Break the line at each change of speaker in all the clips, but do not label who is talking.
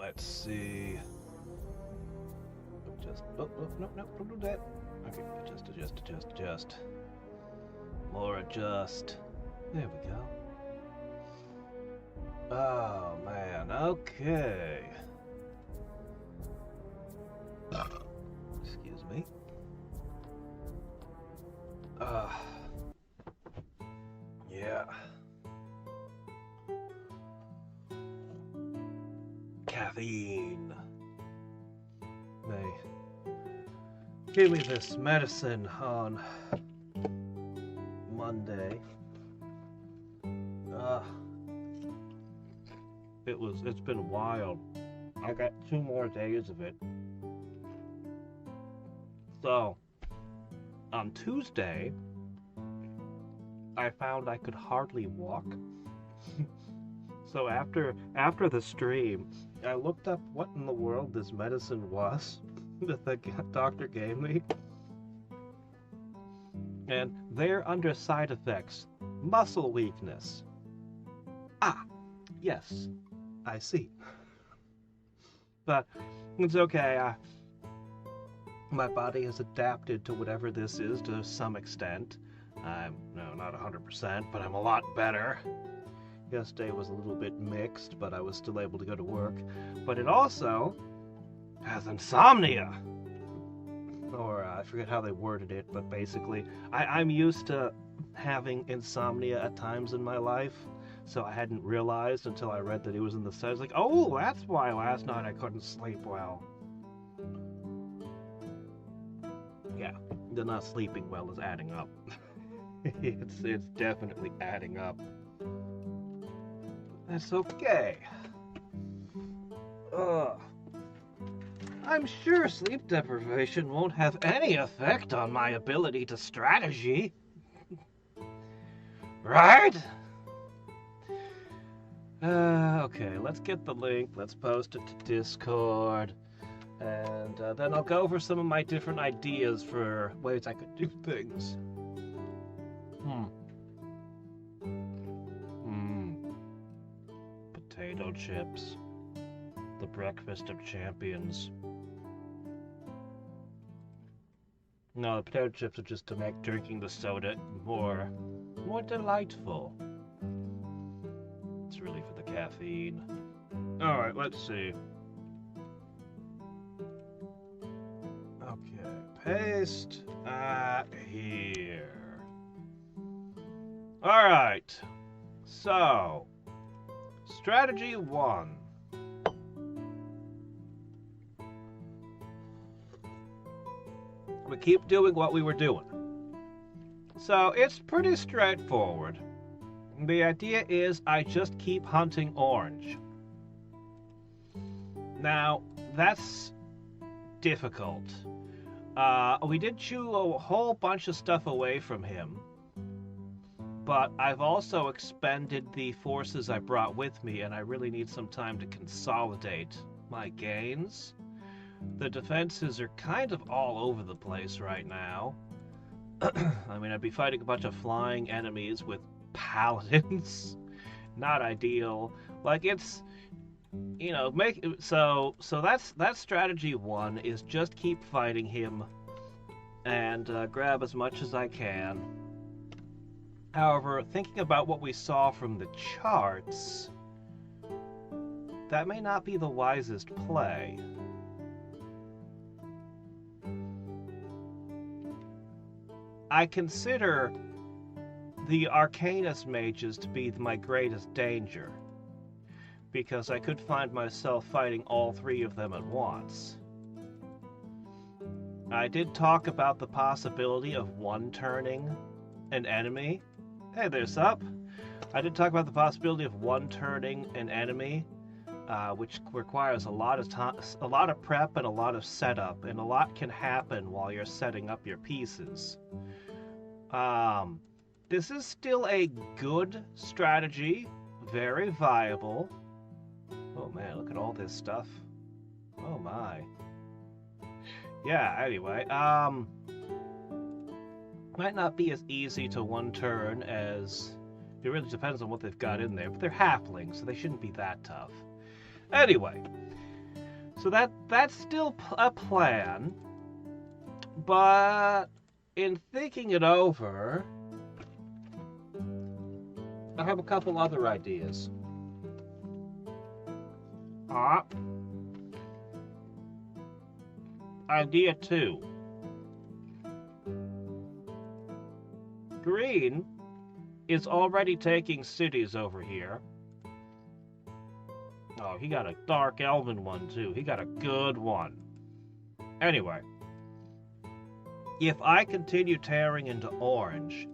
let's see. Oh, no, don't do that. Okay, adjust. More adjust. There we go. Oh, man, okay. Excuse me. Yeah. Caffeine. They gave me this medicine on Monday. It's been wild. I got 2 more days of it. So, on Tuesday, I found I could hardly walk. So after the stream, I looked up what in the world this medicine was that the doctor gave me. And they're under side effects. Muscle weakness. Ah, yes, I see. But it's okay. My body has adapted to whatever this is to some extent. I'm not 100%, but I'm a lot better. Yesterday was a little bit mixed, but I was still able to go to work. But it also has insomnia. Or I forget how they worded it, but basically, I'm used to having insomnia at times in my life, so I hadn't realized until I read that it was in the set. I was like, oh, that's why last night I couldn't sleep well. Yeah, the not sleeping well is adding up. It's definitely adding up. That's okay. I'm sure sleep deprivation won't have any effect on my ability to strategy. Right? Okay, let's get the link. Let's post it to Discord. And then I'll go over some of my different ideas for ways I could do things. Potato chips. The breakfast of champions. No, the potato chips are just to make drinking the soda more delightful. It's really for the caffeine. Alright, let's see. Okay, paste here. Alright, so, strategy 1. We keep doing what we were doing. So it's pretty straightforward. The idea is I just keep hunting orange. Now, that's difficult. We did chew a whole bunch of stuff away from him, but I've also expended the forces I brought with me, and I really need some time to consolidate my gains. The defenses are kind of all over the place right now. I mean, I'd be fighting a bunch of flying enemies with paladins. Not ideal. Like, it's, so that's strategy 1, is just keep fighting him and grab as much as I can. However, thinking about what we saw from the charts, that may not be the wisest play. I consider the Arcanist mages to be my greatest danger, because I could find myself fighting all 3 of them at once. I did talk about the possibility of one-turning an enemy. Hey there, Sup. I did talk about the possibility of one-turning an enemy, which requires a lot of time, a lot of prep and a lot of setup, and a lot can happen while you're setting up your pieces. This is still a good strategy, very viable. Oh man, look at all this stuff. Oh my. Yeah, anyway, might not be as easy to one turn as, it really depends on what they've got in there, but they're halflings, so they shouldn't be that tough. Anyway, So that's still a plan, but in thinking it over, I have a couple other ideas. Idea 2. Green is already taking cities over here. Oh, he got a dark elven one too. He got a good one. Anyway, if I continue tearing into orange,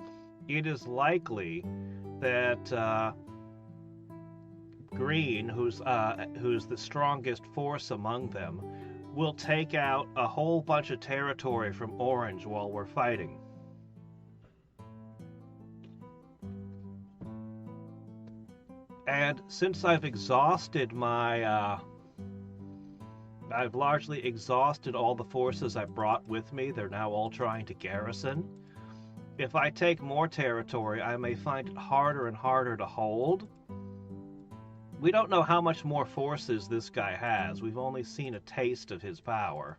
it is likely that green, who's the strongest force among them, will take out a whole bunch of territory from orange while we're fighting. And since I've exhausted I've largely exhausted all the forces I brought with me, they're now all trying to garrison. If I take more territory, I may find it harder and harder to hold. We don't know how much more forces this guy has. We've only seen a taste of his power.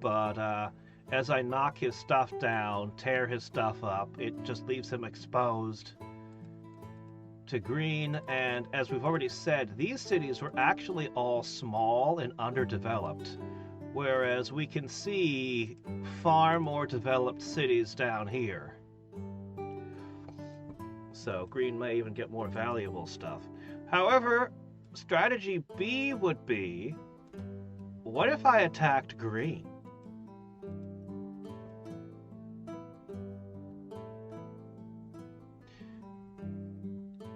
But as I knock his stuff down, tear his stuff up, it just leaves him exposed to green. And as we've already said, these cities were actually all small and underdeveloped, whereas we can see far more developed cities down here. So green may even get more valuable stuff. However, strategy B would be, what if I attacked green?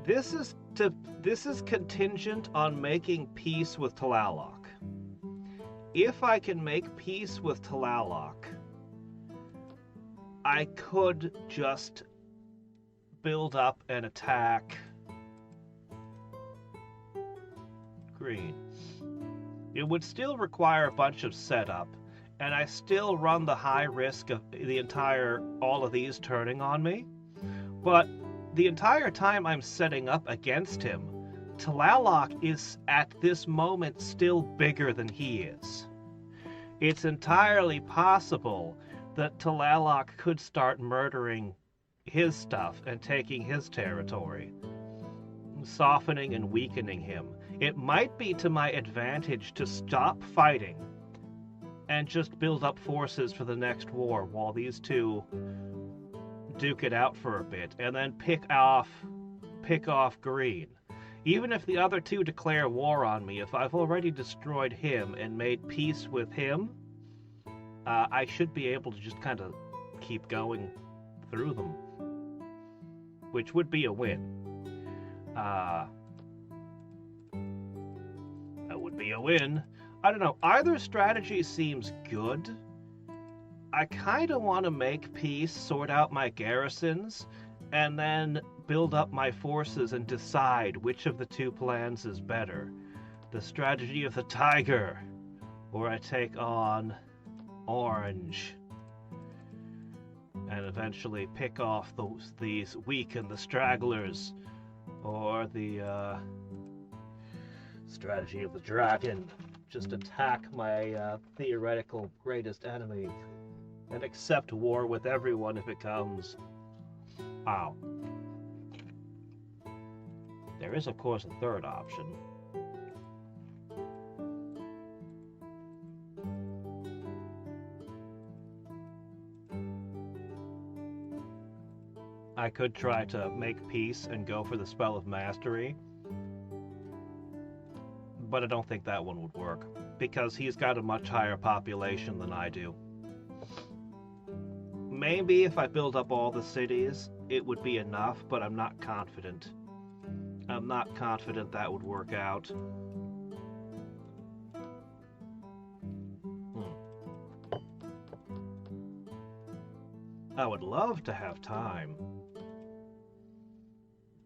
This is contingent on making peace with Tlaloc. If I can make peace with Tlaloc, I could just build up and attack green. It would still require a bunch of setup, and I still run the high risk of all of these turning on me. But the entire time I'm setting up against him, Tlaloc is at this moment still bigger than he is. It's entirely possible that Tlaloc could start murdering his stuff and taking his territory, softening and weakening him. It might be to my advantage to stop fighting and just build up forces for the next war while these two duke it out for a bit, and then pick off green. Even if the other two declare war on me, if I've already destroyed him and made peace with him, I should be able to just kind of keep going through them, which would be a win. That would be a win. I don't know. Either strategy seems good. I kind of want to make peace, sort out my garrisons, and then build up my forces and decide which of the two plans is better. The strategy of the tiger, or I take on orange and eventually pick off these weak and the stragglers, or the strategy of the dragon, just attack my theoretical greatest enemy and accept war with everyone if it comes. Ow. There is, of course, a third option. I could try to make peace and go for the spell of mastery, but I don't think that one would work, because he's got a much higher population than I do. Maybe if I build up all the cities, it would be enough, but I'm not confident. I'm not confident that would work out. I would love to have time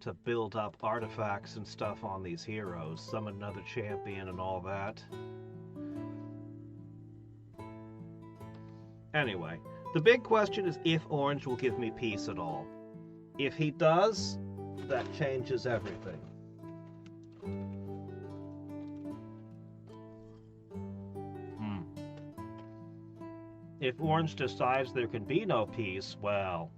to build up artifacts and stuff on these heroes, summon another champion and all that. Anyway, the big question is if Orange will give me peace at all. If he does, that changes everything. if Orange decides there can be no peace, well...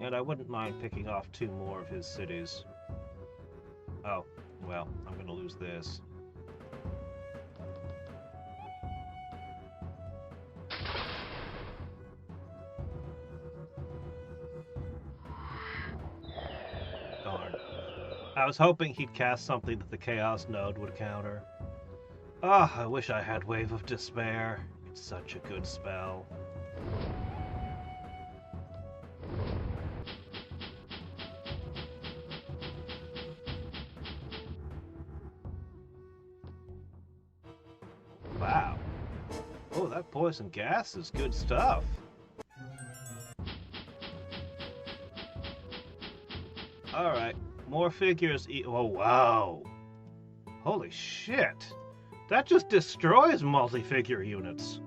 And I wouldn't mind picking off 2 more of his cities. Oh, well, I'm gonna lose this. Darn. I was hoping he'd cast something that the Chaos Node would counter. Ah, I wish I had Wave of Despair. It's such a good spell. Wow. Oh, that poison gas is good stuff. Alright, more figures. Oh, wow. Holy shit. That just destroys multi-figure units.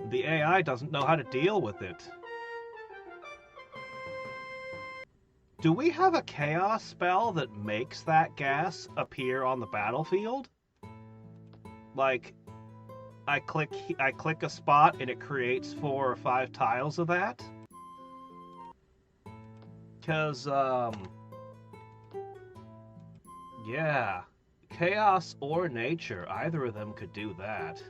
The AI doesn't know how to deal with it. Do we have a chaos spell that makes that gas appear on the battlefield? Like, I click a spot and it creates 4 or 5 tiles of that? 'Cause, yeah, chaos or nature, either of them could do that.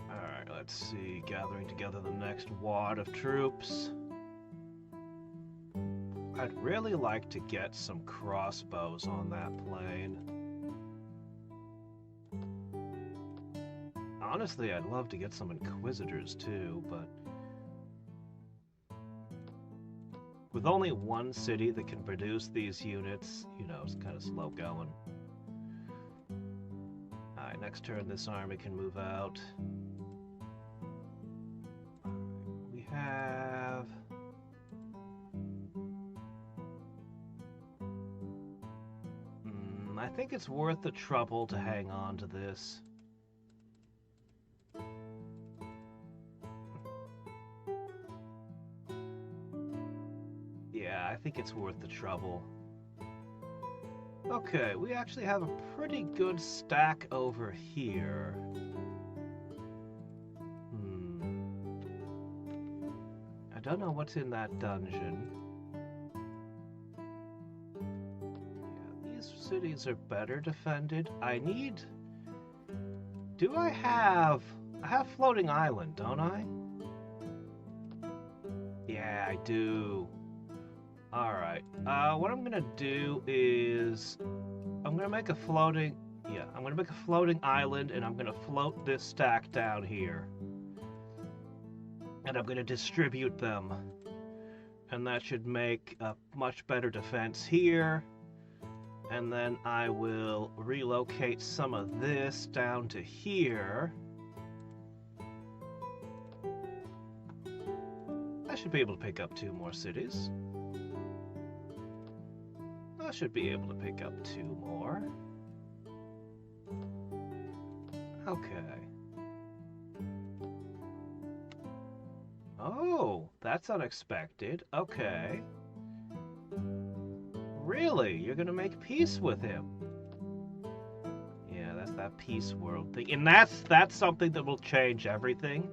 Alright, let's see, gathering together the next wad of troops. I'd really like to get some crossbows on that plane. Honestly, I'd love to get some Inquisitors too, but with only one city that can produce these units, you know, it's kind of slow going. Alright, next turn this army can move out. We have... I think it's worth the trouble to hang on to this. Yeah, I think it's worth the trouble. Okay, we actually have a pretty good stack over here. I don't know what's in that dungeon. Yeah, these cities are better defended. I need... Do I have... I have Floating Island, don't I? Yeah, I do. Alright, what I'm gonna do is... I'm gonna make a floating... Yeah, I'm gonna make a floating island, and I'm gonna float this stack down here. And I'm gonna distribute them. And that should make a much better defense here. And then I will relocate some of this down to here. I should be able to pick up 2 more cities. I should be able to pick up 2 more. Okay. Oh, that's unexpected. Okay. Really? You're gonna make peace with him? Yeah, that's that peace world thing. And that's something that will change everything.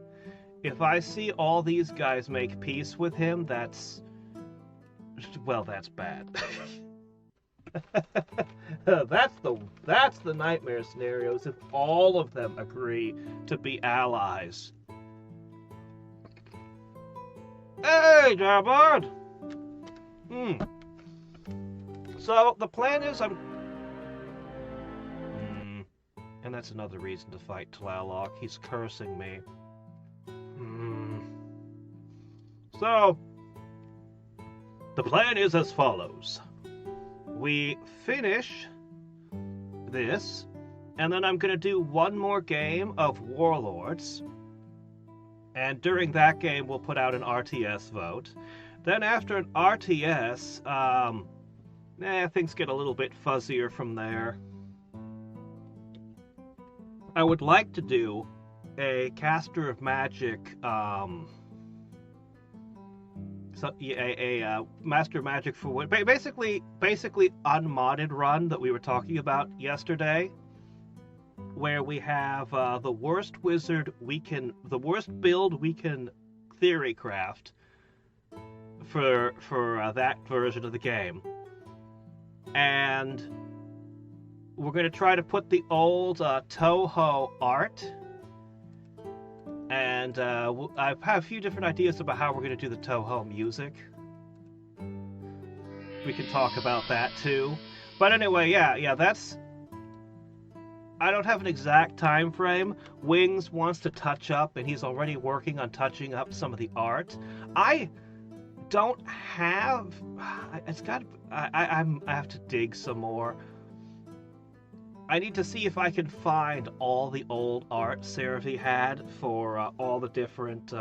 If I see all these guys make peace with him, that's... Well, that's bad. That's the nightmare scenarios if all of them agree to be allies. Hey, Jarbard! So, the plan is and that's another reason to fight Tlaloc. He's cursing me. So, the plan is as follows. We finish this, and then I'm going to do one more game of Warlords. And during that game, we'll put out an RTS vote. Then after an RTS, things get a little bit fuzzier from there. I would like to do a Caster of Magic So yeah, a Master Magic for basically unmodded run that we were talking about yesterday, where we have the worst build we can theory craft for that version of the game, and we're going to try to put the old Toho art, and I have a few different ideas about how we're going to do the Toho music. We can talk about that too. But anyway, yeah, that's... I don't have an exact time frame. Wings wants to touch up, and he's already working on touching up some of the art. I don't have... It's got... I have to dig some more. I need to see if I can find all the old art Seravi had for all the different,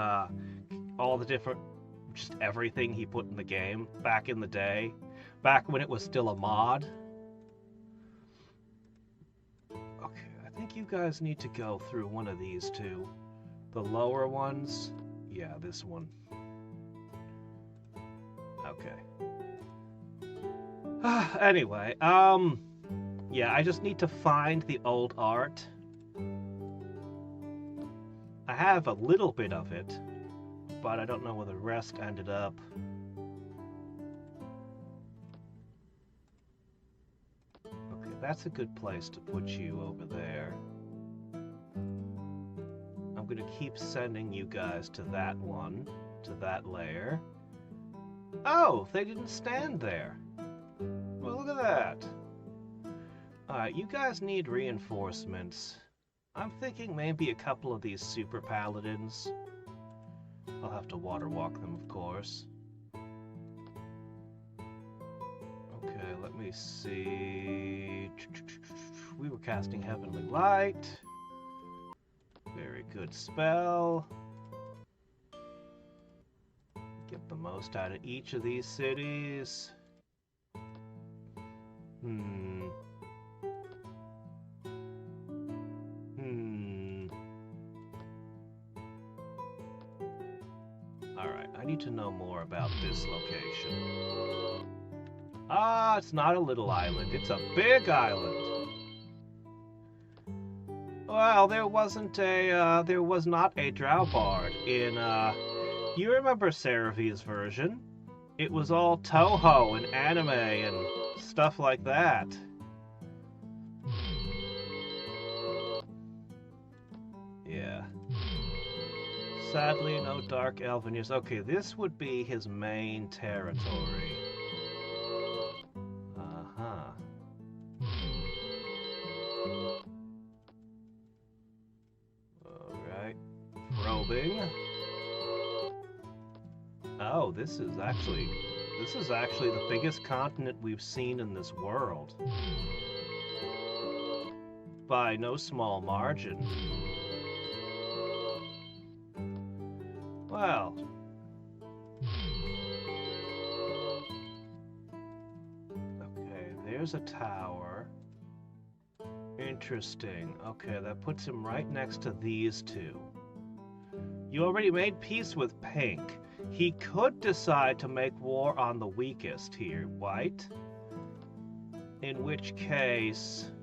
just everything he put in the game back in the day, back when it was still a mod. Okay, I think you guys need to go through one of these two. The lower ones. Yeah, this one. Okay. Anyway, yeah, I just need to find the old art. I have a little bit of it, but I don't know where the rest ended up. Okay, that's a good place to put you over there. I'm gonna keep sending you guys to that one, to that layer. Oh, they didn't stand there. Well, look at that. Alright, you guys need reinforcements. I'm thinking maybe a couple of these super paladins. I'll have to water walk them, of course. Okay, let me see. We were casting Heavenly Light. Very good spell. Get the most out of each of these cities. Alright, I need to know more about this location. Ah, it's not a little island, it's a big island. Well, there was not a Drow Bard in, you remember Seravi's version? It was all Toho and anime and stuff like that. Yeah. Sadly, no Dark Elven use. Okay, this would be his main territory. Alright. Probing. Oh, this is actually the biggest continent we've seen in this world. By no small margin. Well. Okay, there's a tower. Interesting. Okay, that puts him right next to these two. You already made peace with Pink. He could decide to make war on the weakest here, White. In which case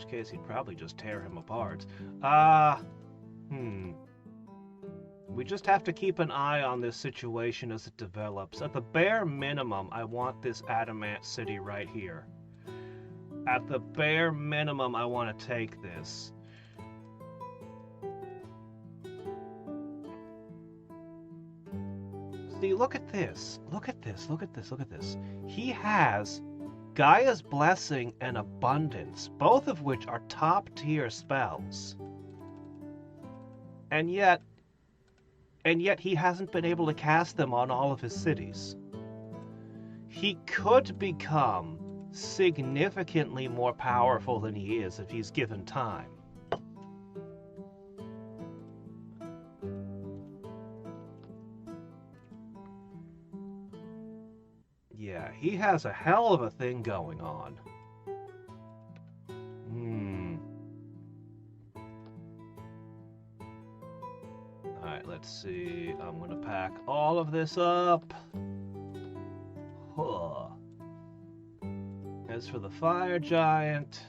he'd probably just tear him apart. We just have to keep an eye on this situation as it develops. At the bare minimum, I want this Adamant City right here. At the bare minimum, I want to take this. See, look at this. Look at this. Look at this. Look at this. He has Gaia's Blessing and Abundance, both of which are top-tier spells. And yet he hasn't been able to cast them on all of his cities. He could become significantly more powerful than he is if he's given time. Yeah, he has a hell of a thing going on. Alright, let's see. I'm gonna pack all of this up. Huh. As for the fire giant...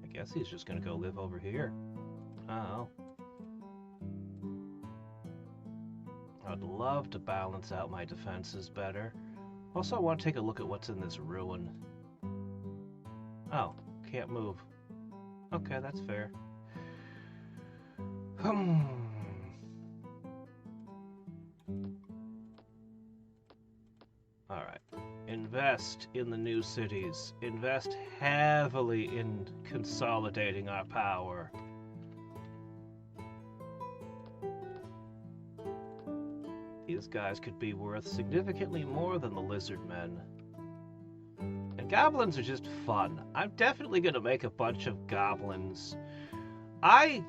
I guess he's just gonna go live over here. Oh. I'd love to balance out my defenses better. Also, I want to take a look at what's in this ruin. Oh, can't move. Okay, that's fair. Alright. Invest in the new cities. Invest heavily in consolidating our power. These guys could be worth significantly more than the lizard men. And goblins are just fun. I'm definitely going to make a bunch of goblins. God,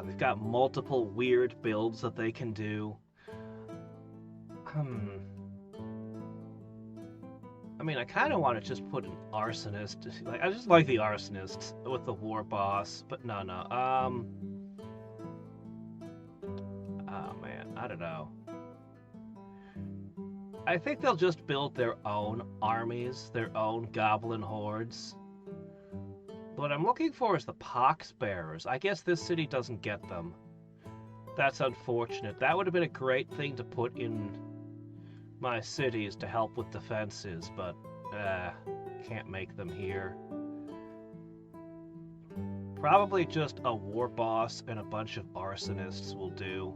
they've got multiple weird builds that they can do. I mean, I kind of want to just put an arsonist. Like, I just like the arsonists with the war boss, but no. Oh man, I don't know. I think they'll just build their own armies, their own goblin hordes. What I'm looking for is the pox bearers. I guess this city doesn't get them. That's unfortunate. That would have been a great thing to put in my cities to help with defenses, but can't make them here. Probably just a war boss and a bunch of arsonists will do.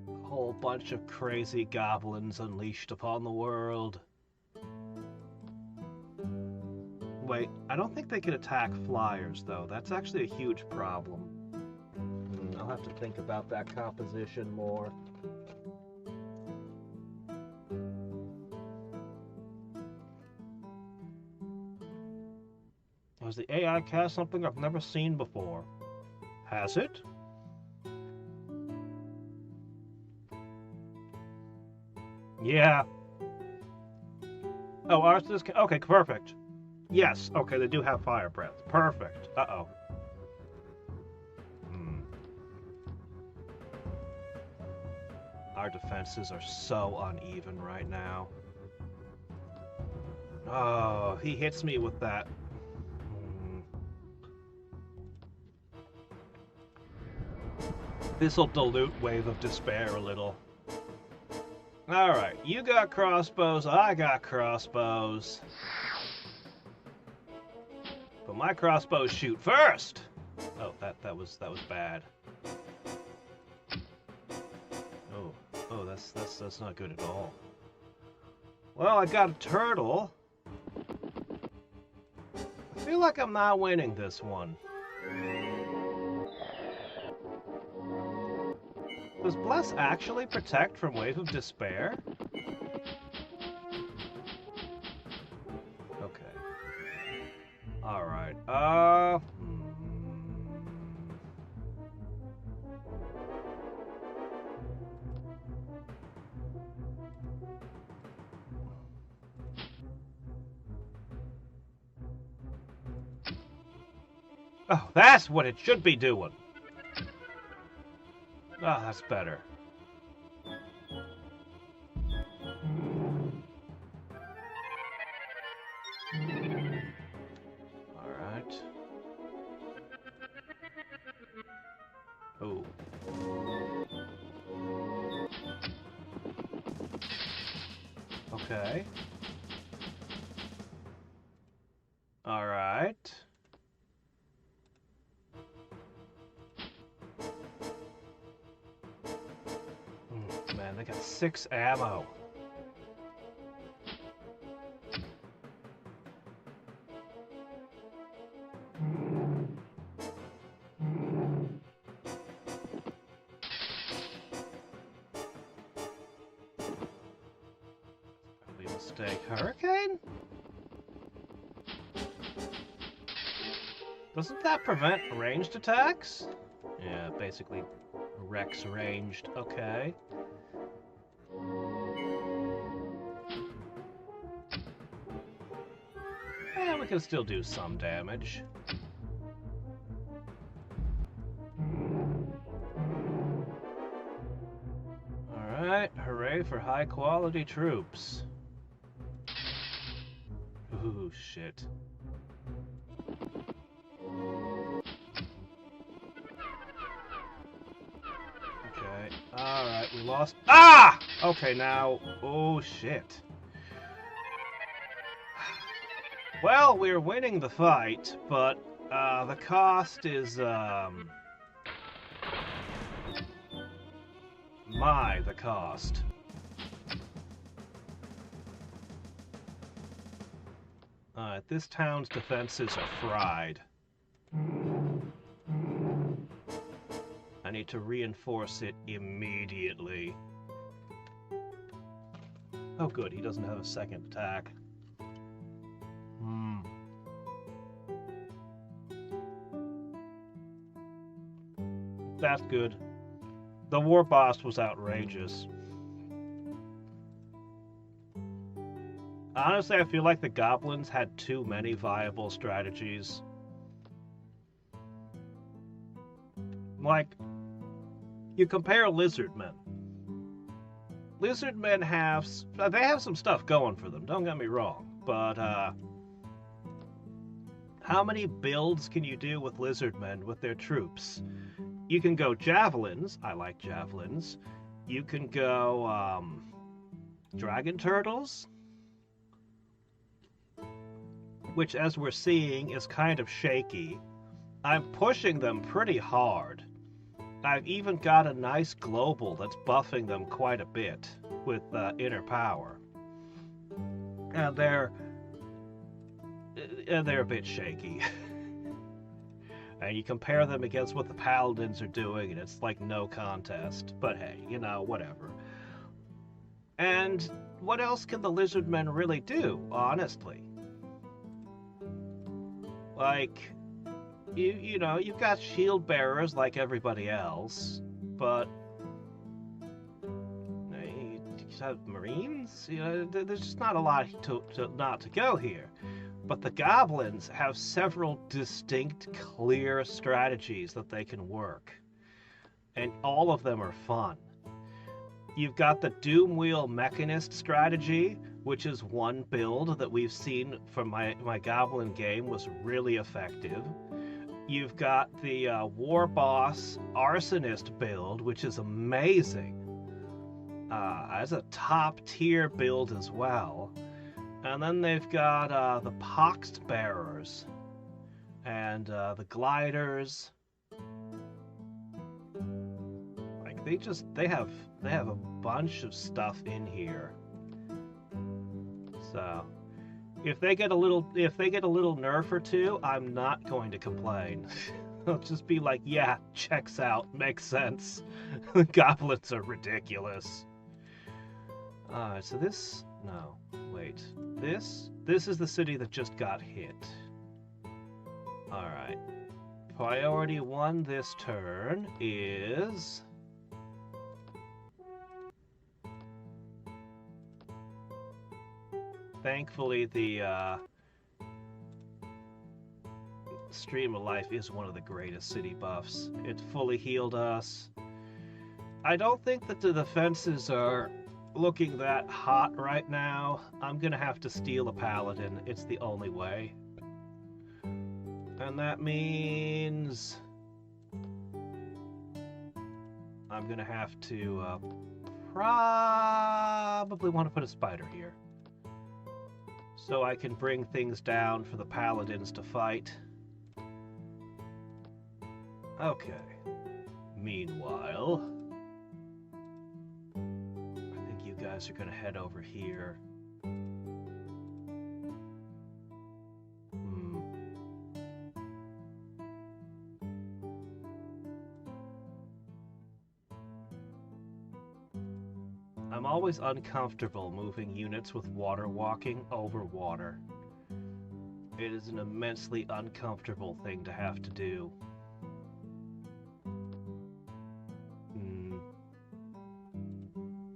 A whole bunch of crazy goblins unleashed upon the world. Wait, I don't think they can attack flyers, though. That's actually a huge problem. I'll have to think about that composition more. Has the AI cast something I've never seen before? Has it? Yeah. Oh, arsonists can... Okay, perfect. Yes, okay, they do have fire breath. Perfect. Uh-oh. Our defenses are so uneven right now. Oh, he hits me with that. This'll dilute Wave of Despair a little. Alright, you got crossbows, I got crossbows. But my crossbows shoot first! Oh, that was bad. Oh, that's not good at all. Well, I got a turtle. I feel like I'm not winning this one. Does Bless actually protect from Wave of Despair? Okay. Alright, Oh, that's what it should be doing. Oh, that's better. Alright. Oh. Okay. Alright. Man, they got 6 ammo. Probably a mistake. Hurricane? Doesn't that prevent ranged attacks? Yeah, basically Rex ranged. Okay. we can still do some damage. Alright, hooray for high-quality troops. Ooh, shit. Okay, alright, we lost... Ah! Okay, now... Oh, shit. Well, we're winning the fight, but, the cost is, the cost. Alright, this town's defenses are fried. I need to reinforce it immediately. Oh good, he doesn't have a second attack. That's good. The war boss was outrageous. Honestly, I feel like the goblins had too many viable strategies. Like, you compare lizardmen. Lizardmen have some stuff going for them, don't get me wrong, but how many builds can you do with lizardmen with their troops? You can go javelins. I like javelins. You can go dragon turtles, which, as we're seeing, is kind of shaky. I'm pushing them pretty hard. I've even got a nice global that's buffing them quite a bit with inner power. And they're a bit shaky. And you compare them against what the paladins are doing, and it's like no contest. But hey, you know, whatever. And what else can the lizardmen really do, honestly? Like, you know, you've got shield bearers like everybody else, but you have marines. You know, there's just not a lot to go here. But the goblins have several distinct, clear strategies that they can work, and all of them are fun. You've got the Doom Wheel Mechanist strategy, which is one build that we've seen from my Goblin game was really effective. You've got the War Boss Arsonist build, which is amazing. As a top tier build as well. And then they've got the Poxed Bearers and the Gliders. Like they have a bunch of stuff in here. So if they get a little nerf or two, I'm not going to complain. I'll just be like, yeah, checks out, makes sense. The goblins are ridiculous. So this wait. This is the city that just got hit. Alright. Priority 1 this turn is... Thankfully, the Stream of Life is one of the greatest city buffs. It fully healed us. I don't think that the defenses are looking that hot right now. I'm gonna have to steal a paladin. It's the only way. And that means I'm gonna have to probably want to put a spider here so I can bring things down for the paladins to fight. Okay. Meanwhile, you guys are gonna head over here. I'm always uncomfortable moving units with water walking over water. It is an immensely uncomfortable thing to have to do.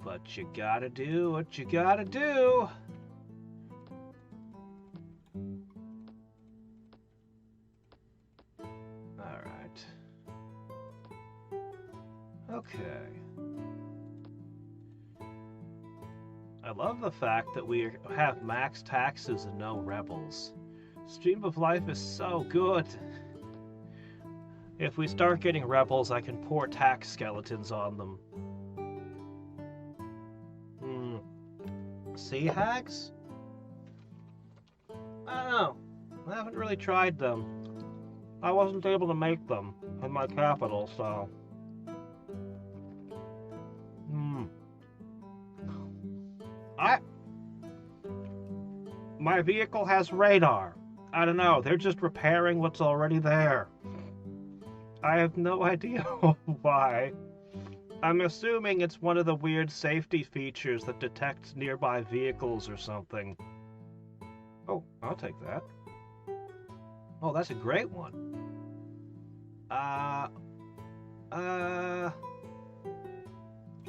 But you gotta do what you gotta do. Okay. I love the fact that we have max taxes and no rebels. Stream of Life is so good. If we start getting rebels, I can pour tax skeletons on them. Sea hags? I don't know. I haven't really tried them. I wasn't able to make them in my capital, so... My vehicle has radar. I don't know, they're just repairing what's already there. I have no idea why. I'm assuming it's one of the weird safety features that detects nearby vehicles or something. Oh, I'll take that. Oh, that's a great one. You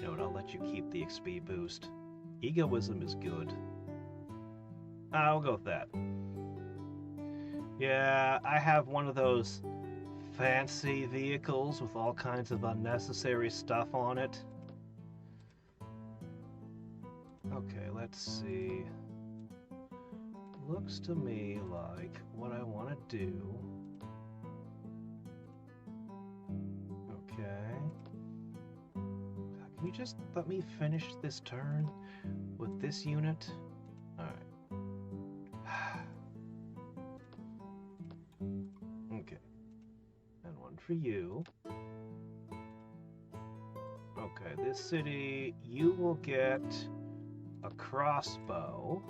know what, I'll let you keep the XP boost. Egoism is good. I'll go with that. Yeah, I have one of those fancy vehicles with all kinds of unnecessary stuff on it. Okay, let's see. Looks to me like what I want to do... Okay. Can you just let me finish this turn with this unit? Alright. Okay. And one for you. Okay, this city, you will get a crossbow.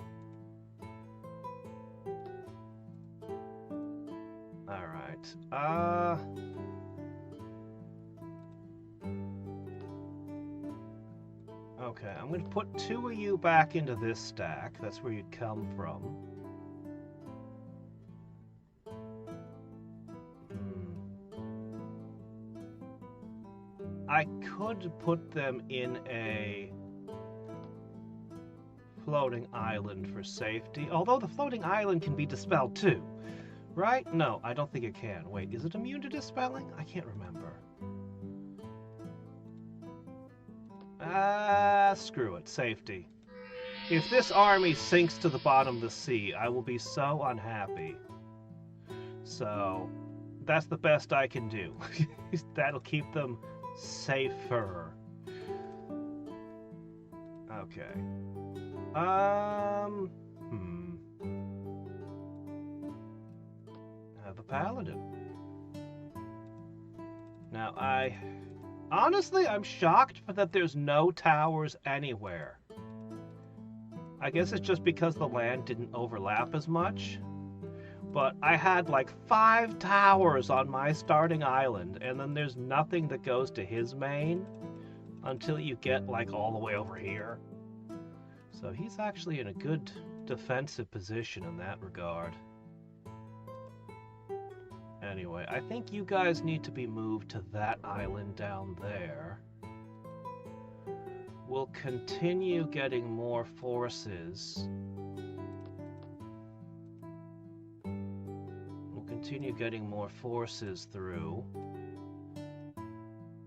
Alright. Okay, I'm going to put 2 of you back into this stack. That's where you'd come from. I could put them in a floating island for safety, although the floating island can be dispelled too, right? No, I don't think it can. Wait, is it immune to dispelling? I can't remember. Screw it. Safety. If this army sinks to the bottom of the sea, I will be so unhappy. So, that's the best I can do. That'll keep them safer. Okay. Have a paladin. Now, honestly, I'm shocked that there's no towers anywhere. I guess it's just because the land didn't overlap as much. But I had like 5 towers on my starting island, and then there's nothing that goes to his main until you get like all the way over here. So he's actually in a good defensive position in that regard. Anyway, I think you guys need to be moved to that island down there. We'll continue getting more forces. Continue getting more forces through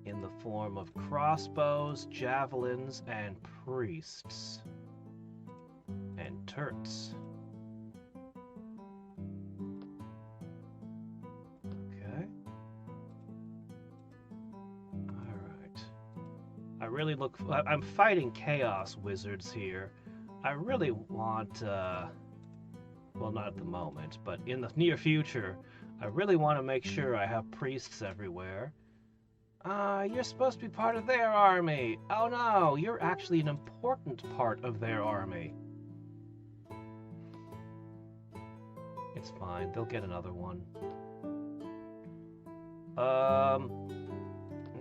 in the form of crossbows, javelins, and priests. And turrets. Okay. Alright. I'm fighting chaos wizards here. I really want, well, not at the moment, but in the near future, I really want to make sure I have priests everywhere. You're supposed to be part of their army. Oh no, you're actually an important part of their army. It's fine, they'll get another one.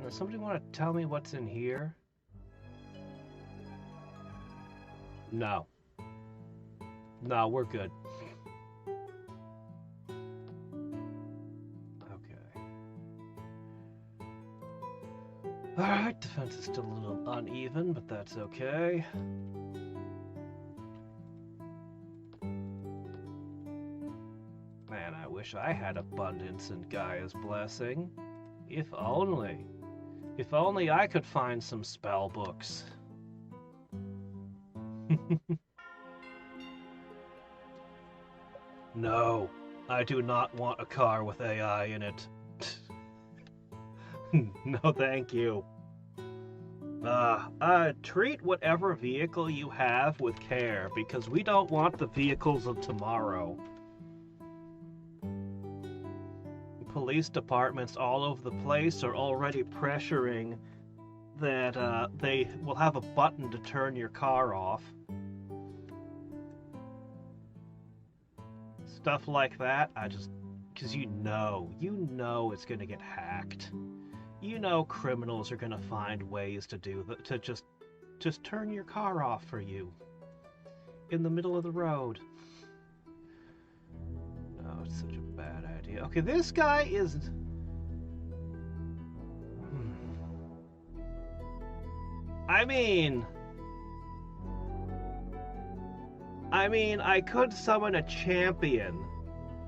Does somebody want to tell me what's in here? No. No, we're good. Alright, defense is still a little uneven, but that's okay. Man, I wish I had abundance and Gaia's blessing. If only. If only I could find some spell books. No, I do not want a car with AI in it. No, thank you. Treat whatever vehicle you have with care, because we don't want the vehicles of tomorrow. Police departments all over the place are already pressuring that they will have a button to turn your car off. Stuff like that, because you know it's gonna get hacked. You know criminals are gonna find ways to just turn your car off for you in the middle of the road. Oh, it's such a bad idea. Okay, this guy is... I mean, I could summon a champion,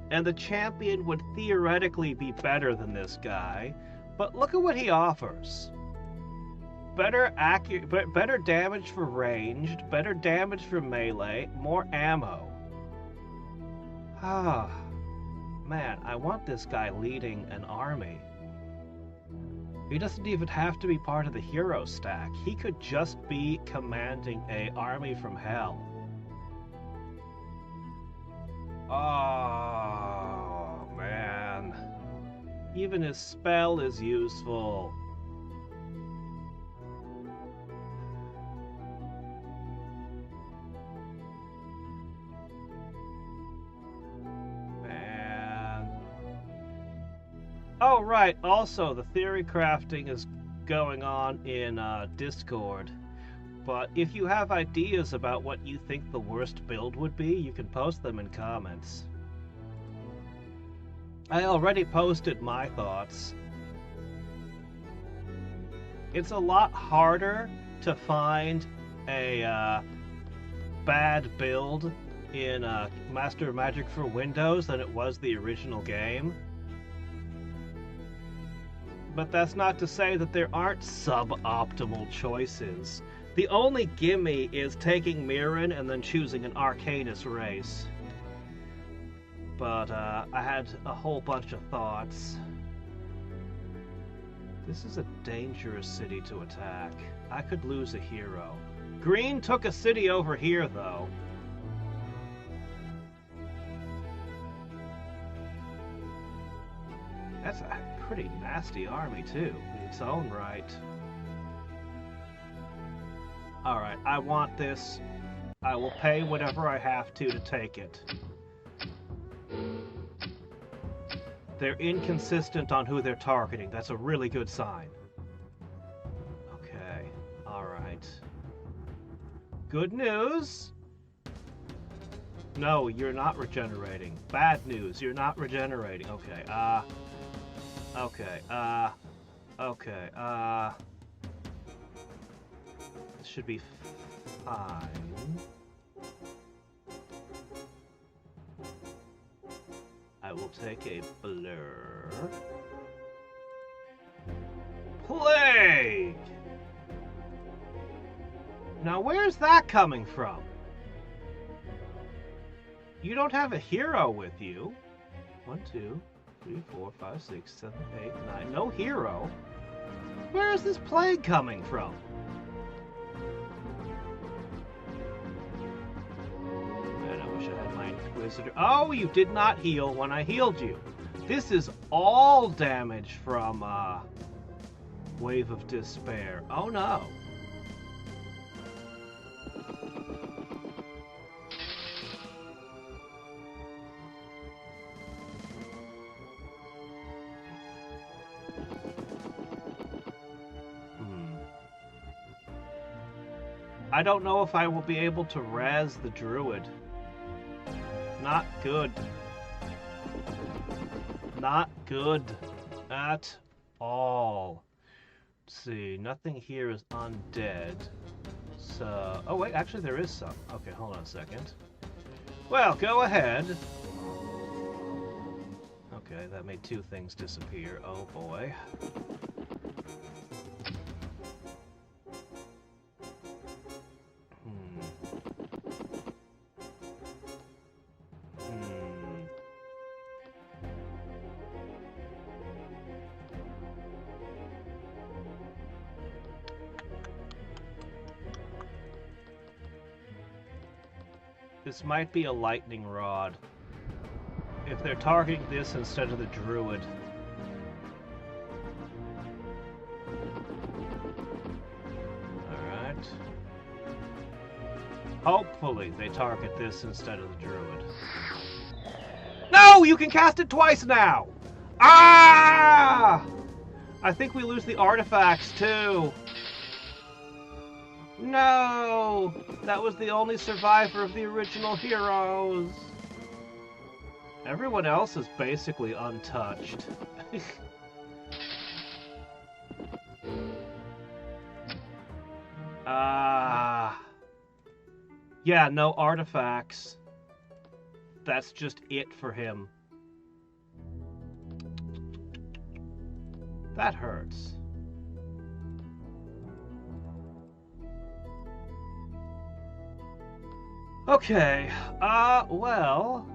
and the champion would theoretically be better than this guy, but look at what he offers. Better damage for ranged, better damage for melee, more ammo. Ah, man, I want this guy leading an army. He doesn't even have to be part of the hero stack. He could just be commanding an army from hell. Oh, man. Even his spell is useful. Man. Oh, right. Also, the theory crafting is going on in Discord. But if you have ideas about what you think the worst build would be, you can post them in comments. I already posted my thoughts. It's a lot harder to find a bad build in Master Magic for Windows than it was the original game. But that's not to say that there aren't suboptimal choices. The only gimme is taking Mirren and then choosing an Arcanus race. But I had a whole bunch of thoughts. This is a dangerous city to attack. I could lose a hero. Green took a city over here, though. That's a pretty nasty army, too, in its own right. Alright, I want this. I will pay whatever I have to take it. They're inconsistent on who they're targeting. That's a really good sign. Okay, alright. Good news! No, you're not regenerating. Bad news, you're not regenerating. Okay, this should be fine. I will take a blur. Plague! Now where's that coming from? You don't have a hero with you. 1, 2, 3, 4, 5, 6, 7, 8, 9. No hero. Where is this plague coming from? Man, I wish I had my Inquisitor. Oh, you did not heal when I healed you. This is all damage from Wave of Despair. Oh no. I don't know if I will be able to res the druid. Not good. Not good at all. Let's see, nothing here is undead. So, oh wait, actually there is some. Okay, hold on a second. Well, go ahead. Okay, that made 2 things disappear. Oh boy. This might be a lightning rod. If they're targeting this instead of the druid. Alright. Hopefully they target this instead of the druid. No! You can cast it twice now! Ah! I think we lose the artifacts too. No! That was the only survivor of the original heroes. Everyone else is basically untouched. Yeah, no artifacts. That's just it for him. That hurts. Okay, well,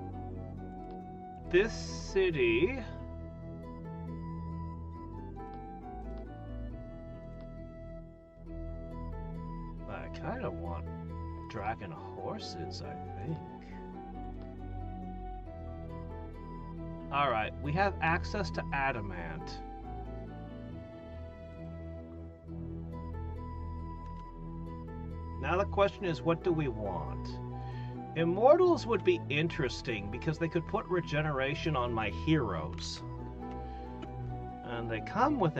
this city... I kind of want dragon horses, I think. Alright, we have access to adamant. Now the question is, what do we want? Immortals would be interesting because they could put regeneration on my heroes. And they come with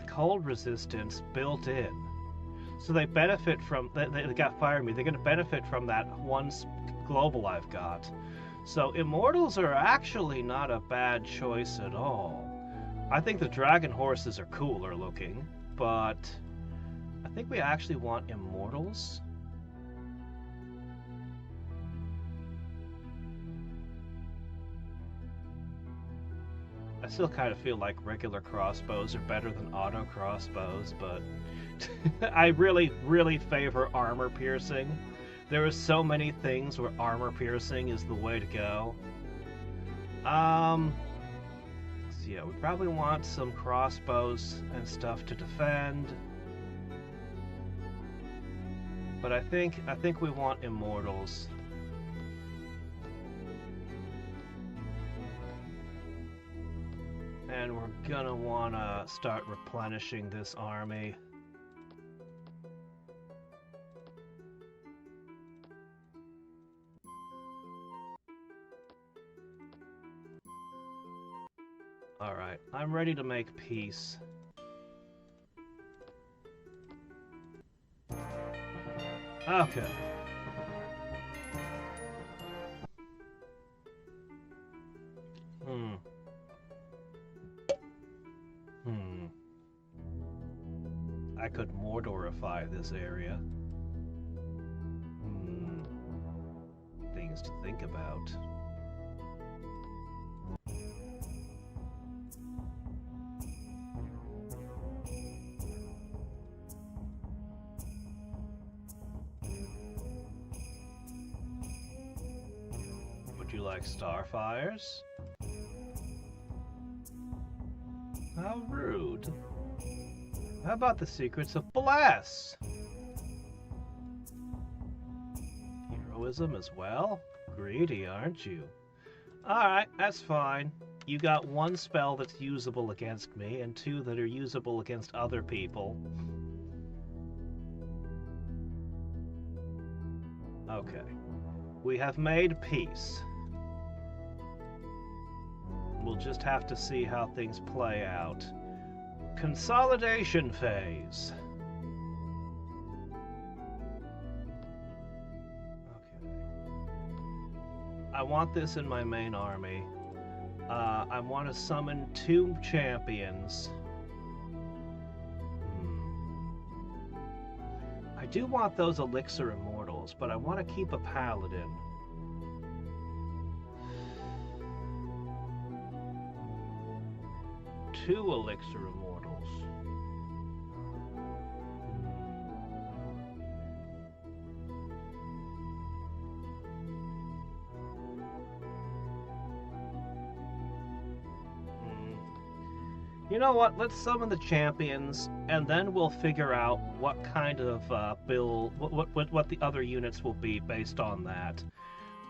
cold resistance built in. So they benefit from... They got Fire Me. They're going to benefit from that one global I've got. So Immortals are actually not a bad choice at all. I think the Dragon Horses are cooler looking, but I think we actually want Immortals. I still kind of feel like regular crossbows are better than auto crossbows, but I really, really favor armor piercing. There are so many things where armor piercing is the way to go. So yeah, we probably want some crossbows and stuff to defend. But I think we want Immortals. And we're gonna wanna start replenishing this army. Alright, I'm ready to make peace. Okay. I could Mordorify this area. Things to think about. Would you like Starfires? How rude. How about the secrets of Bless? Heroism as well? Greedy, aren't you? Alright, that's fine. You got one spell that's usable against me, and two that are usable against other people. Okay. We have made peace. We'll just have to see how things play out. Consolidation phase. Okay. I want this in my main army. I want to summon 2 champions. I do want those Elixir Immortals, but I want to keep a Paladin. Two Elixir Immortals. You know what? Let's summon the champions, and then we'll figure out what kind of build, what the other units will be based on that.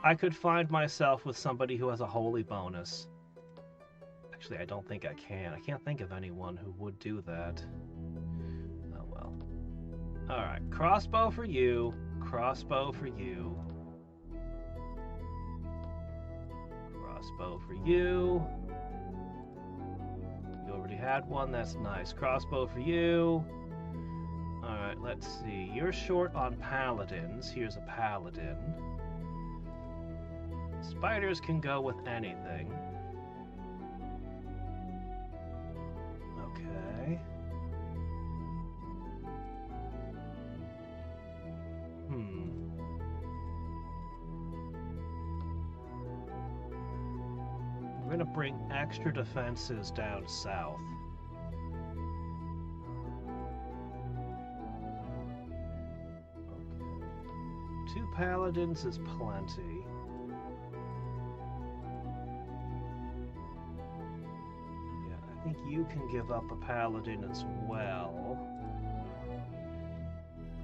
I could find myself with somebody who has a holy bonus. Actually, I don't think I can. I can't think of anyone who would do that. Oh well. Alright, crossbow for you. Crossbow for you. Crossbow for you. You already had one, that's nice. Crossbow for you. Alright, let's see. You're short on paladins. Here's a paladin. Spiders can go with anything. Okay. We're gonna bring extra defenses down south. Okay. 2 paladins is plenty. I think you can give up a paladin as well.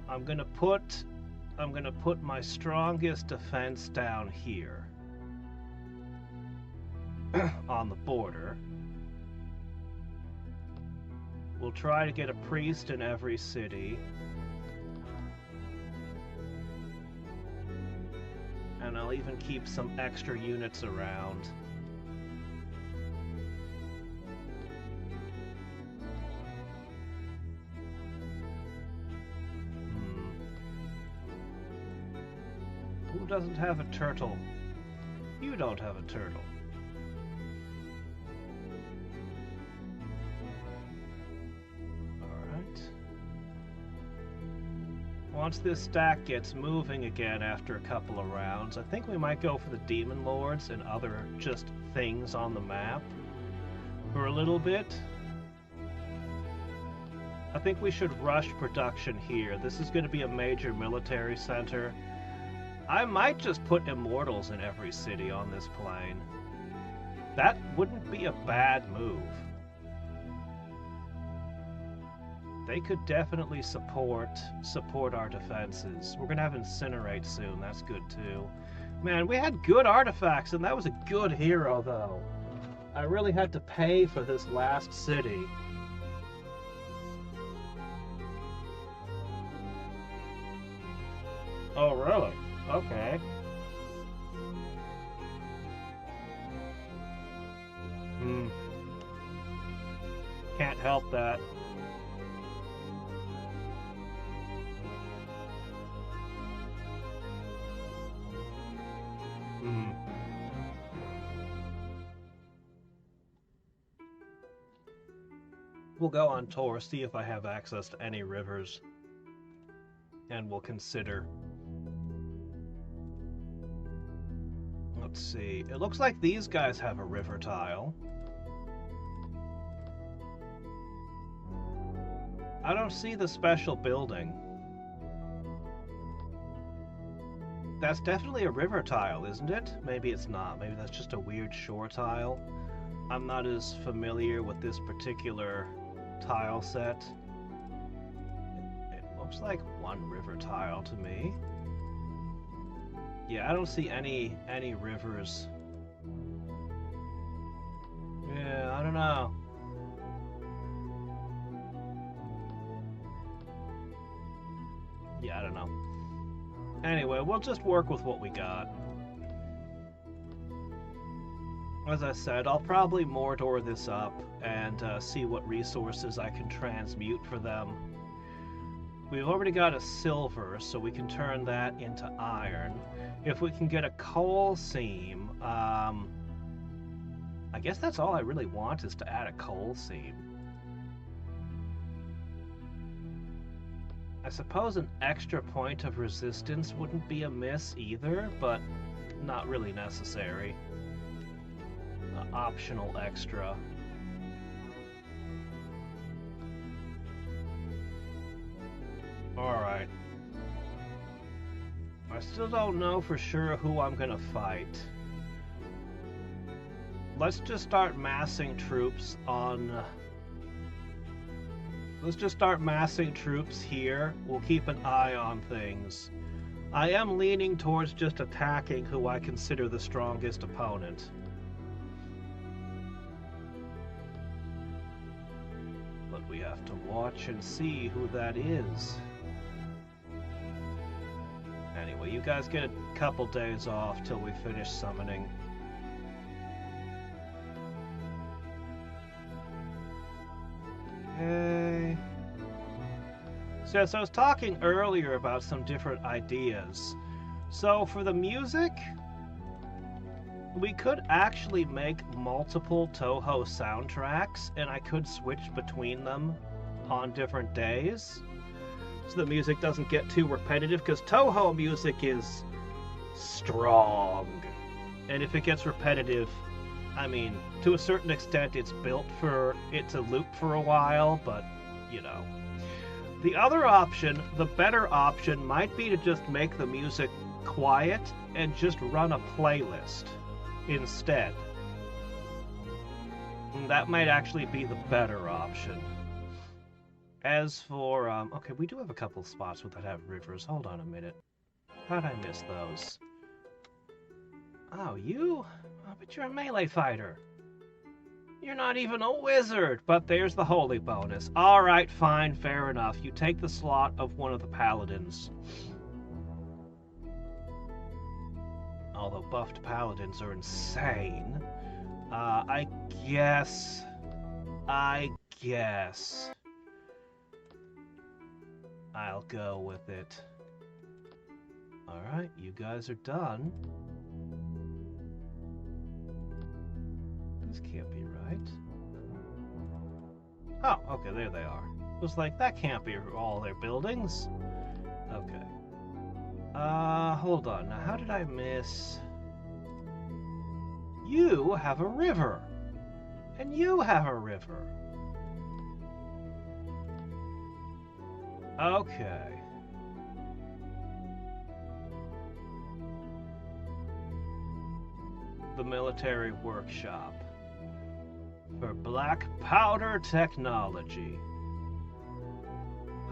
I'm gonna put my strongest defense down here on the border. We'll try to get a priest in every city. And I'll even keep some extra units around. Who doesn't have a turtle? You don't have a turtle. Alright. Once this stack gets moving again after a couple of rounds, I think we might go for the Demon Lords and other just things on the map for a little bit. I think we should rush production here. This is going to be a major military center. I might just put Immortals in every city on this plane. That wouldn't be a bad move. They could definitely support our defenses. We're gonna have Incinerate soon, that's good too. Man, we had good artifacts, and that was a good hero, though. I really had to pay for this last city. Oh, really? Okay. Can't help that. We'll go on tour, see if I have access to any rivers, and we'll consider. Let's see. It looks like these guys have a river tile. I don't see the special building. That's definitely a river tile, isn't it? Maybe it's not. Maybe that's just a weird shore tile. I'm not as familiar with this particular tile set. It looks like one river tile to me. Yeah, I don't see any rivers. Yeah, I don't know. Yeah, I don't know. Anyway, we'll just work with what we got. As I said, I'll probably Mordor this up and see what resources I can transmute for them. We've already got a silver, so we can turn that into iron. If we can get a coal seam, I guess that's all I really want, is to add a coal seam. I suppose an extra point of resistance wouldn't be amiss either, but not really necessary. Optional extra. Alright. I still don't know for sure who I'm gonna fight. Let's just start massing troops on... Let's just start massing troops here. We'll keep an eye on things. I am leaning towards just attacking who I consider the strongest opponent. But we have to watch and see who that is. Anyway, you guys get a couple days off till we finish summoning. Okay. So I was talking earlier about some different ideas. So for the music, we could actually make multiple Toho soundtracks, and I could switch between them on different days, so the music doesn't get too repetitive, because Toho music is strong. And if it gets repetitive, I mean, to a certain extent, it's built for it to loop for a while, but, you know. The other option, the better option, might be to just make the music quiet and just run a playlist instead. That might actually be the better option. As for, okay, we do have a couple spots that have rivers. Hold on a minute. How'd I miss those? Oh, you? Oh, but you're a melee fighter. You're not even a wizard, but there's the holy bonus. Alright, fine, fair enough. You take the slot of one of the paladins. Although buffed paladins are insane. I guess I'll go with it. Alright, you guys are done. This can't be right. Oh, okay, there they are. It was like, that can't be all their buildings. Okay. Hold on. Now, how did I miss? You have a river. And you have a river. Okay. The military workshop for black powder technology.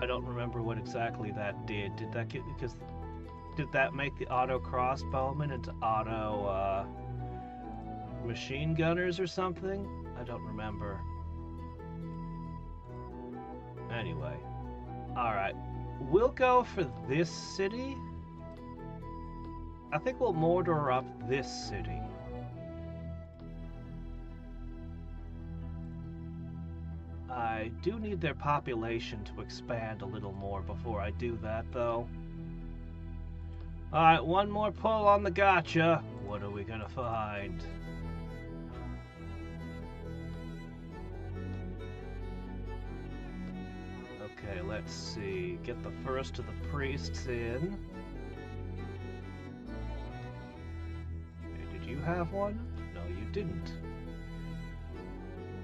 I don't remember what exactly that did. Did that get, because did that make the auto crossbowmen into auto machine gunners or something? I don't remember. Anyway, all right, we'll go for this city. I think we'll mortar up this city. I do need their population to expand a little more before I do that, though. Alright, one more pull on the gotcha. What are we gonna find? Okay, let's see. Get the first of the priests in. Hey, did you have one? No, you didn't.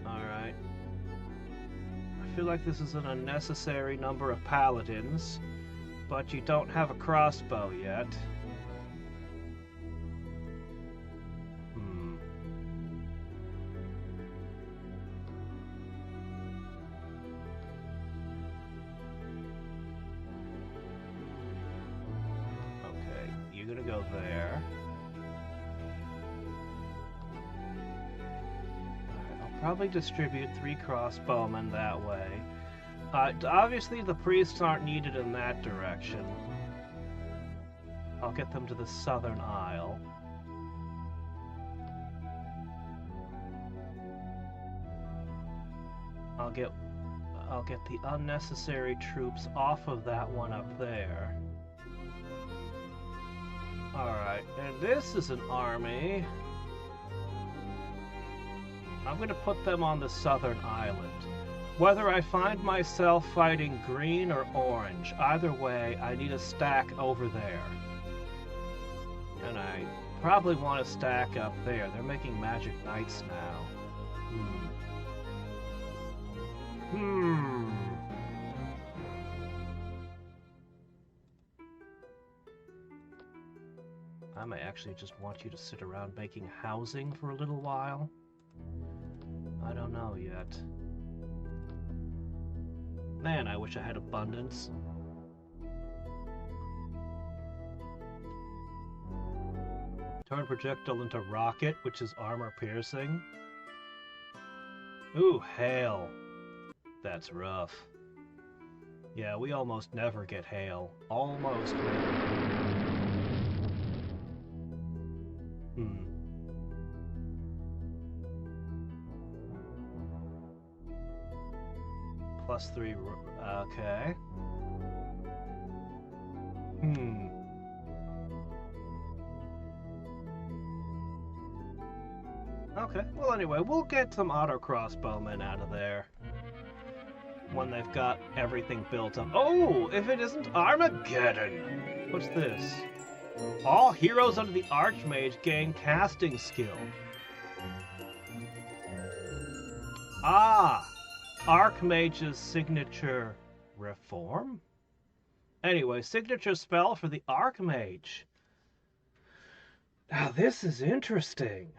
Alright. I feel like this is an unnecessary number of paladins, but you don't have a crossbow yet. Okay, you're gonna go there. Probably distribute 3 crossbowmen that way. Obviously the priests aren't needed in that direction. I'll get them to the southern aisle. I'll get the unnecessary troops off of that one up there. Alright, and this is an army. I'm going to put them on the southern island. Whether I find myself fighting green or orange, either way, I need a stack over there. And I probably want to stack up there. They're making magic knights now. I may actually just want you to sit around making housing for a little while. I don't know yet. Man, I wish I had abundance. Turn projectile into rocket, which is armor piercing. Ooh, hail. That's rough. Yeah, we almost never get hail. Almost never. +3, okay. Okay, well anyway, we'll get some auto crossbowmen out of there. When they've got everything built up. Oh, if it isn't Armageddon! What's this? All heroes under the Archmage gain casting skill. Ah! Archmage's signature reform? Anyway, signature spell for the Archmage. Now this is interesting.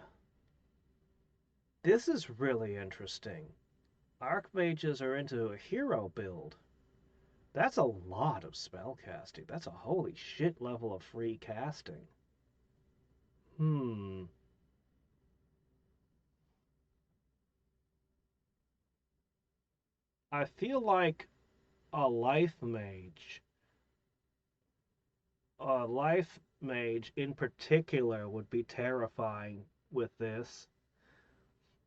This is really interesting. Archmages are into a hero build. That's a lot of spell casting. That's a holy shit level of free casting. I feel like a life mage in particular would be terrifying with this.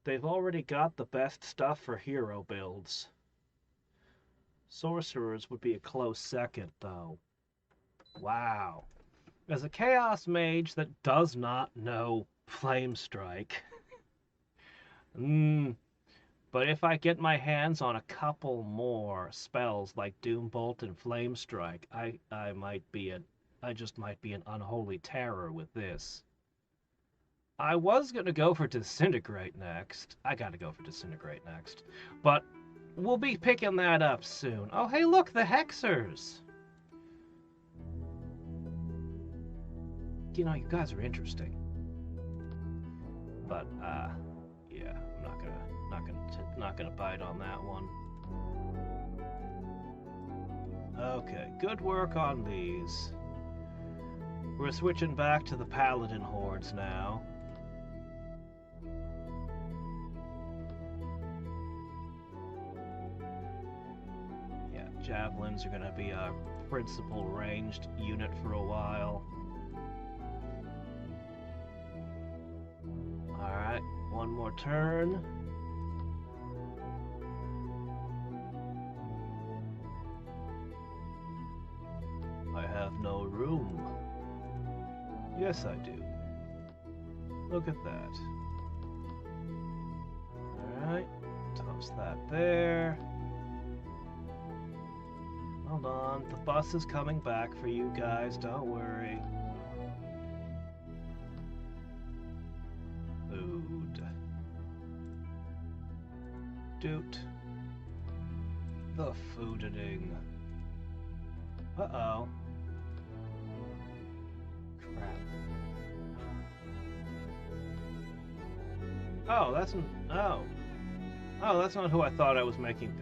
They've already got the best stuff for hero builds. Sorcerers would be a close second, though. Wow. As a Chaos Mage that does not know Flame Strike. But if I get my hands on a couple more spells like Doom Bolt and Flame Strike, I just might be an unholy terror with this. I was going to go for Disintegrate next. I got to go for Disintegrate next. But we'll be picking that up soon. Oh, hey, look, the Hexers. You know, you guys are interesting. But, yeah, I'm not gonna bite on that one. Okay, good work on these. We're switching back to the Paladin hordes now. Javelins are going to be a principal ranged unit for a while. Alright, one more turn. I have no room. Yes, I do. Look at that. Alright, toss that there. Hold on, the bus is coming back for you guys, don't worry. Food. Doot. The fooding. Uh-oh. Crap. Oh, that's... Oh. Oh, that's not who I thought I was making...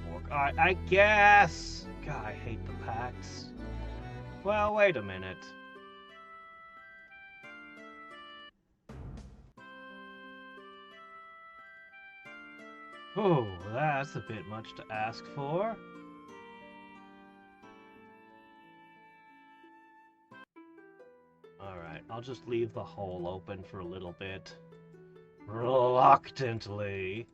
fork. I guess... God, I hate the pacts. Well, wait a minute. Oh, that's a bit much to ask for. Alright, I'll just leave the hole open for a little bit. Reluctantly.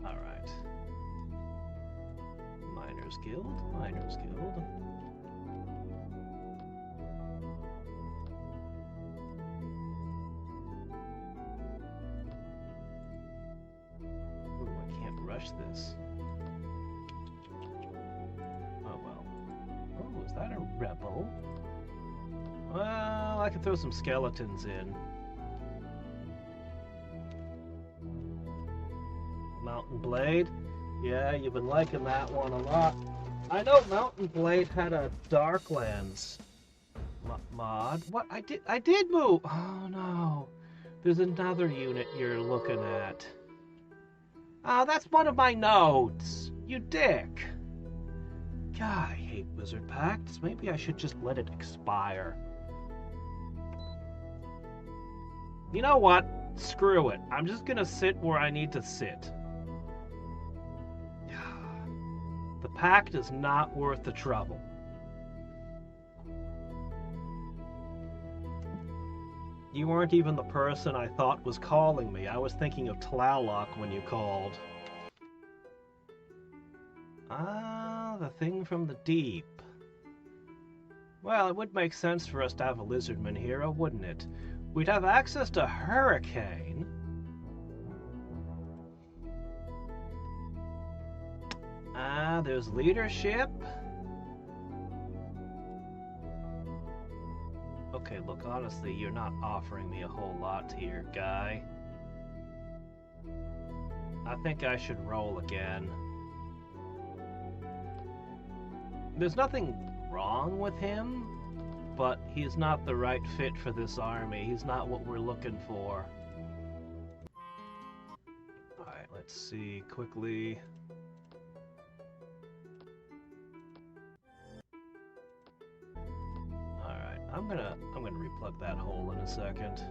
Alright. Miners Guild, Miners Guild. Ooh, I can't rush this. Oh well. Oh, is that a rebel? Well, I could throw some skeletons in. Mountain Blade. Yeah, you've been liking that one a lot. I know Mountain Blade had a Darklands mod. What? I did move! Oh no. There's another unit you're looking at. Ah, that's one of my nodes. You dick. God, I hate wizard pacts. Maybe I should just let it expire. You know what? Screw it. I'm just gonna sit where I need to sit. The pact is not worth the trouble. You weren't even the person I thought was calling me. I was thinking of Tlaloc when you called. Ah, the thing from the deep. Well, it would make sense for us to have a lizardman hero, wouldn't it? We'd have access to Hurricane. Ah, there's leadership. Okay, look, honestly, you're not offering me a whole lot here, guy. I think I should roll again. There's nothing wrong with him, but he's not the right fit for this army. He's not what we're looking for. Alright, let's see quickly. Alright, I'm gonna replug that hole in a second.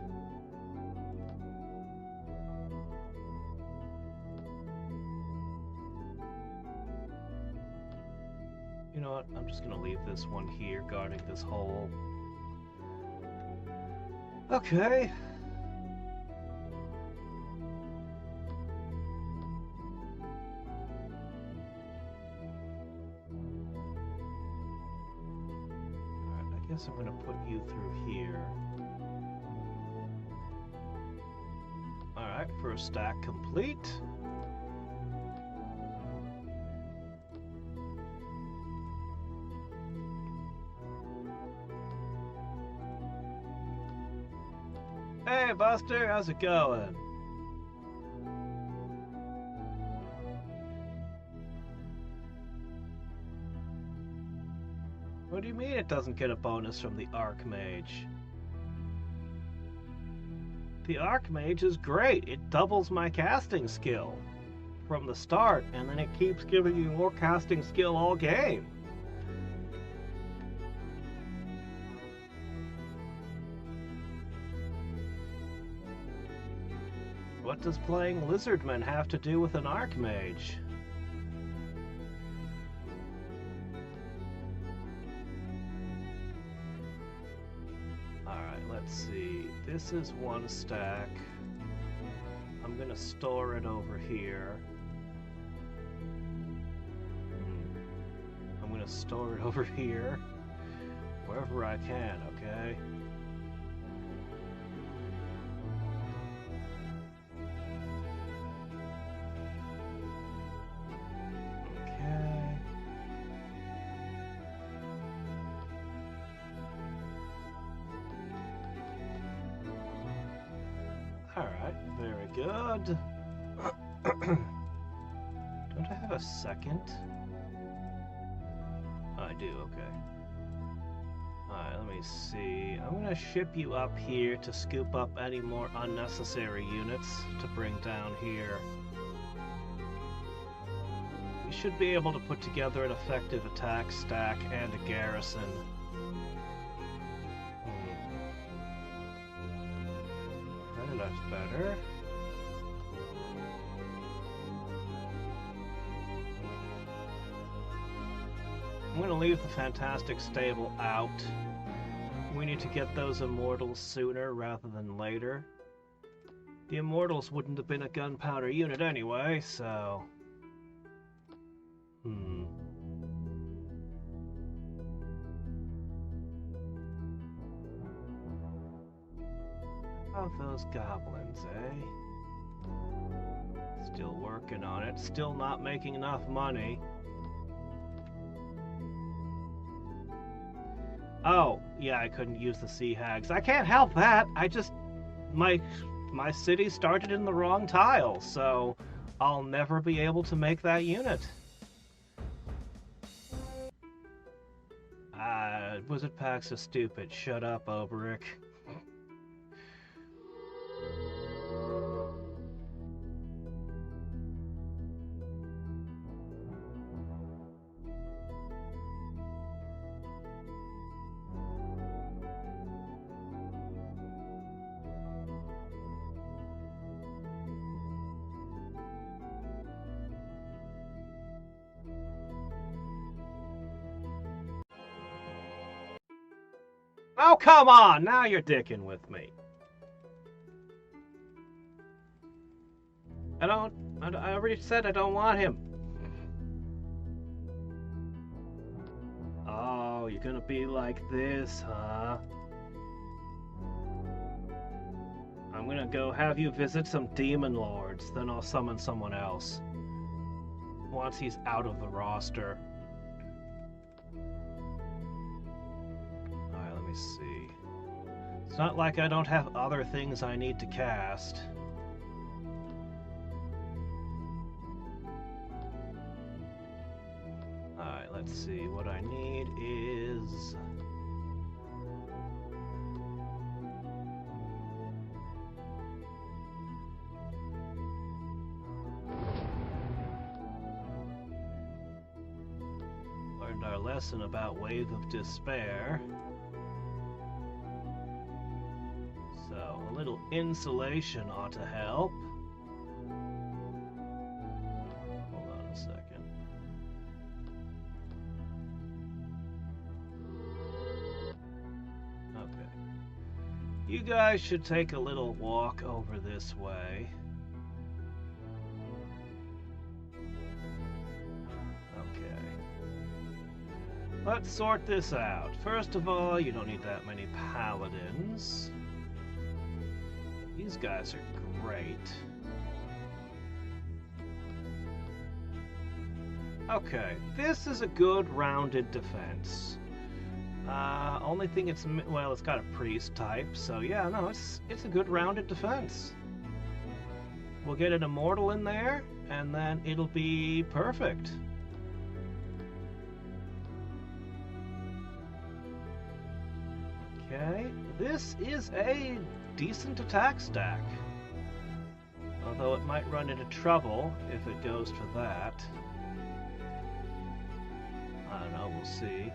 You know what? I'm just gonna leave this one here guarding this hole. Okay. Alright, I guess I'm gonna put you through here. Alright, first stack complete. Hey Buster, how's it going? What do you mean it doesn't get a bonus from the Archmage? The Archmage is great. It doubles my casting skill from the start, and then it keeps giving you more casting skill all game. What does playing Lizardman have to do with an Archmage? Alright, let's see. This is one stack. I'm gonna store it over here. I'm gonna store it over here. Wherever I can, okay? Alright, very good. Don't I have a second? Oh, I do, okay. Alright, let me see. I'm gonna ship you up here to scoop up any more unnecessary units to bring down here. We should be able to put together an effective attack stack and a garrison. That's better. I'm going to leave the Fantastic Stable out. We need to get those Immortals sooner rather than later. The Immortals wouldn't have been a gunpowder unit anyway, so... How about those goblins, eh? Still working on it. Still not making enough money. Oh, yeah, I couldn't use the Sea Hags. I can't help that. I just... My city started in the wrong tile, so I'll never be able to make that unit. Wizard packs are stupid. Shut up, Oberic. Oh, come on! Now you're dicking with me. I already said I don't want him. Oh, you're gonna be like this, huh? I'm gonna go have you visit some demon lords, then I'll summon someone else. Once he's out of the roster. Alright, let me see. It's not like I don't have other things I need to cast. Alright, let's see. What I need is... learned our lesson about Wave of Despair. So, a little insulation ought to help. Hold on a second. Okay. You guys should take a little walk over this way. Let's sort this out. First of all, you don't need that many paladins. These guys are great. Okay, this is a good rounded defense. Only thing it's got a priest type, so yeah, no, it's a good rounded defense. We'll get an immortal in there, and then it'll be perfect. Okay, this is a decent attack stack. Although it might run into trouble if it goes for that. I don't know, we'll see.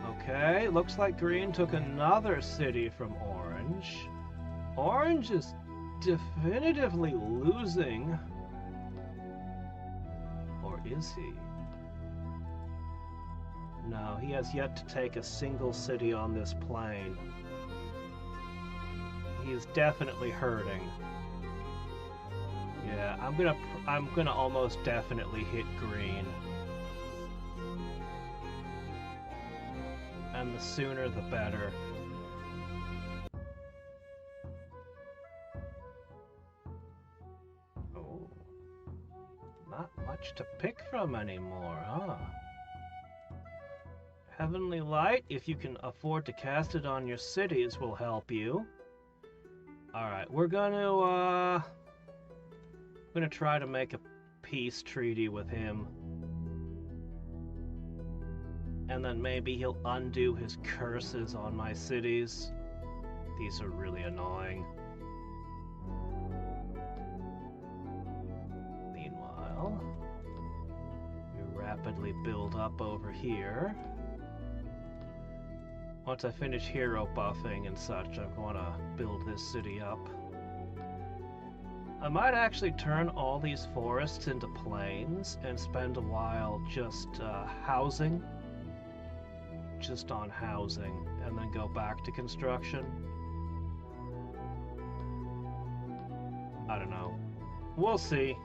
Okay, looks like green took another city from orange. Orange is definitively losing. Or is he? No, he has yet to take a single city on this plane. He is definitely hurting. Yeah, I'm gonna almost definitely hit green. And the sooner the better. Oh. Not much to pick from anymore, huh? Heavenly Light, if you can afford to cast it on your cities, will help you. Alright, we're gonna try to make a peace treaty with him. And then maybe he'll undo his curses on my cities. These are really annoying. Meanwhile, we rapidly build up over here. Once I finish hero buffing and such, I'm going to build this city up. I might actually turn all these forests into plains and spend a while just housing. Just on housing, and then go back to construction. I don't know. We'll see.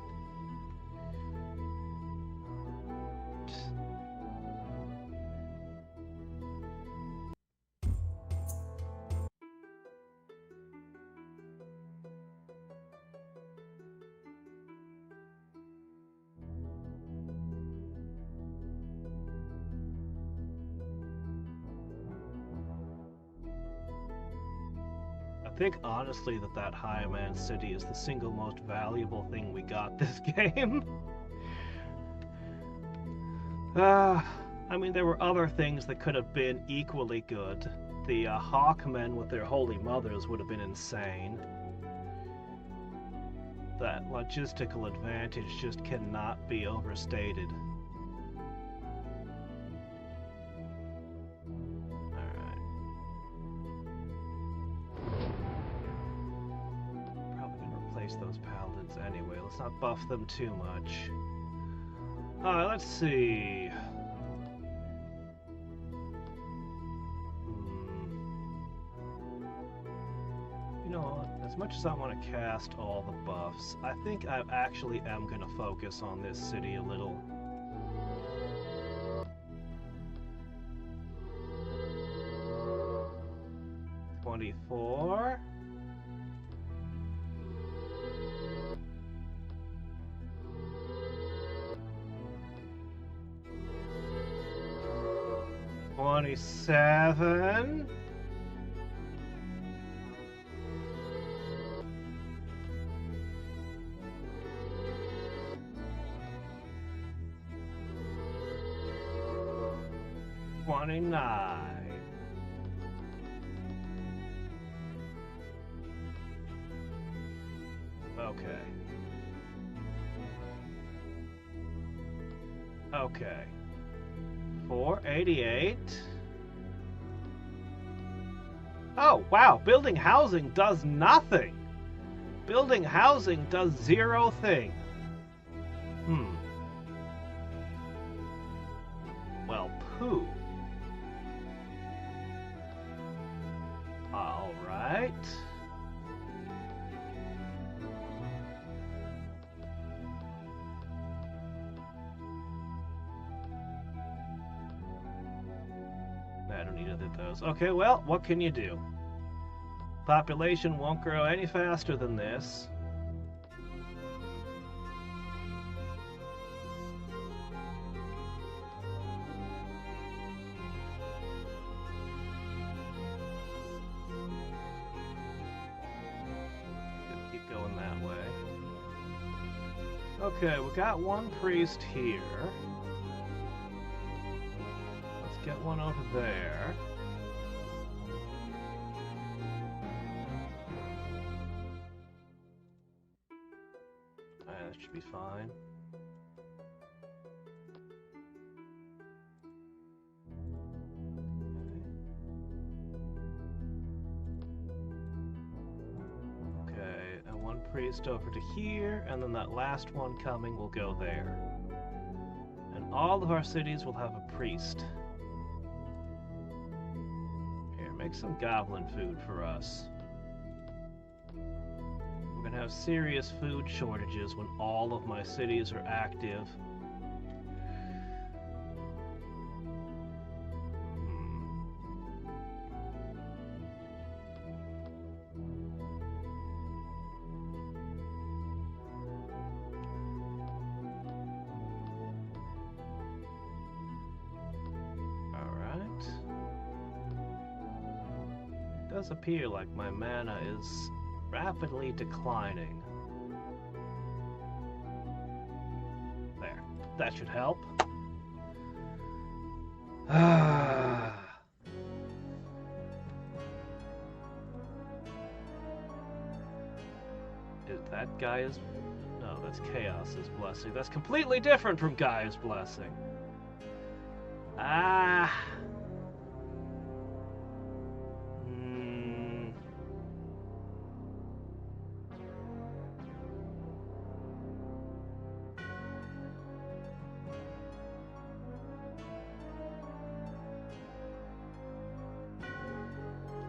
I think honestly that High Man City is the single most valuable thing we got this game. I mean, there were other things that could have been equally good. The Hawkmen with their holy mothers would have been insane. That logistical advantage just cannot be overstated. Those paladins anyway. Let's not buff them too much. Alright, let's see. as much as I want to cast all the buffs, I think I actually am going to focus on this city a little. $24. $27. $29. Okay. Okay. 488. Oh, wow. Building housing does nothing. Building housing does zero thing. Well, poo. All right. I don't need either of those. Okay, well, what can you do? Population won't grow any faster than this. Keep going that way. Okay, we got one priest here. Let's get one over there. That should be fine. Okay, and one priest over to here, and then that last one coming will go there. And all of our cities will have a priest. Here, make some goblin food for us. We're gonna have serious food shortages when all of my cities are active. It does appear like my mana is rapidly declining. There. That should help. That Gaia's... No, that's Chaos's blessing. That's completely different from Gaia's blessing.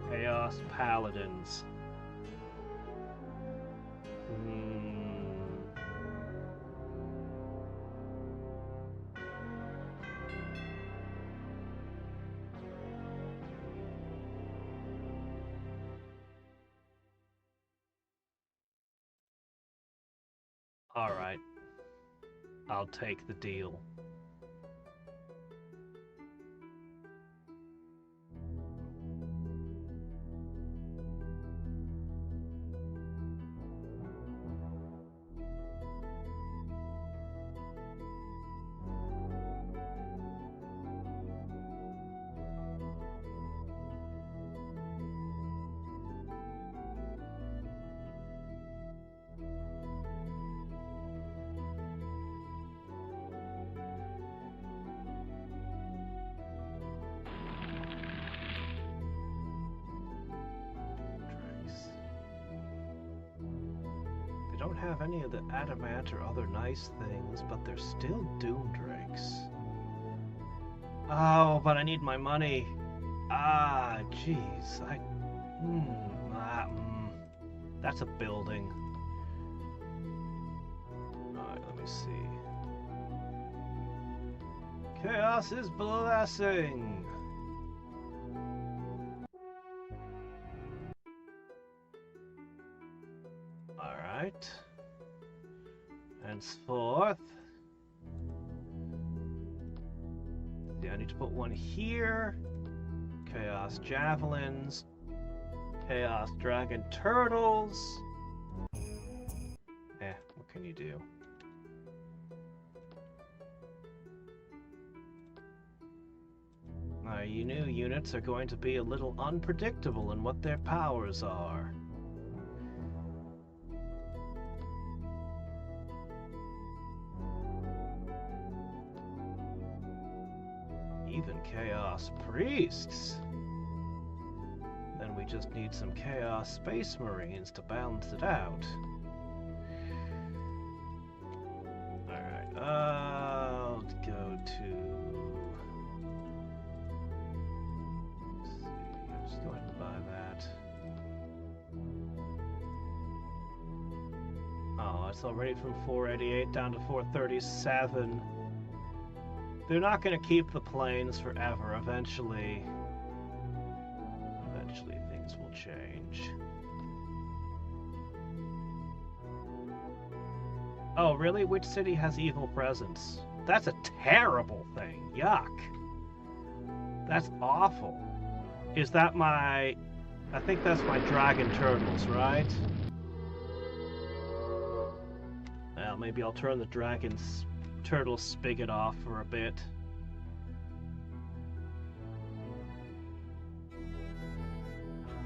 Chaos Paladins. All right. I'll take the deal. Don't have any of the adamant or other nice things, but they're still doom drakes. Oh, but I need my money. Jeez. That's a building. Alright, let me see. Chaos is blessing! Alright. Henceforth. See, I need to put one here. Chaos Javelins. Chaos Dragon Turtles. What can you do? Your new units are going to be a little unpredictable in what their powers are. Even Chaos Priests. Then we just need some Chaos Space Marines to balance it out. Alright, I'll go to... Let's see, I'm just going to buy that. Oh, it's already from 488 down to 437. They're not going to keep the planes forever. Eventually things will change. Oh, really? Which city has evil presence? That's a terrible thing. Yuck. That's awful. Is that my... I think that's my dragon turtles, right? Well, maybe I'll turn the dragon's turtle spigot off for a bit.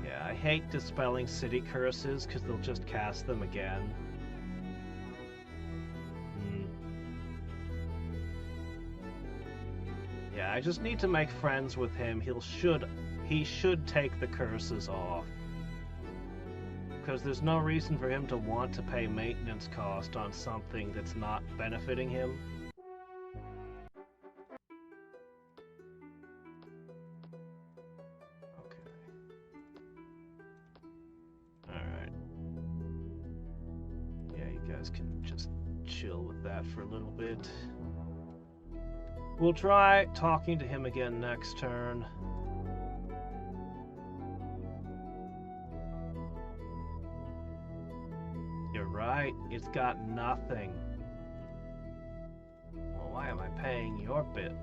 Yeah, I hate dispelling city curses because they'll just cast them again. Yeah, I just need to make friends with him. He should take the curses off. Because there's no reason for him to want to pay maintenance cost on something that's not benefiting him. Okay. Alright. Yeah, you guys can just chill with that for a little bit. We'll try talking to him again next turn. You're right, it's got nothing. Well, why am I paying your bill?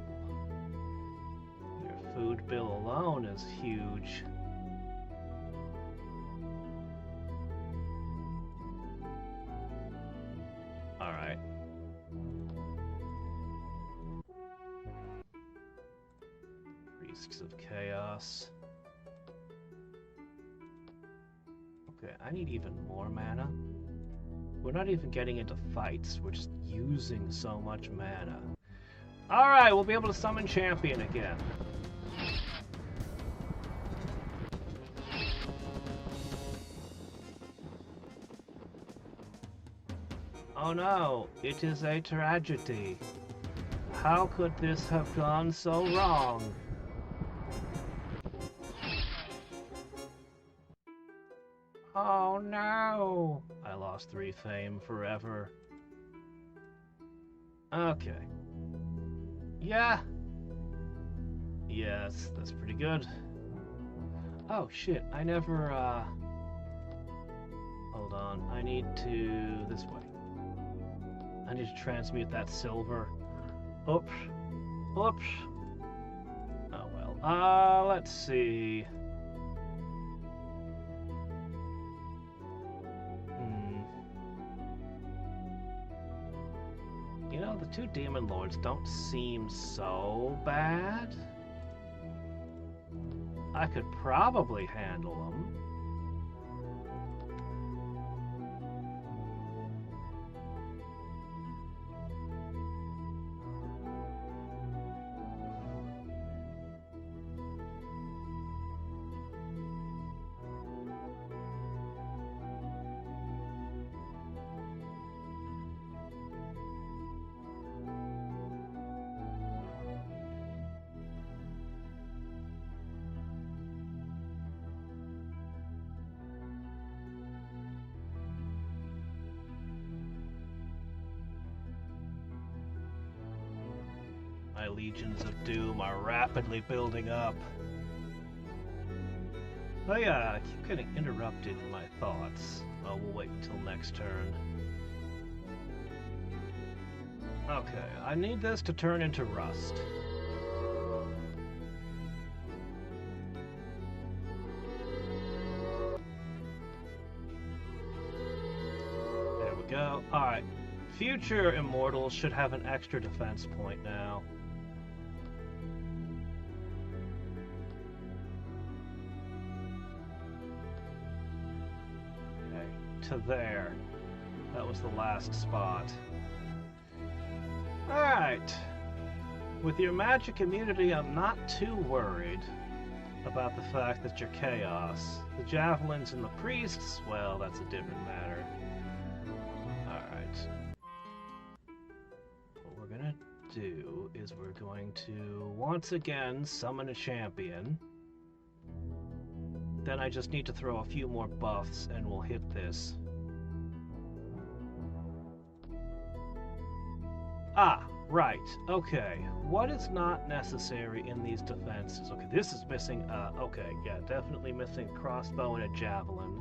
Your food bill alone is huge. Alright. Risks of chaos. Okay, I need even more mana. We're not even getting into fights, we're just using so much mana. Alright, we'll be able to summon Champion again. Oh no, it is a tragedy. How could this have gone so wrong? Oh no! I lost 3 fame forever. Okay. Yeah. Yes, that's pretty good. Oh shit, I never, hold on, I need to... this way. I need to transmute that silver. Oops. Oops. Oh well. Let's see. You know, the 2 Demon Lords don't seem so bad. I could probably handle them. my legions of doom are rapidly building up. Oh yeah, I keep getting interrupted in my thoughts. Oh, we'll wait until next turn. Okay, I need this to turn into rust. There we go. Alright. Future Immortals should have an extra defense point now. Okay, to there. That was the last spot. Alright. With your magic immunity, I'm not too worried about the fact that you're chaos. The javelins and the priests, well, that's a different matter. Alright. What we're gonna do is we're going to once again summon a champion. Then I just need to throw a few more buffs and we'll hit this. Ah, right. Okay. What is not necessary in these defenses? Okay, this is missing. Okay, yeah, definitely missing a crossbow and a javelin.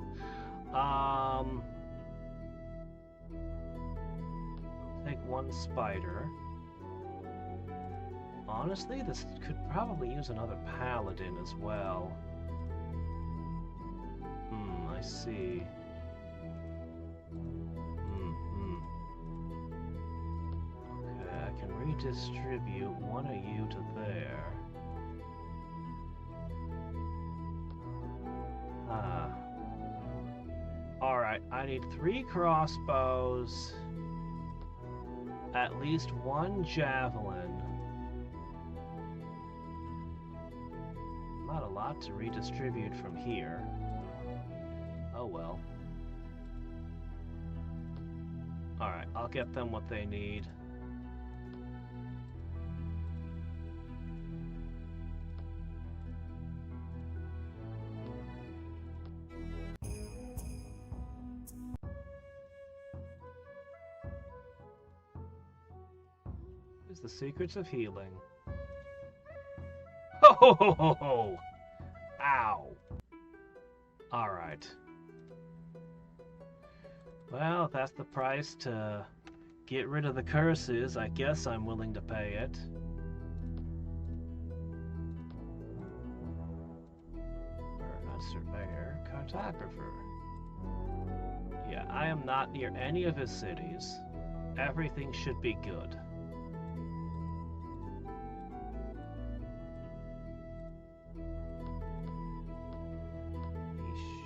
Take one spider. Honestly, this could probably use another paladin as well. I see. Redistribute one of you to there. Alright, I need 3 crossbows, at least 1 javelin. Not a lot to redistribute from here. Oh well. Alright, I'll get them what they need. The secrets of healing. Ho ho ho ho ho! Ow! Alright. Well, if that's the price to get rid of the curses, I guess I'm willing to pay it. Surveyor, cartographer. Yeah, I am not near any of his cities. Everything should be good.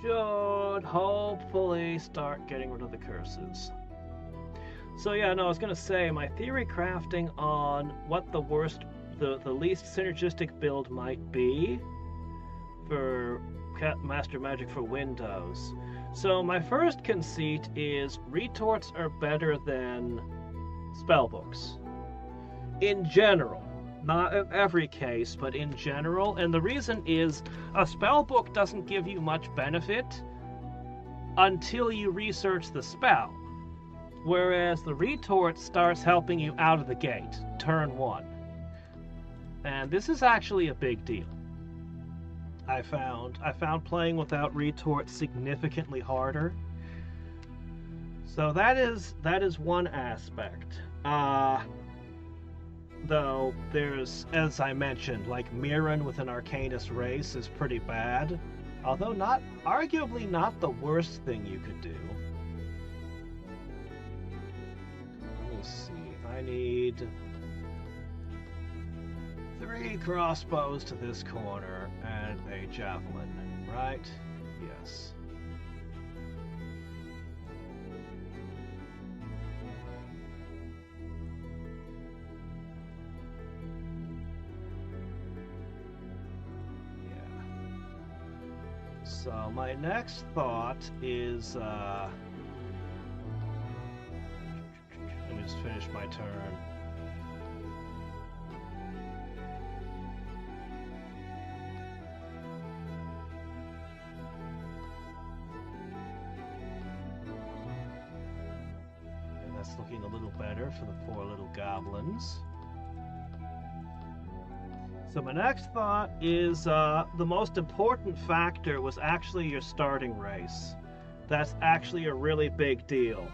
Should hopefully start getting rid of the curses. So yeah, no, I was gonna say my theory crafting on what the least synergistic build might be for Master Magic for Windows. So my first conceit is retorts are better than spellbooks. In general. Not in every case, but in general. And the reason is, a spellbook doesn't give you much benefit until you research the spell. Whereas the retort starts helping you out of the gate, turn 1. And this is actually a big deal. I found playing without retort significantly harder. So that is one aspect. Though there's, as I mentioned, like Mirren with an Arcanist race is pretty bad. Although arguably not the worst thing you could do. Let me see. I need 3 crossbows to this corner and a javelin, right? Yes. So my next thought is, let me just finish my turn. And that's looking a little better for the poor little goblins. So my next thought is the most important factor was actually your starting race. That's actually a really big deal.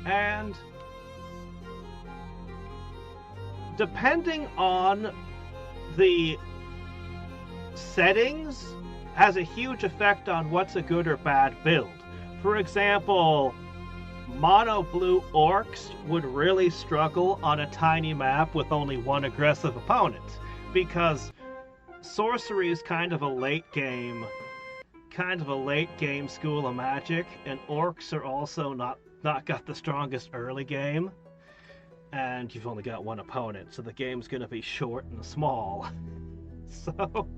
And depending on the settings has a huge effect on what's a good or bad build. For example, mono blue orcs would really struggle on a tiny map with only one aggressive opponent, because sorcery is kind of a late game school of magic, and orcs are also not got the strongest early game, and you've only got one opponent, so the game's going to be short and small. So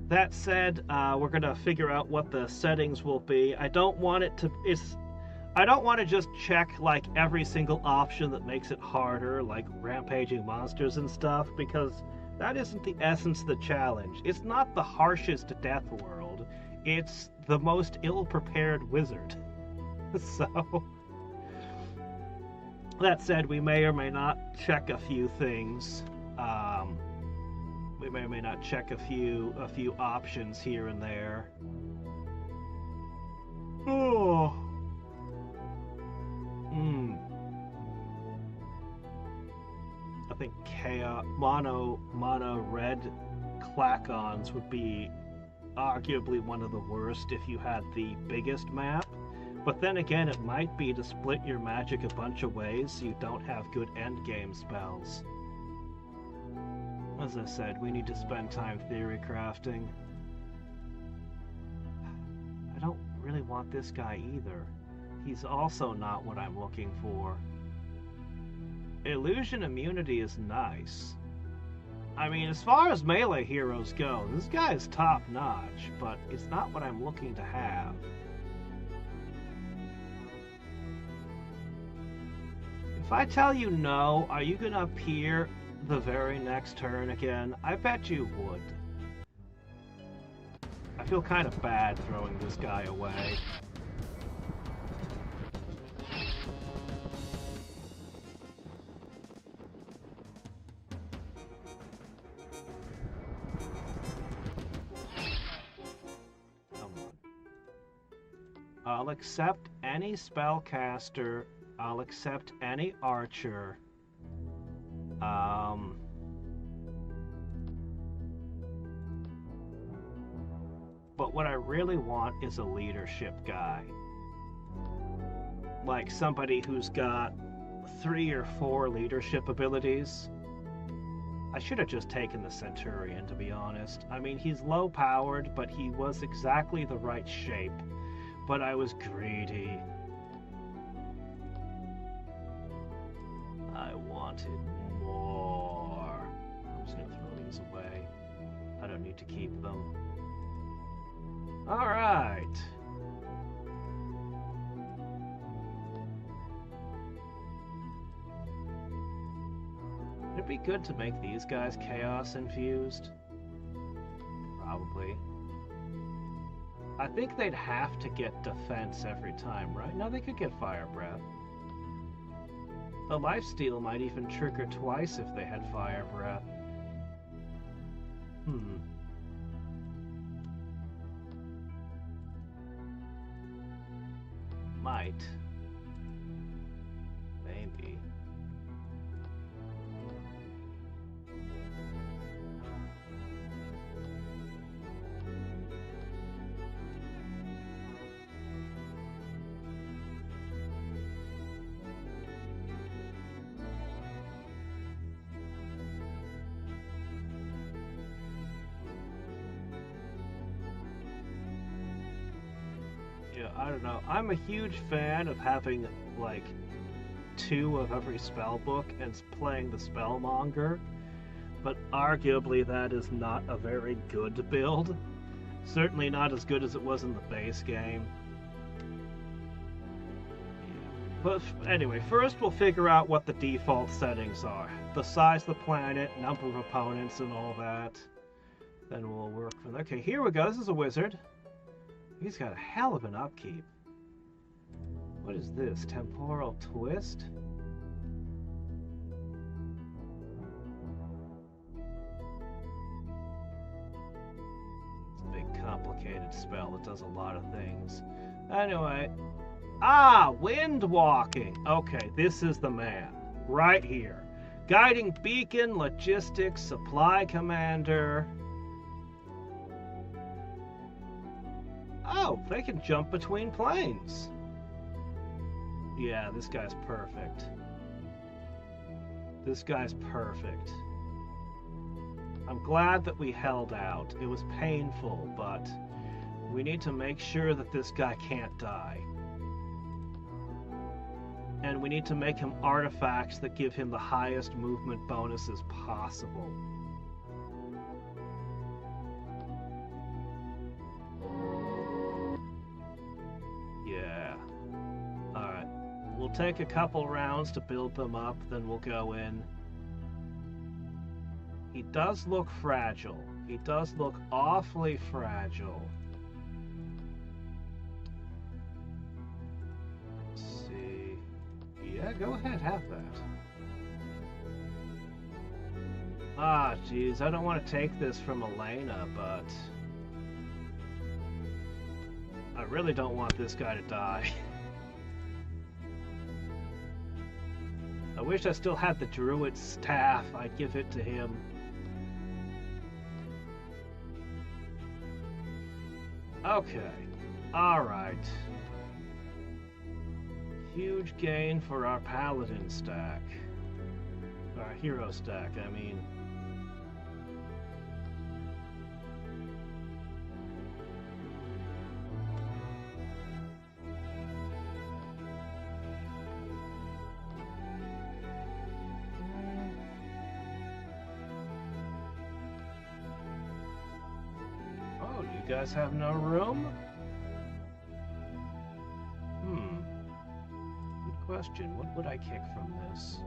that said, we're going to figure out what the settings will be. I don't want to just check like every single option that makes it harder, like rampaging monsters and stuff, because that isn't the essence of the challenge. It's not the harshest death world, it's the most ill-prepared wizard. So, that said, we may or may not check a few things. We may or may not check a few options here and there. Oh. I think chaos mono red clacons would be arguably one of the worst if you had the biggest map. But then again, it might be to split your magic a bunch of ways so you don't have good endgame spells. As I said, we need to spend time theory crafting. I don't really want this guy either. He's also not what I'm looking for. Illusion immunity is nice. I mean, as far as melee heroes go, this guy is top-notch, but it's not what I'm looking to have. If I tell you no, are you gonna appear the very next turn again? I bet you would. I feel kind of bad throwing this guy away. Come on. I'll accept any spellcaster. I'll accept any archer. But what I really want is a leadership guy. Like somebody who's got 3 or 4 leadership abilities. I should have just taken the Centurion, to be honest. I mean, he's low-powered, but he was exactly the right shape. But I was greedy. I wanted more. I'm just gonna throw these away. I don't need to keep them. Alright. It'd be good to make these guys chaos infused. Probably. I think they'd have to get defense every time, right? No, they could get fire breath. The lifesteal might even trigger twice if they had fire breath. Might. Maybe. I don't know. I'm a huge fan of having, like, 2 of every spell book and playing the Spellmonger, but arguably that is not a very good build. Certainly not as good as it was in the base game. But anyway, first we'll figure out what the default settings are. The size of the planet, number of opponents, and all that. Then we'll work from there. Okay, here we go. This is a wizard. He's got a hell of an upkeep. What is this? Temporal twist? complicated spell that does a lot of things. Anyway. Ah! Wind walking! Okay, this is the man. Right here. Guiding beacon, logistics, supply commander. Oh, they can jump between planes. Yeah, this guy's perfect. This guy's perfect. I'm glad that we held out. It was painful, but we need to make sure that this guy can't die. And we need to make him artifacts that give him the highest movement bonuses possible. Yeah. Alright. We'll take a couple rounds to build them up, then we'll go in. He does look fragile. He does look awfully fragile. Let's see. Yeah, go ahead, have that. Ah, geez, I don't want to take this from Elena, but I really don't want this guy to die. I wish I still had the druid's staff. I'd give it to him. Okay. Alright. Huge gain for our paladin stack. Our hero stack, I mean. Oh, you guys have no room? Good question. What would I kick from this?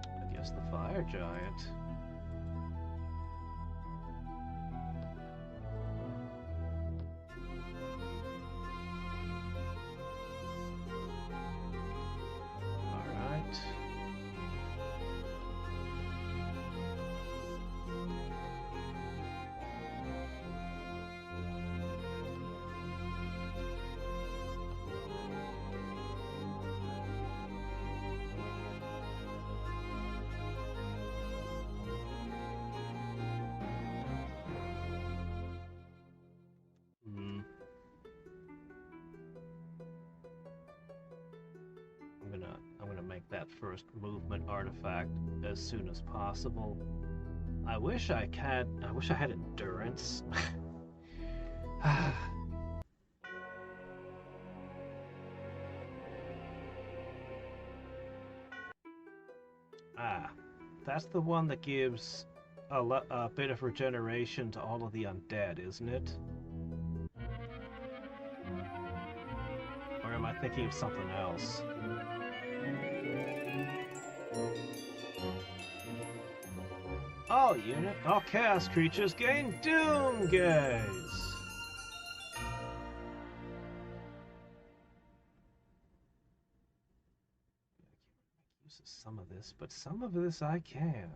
I guess the fire giant. Alright. I'm gonna make that first movement artifact as soon as possible. I wish I had endurance. Ah, that's the one that gives a bit of regeneration to all of the undead, isn't it? Or am I thinking of something else? All chaos creatures gain Doom Gaze! Use some of this, but some of this I can.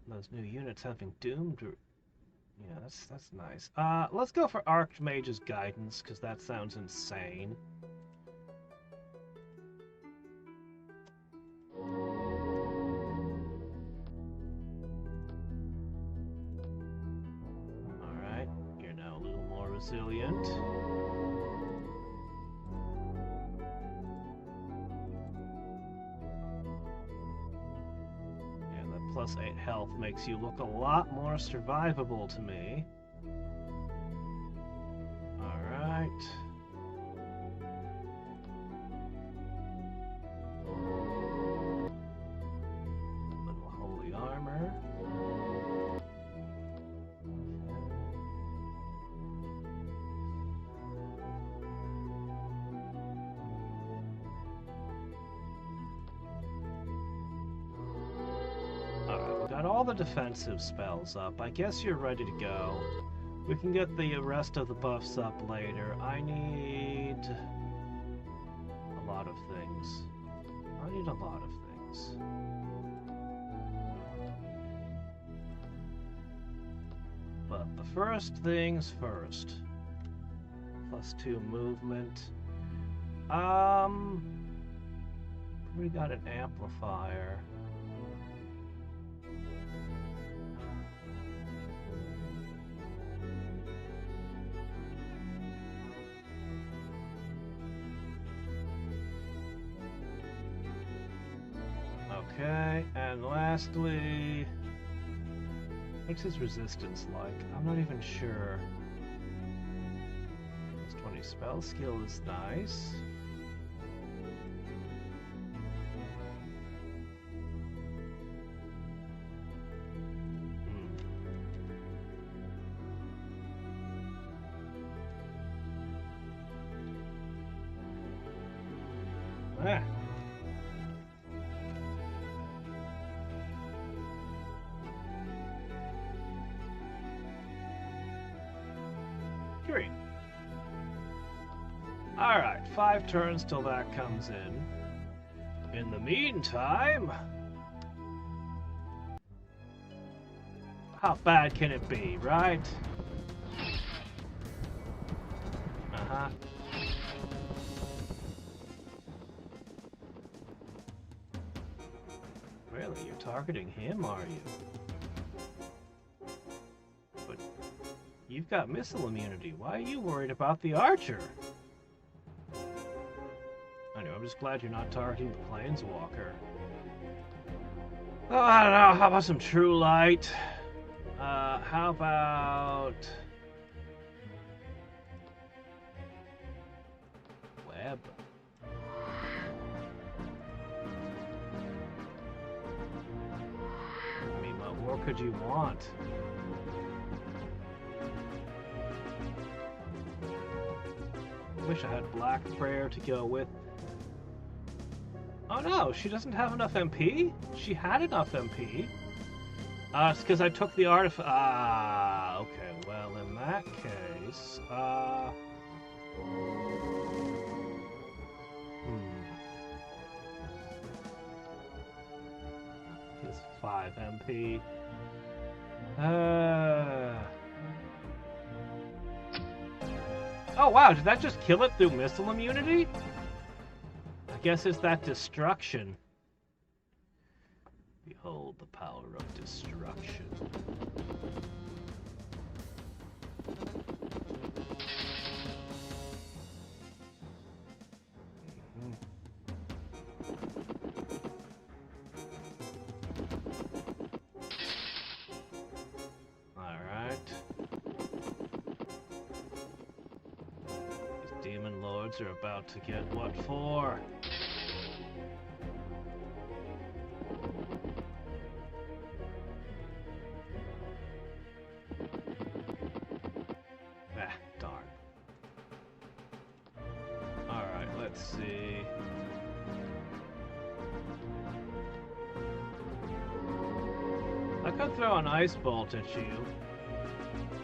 Those new units having Doom... Yeah, that's nice. Let's go for Archmage's Guidance, because that sounds insane. Alright, you're now a little more resilient. Plus 8 health makes you look a lot more survivable to me. Alright. Little holy armor. Got all the defensive spells up. I guess you're ready to go. We can get the rest of the buffs up later. I need a lot of things. I need a lot of things. But the first things first. +2 movement. We got an amplifier. Okay, and lastly, what's his resistance like? I'm not even sure. +20 spell skill is nice. Ah. Great. Alright, 5 turns till that comes in. In the meantime, how bad can it be, right? Uh-huh. Really, you're targeting him, are you? But you've got missile immunity. Why are you worried about the archer? Anyway, I'm just glad you're not targeting the planeswalker. Oh, I don't know. How about some true light? How about web? I mean, what more could you want? Wish I had Black Prayer to go with. Oh no, she doesn't have enough MP? She had enough MP. It's because I took the artifact. Ah, okay. Well, in that case, It's 5 MP. Oh wow, did that just kill it through missile immunity? I guess it's that destruction. Behold the power of destruction. Alright. These demon lords are about to get what for? Let's see. I could throw an ice bolt at you,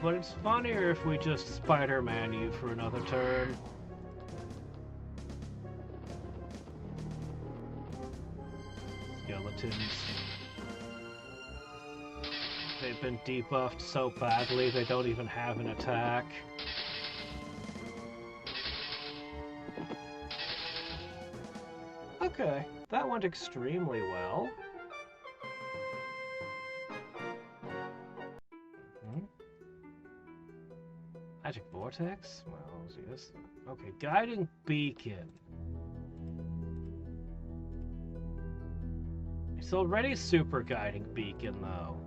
but it's funnier if we just Spider-Man you for another turn. Skeletons. They've been debuffed so badly they don't even have an attack. Okay, that went extremely well. Magic Vortex? Well, let's see this. Okay, Guiding Beacon. It's already Super Guiding Beacon, though.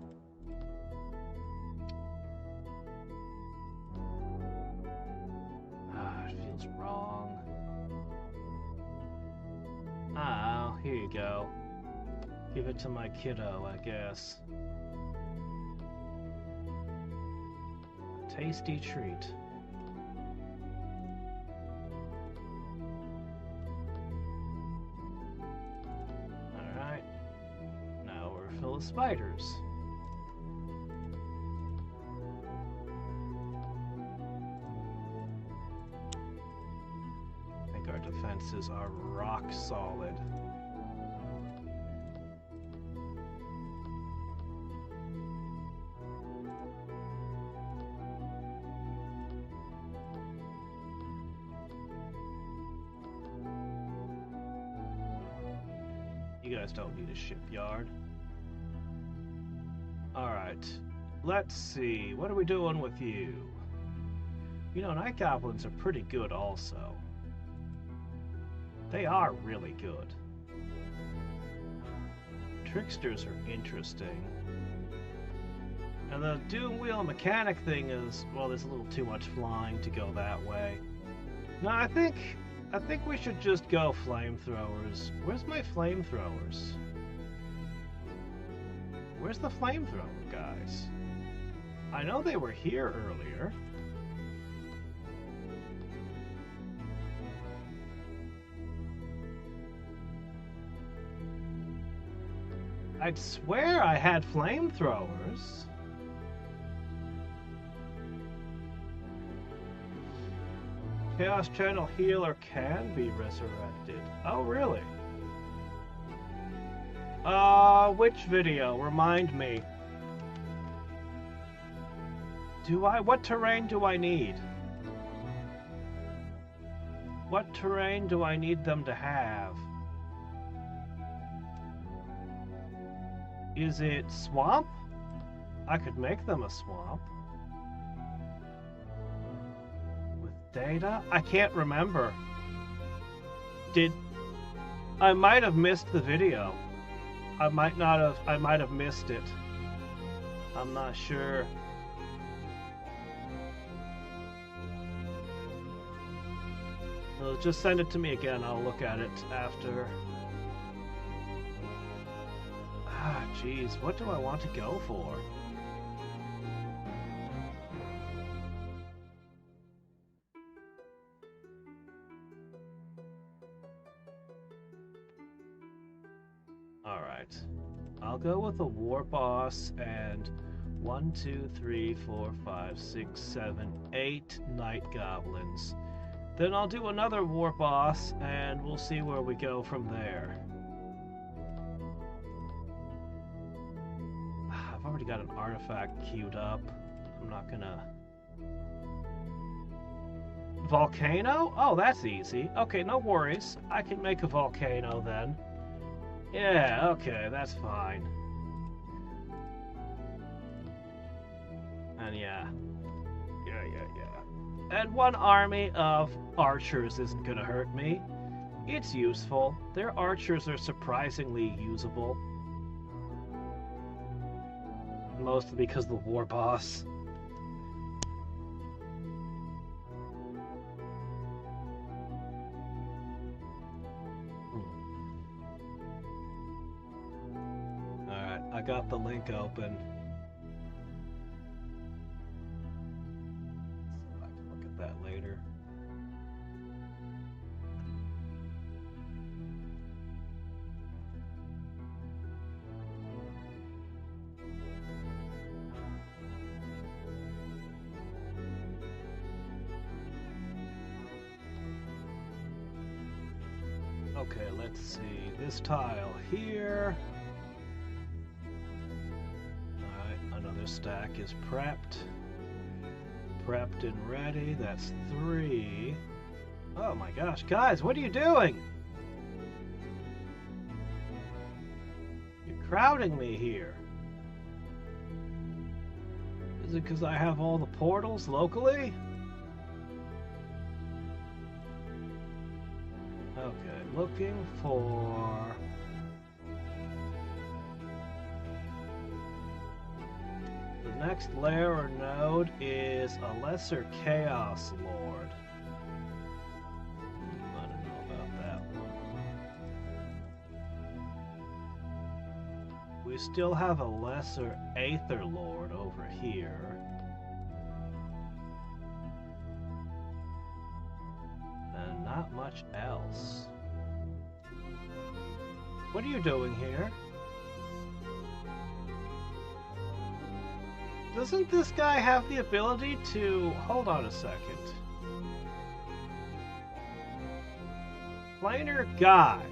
It feels wrong. Oh, here you go. Give it to my kiddo, I guess. Tasty treat. Alright. Now we're full of spiders. I think our defenses are rock solid. You guys don't need a shipyard. Alright. Let's see. What are we doing with you? You know, night goblins are pretty good also. They are really good. Tricksters are interesting. And the doom wheel mechanic thing is, well, there's a little too much flying to go that way. No, I think we should just go flamethrowers. Where's my flamethrowers? Where's the flamethrower guys? I know they were here earlier. I'd swear I had flamethrowers. Chaos Channel Healer can be resurrected. Oh, really? Which video? Remind me. What terrain do I need? What terrain do I need them to have? Is it swamp? I could make them a swamp. With data? I can't remember. I might have missed the video. I might have missed it. I'm not sure. Well, just send it to me again. I'll look at it after. Ah, jeez, what do I want to go for? Alright. I'll go with a war boss and 1, 2, 3, 4, 5, 6, 7, 8 night goblins. Then I'll do another war boss and we'll see where we go from there. I've already got an artifact queued up. I'm not gonna... Volcano? Oh, that's easy. Okay, no worries. I can make a volcano then. Yeah, okay, that's fine. And yeah. And one army of archers isn't gonna hurt me. It's useful. Their archers are surprisingly usable. Mostly because of the war boss. Alright, I got the link open. So I can look at that later. Okay, let's see. This tile here. Alright, another stack is prepped. Prepped and ready. That's 3. Oh my gosh, guys, what are you doing? You're crowding me here. Is it because I have all the portals locally? Okay, looking for... The next layer or node is a Lesser Chaos Lord. I don't know about that one. We still have a Lesser Aether Lord over here. And not much else. What are you doing here? Doesn't this guy have the ability to... Hold on a second. Planar Guide.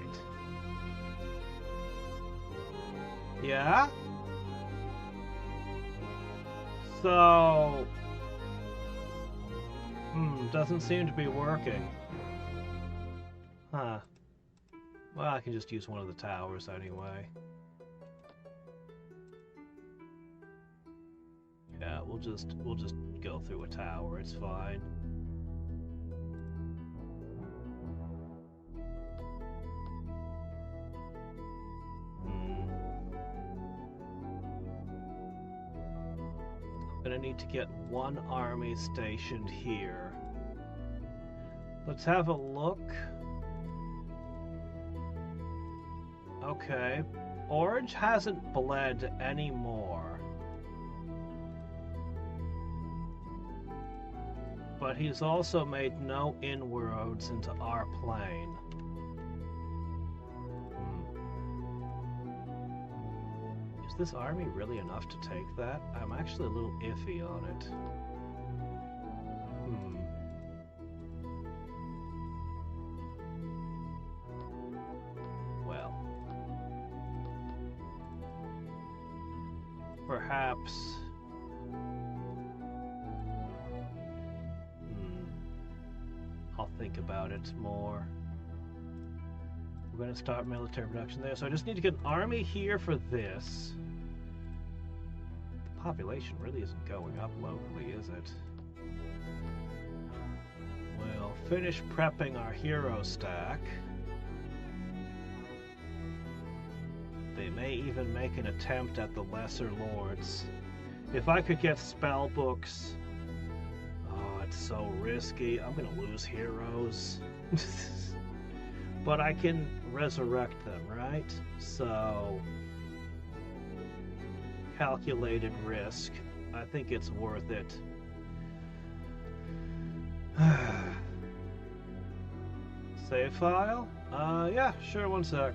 Yeah? So... doesn't seem to be working. Huh. Well, I can just use one of the towers anyway. Yeah, we'll just go through a tower. It's fine. I'm gonna need to get one army stationed here. Let's have a look. Okay, Orange hasn't bled anymore. But he's also made no inroads into our plane. Is this army really enough to take that? I'm actually a little iffy on it. Well. Perhaps... I'll think about it more. We're going to start military production there, so I just need to get an army here for this. The population really isn't going up locally, is it? We'll finish prepping our hero stack. They may even make an attempt at the lesser lords. If I could get spell books... It's so risky. I'm gonna lose heroes. But I can resurrect them, right? So... calculated risk. I think it's worth it. Save file? Yeah, sure, one sec.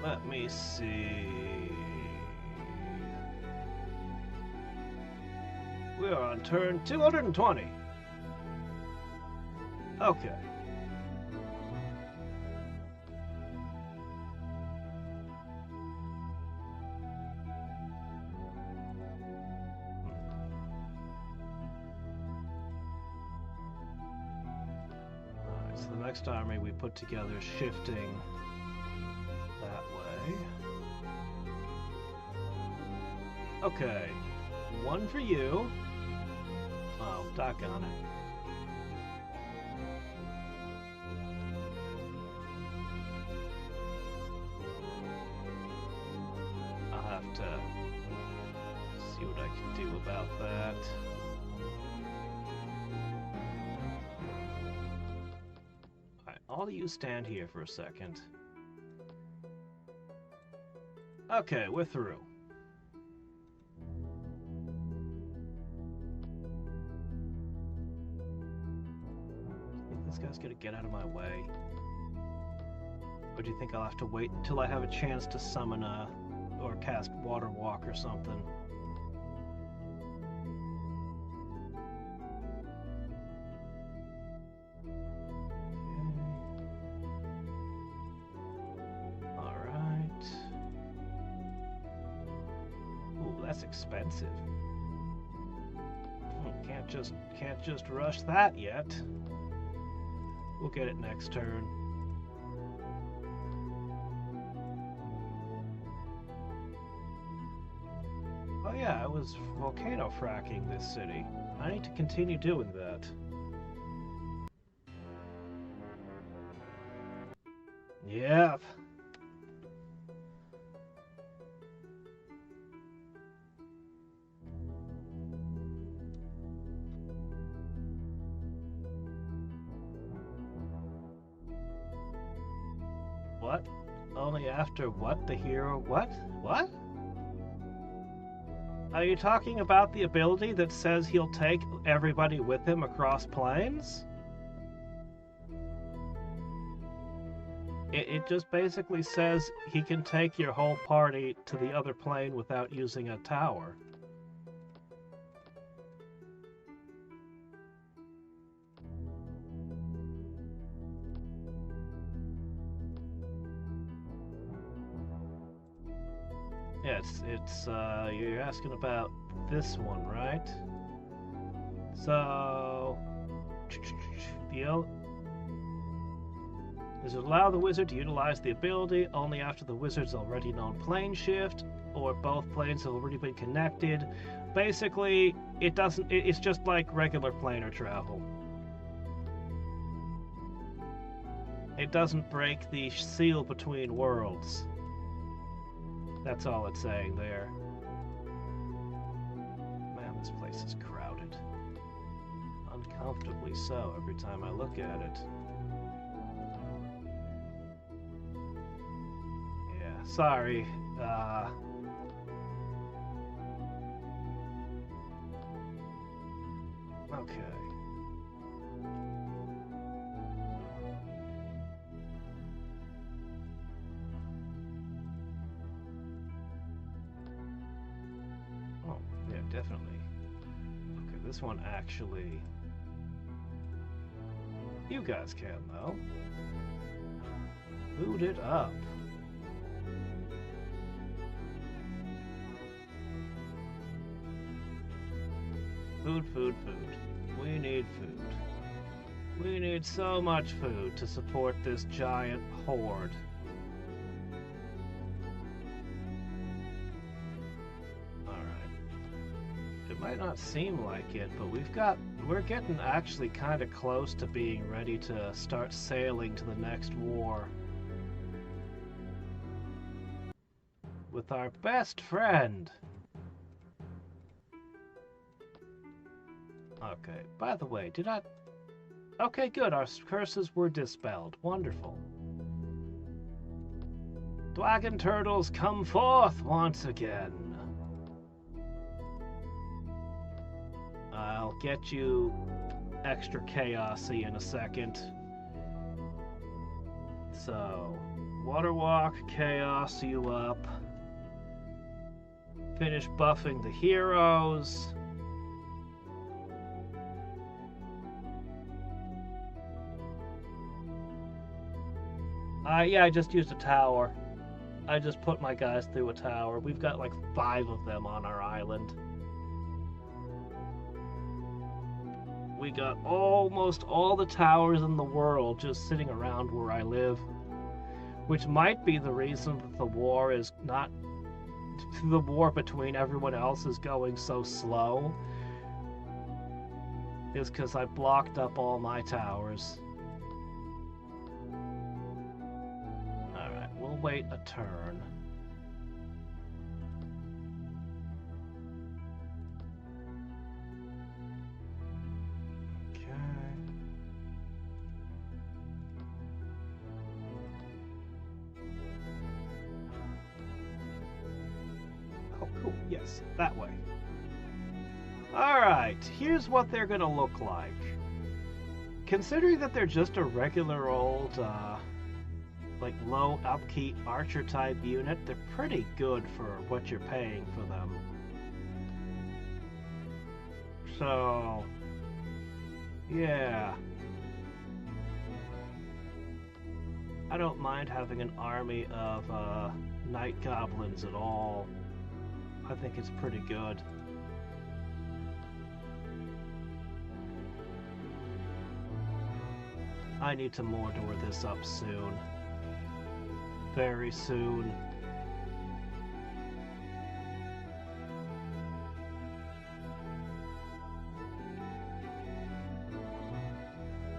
Let me see... We are on turn 220. Okay. Alright, so the next army we put together shifting that way. Okay. One for you. Oh, doggone it. I'll have to see what I can do about that. Alright, all of you stand here for a second. Okay, we're through. This guy's gonna get out of my way. Or do you think I'll have to wait until I have a chance to summon or cast Water Walk or something? Alright. Ooh, that's expensive. Can't just rush that yet. We'll get it next turn. Oh yeah, I was volcano fracking this city. I need to continue doing that. Yep. What? Only after what? The hero... What? What? Are you talking about the ability that says he'll take everybody with him across planes? It just basically says he can take your whole party to the other plane without using a tower. Yeah, you're asking about this one, right? So, This would allow the wizard to utilize the ability only after the wizard's already known plane shift, or both planes have already been connected. Basically, it doesn't. It's just like regular planar travel. It doesn't break the seal between worlds. That's all it's saying there. Man, this place is crowded. Uncomfortably so every time I look at it. Yeah, sorry. Okay. Oh, yeah, definitely. Okay, this one actually... You guys can, though. Boot it up. Food, food, food. We need food. We need so much food to support this giant horde. Alright. It might not seem like it, but we're getting actually kind of close to being ready to start sailing to the next war. With our best friend. Okay, by the way, did I... Okay, good, our curses were dispelled. Wonderful. Dragon turtles, come forth once again. I'll get you extra chaosy in a second. So, water walk, chaos you up. Finish buffing the heroes. Yeah, I just used a tower. I just put my guys through a tower. We've got like 5 of them on our island. We got almost all the towers in the world just sitting around where I live. Which might be the reason that the war is not... The war between everyone else is going so slow. Is because I blocked up all my towers. We'll wait a turn. Okay. Oh, cool. Yes, that way. Alright, here's what they're gonna look like. Considering that they're just a regular old, like low upkeep archer type unit, they're pretty good for what you're paying for them. So, yeah. I don't mind having an army of night goblins at all. I think it's pretty good. I need to Mordor this up soon. Very soon.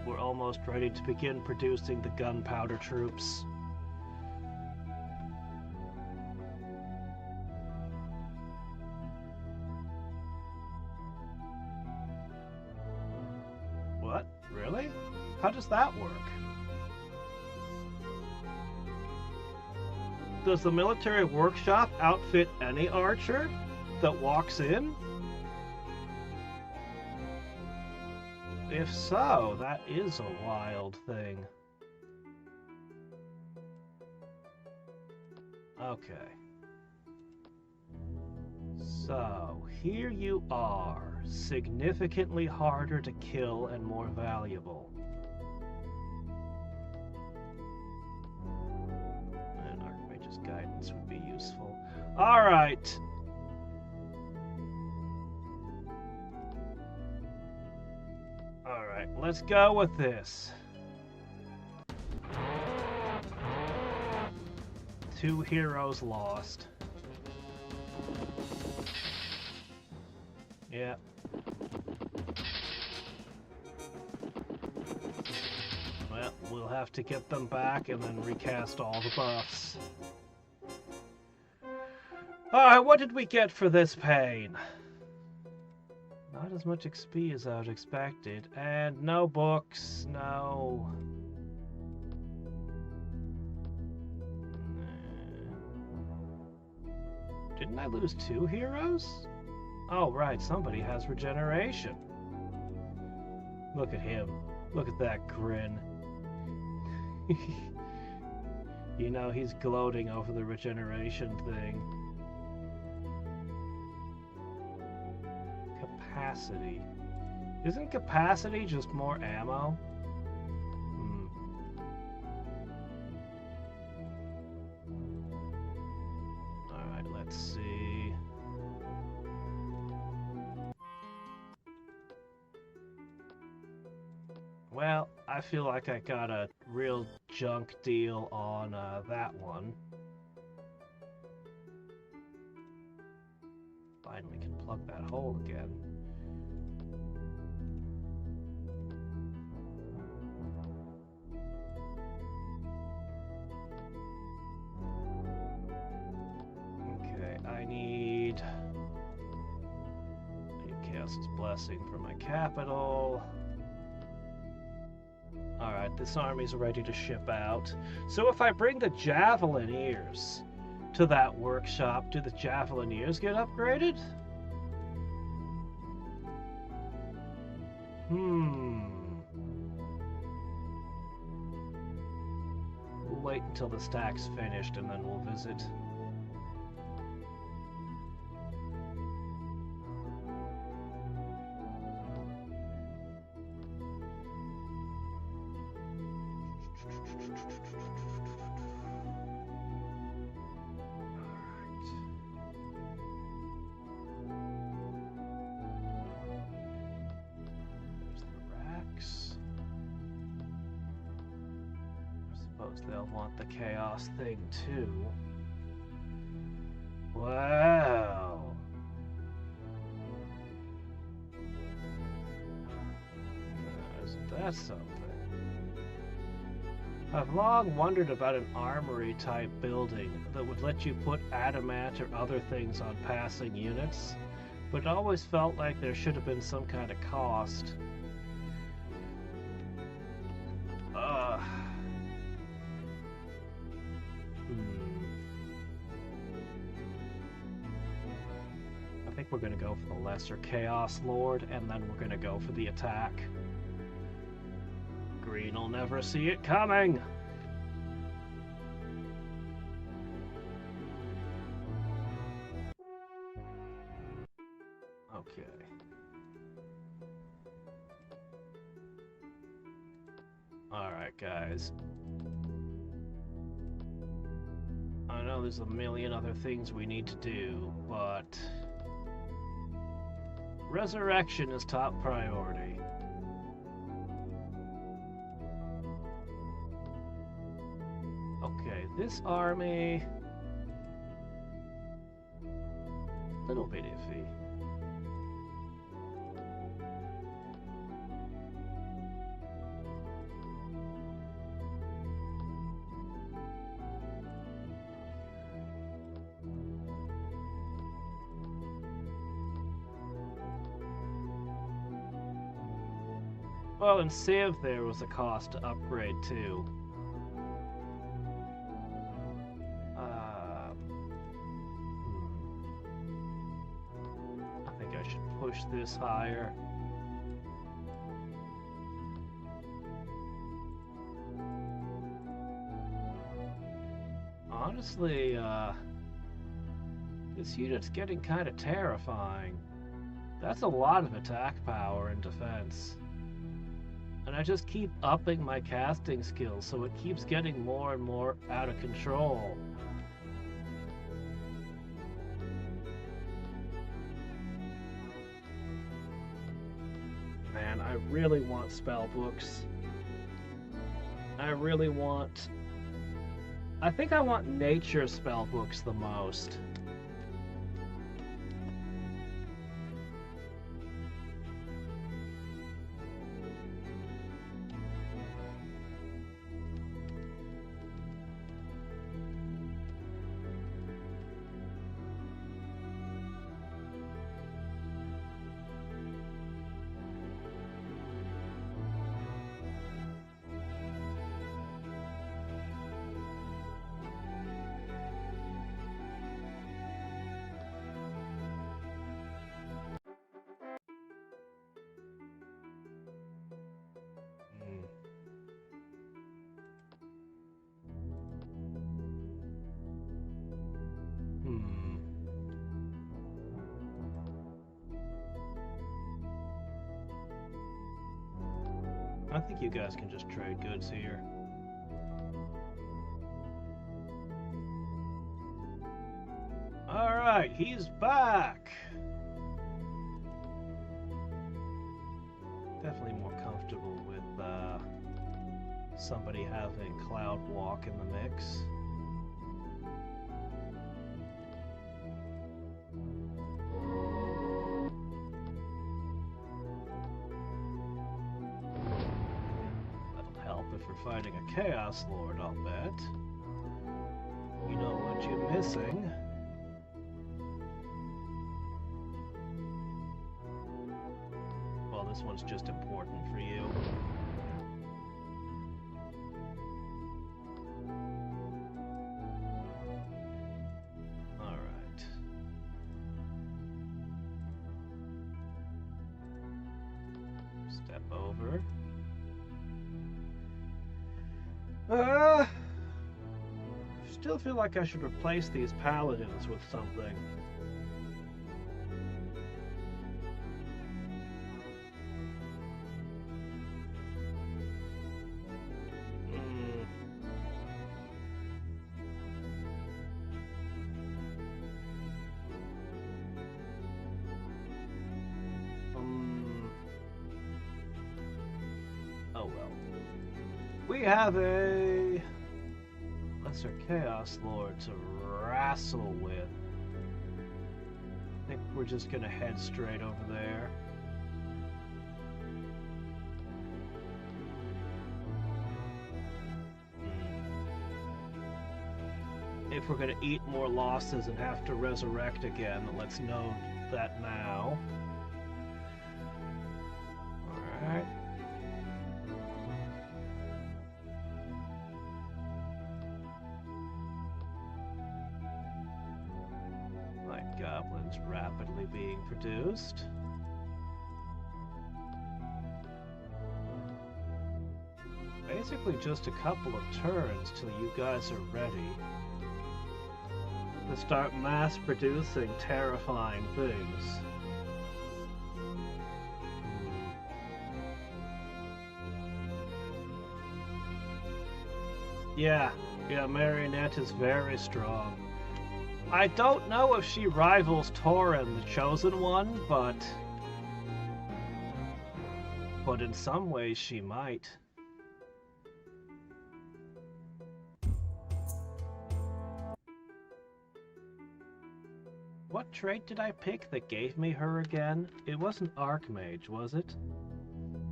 We're almost ready to begin producing the gunpowder troops. What? Really? How does that work? Does the military workshop outfit any archer that walks in? If so, that is a wild thing. Okay. So, here you are, significantly harder to kill and more valuable. Guidance would be useful. Alright. Alright. Alright, let's go with this. 2 heroes lost. Yeah. Well, we'll have to get them back and then recast all the buffs. Alright, what did we get for this pain? Not as much XP as I would expected. And no books, no... Didn't I lose 2 heroes? Oh, right, somebody has regeneration. Look at him. Look at that grin. You know, he's gloating over the regeneration thing. Capacity. Isn't capacity just more ammo? Alright, let's see. Well, I feel like I got a real junk deal on that one. Finally can plug that hole again. Okay, I need Chaos's Blessing for my capital. Alright, this army's ready to ship out. So if I bring the Javelineers to that workshop, do the Javelineers get upgraded? We'll wait until the stack's finished and then we'll visit. They'll want the chaos thing too. Wow. Isn't that something? I've long wondered about an armory type building that would let you put adamant or other things on passing units, but it always felt like there should have been some kind of cost. We're going to go for the lesser Chaos Lord, and then we're going to go for the attack. Green will never see it coming! Okay. Alright, guys. I know there's a million other things we need to do, but... Resurrection is top priority. Okay, this army... little bit iffy. Well, in Civ there was a cost to upgrade too. I think I should push this higher. Honestly, this unit's getting kind of terrifying. That's a lot of attack power and defense. And I just keep upping my casting skills, so it keeps getting more and more out of control.
man. I really want spell books. I think I want nature spell books the most.
I think you guys can just trade goods here. Alright, he's back! Definitely more comfortable with somebody having Cloud Walk in the mix. Fighting a Chaos Lord, I'll bet. You know what you're missing. Well, this one's just important for you. Alright. Step over. Still feel like I should replace these paladins with something. Oh well. We have a Lesser Chaos Lord to wrestle with. I think we're just gonna head straight over there. If we're gonna eat more losses and have to resurrect again, let's know that now. Alright. Goblins rapidly being produced. Basically just a couple of turns till you guys are ready to start mass producing terrifying things. Yeah, Marionette is very strong. I don't know if she rivals Tauren, the Chosen One, but in some ways she might. What trait did I pick that gave me her again? It wasn't Archmage, was it?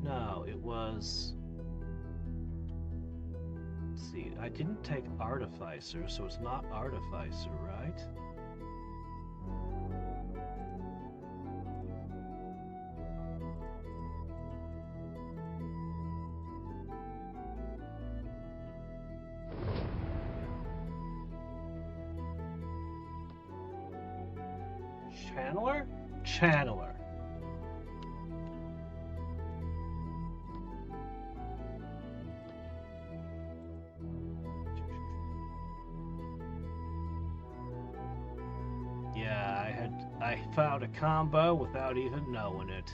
No, it was... Let's see, I didn't take Artificer, so it's not Artificer, right? Channeler? Channeler. Yeah, I found a combo without even knowing it.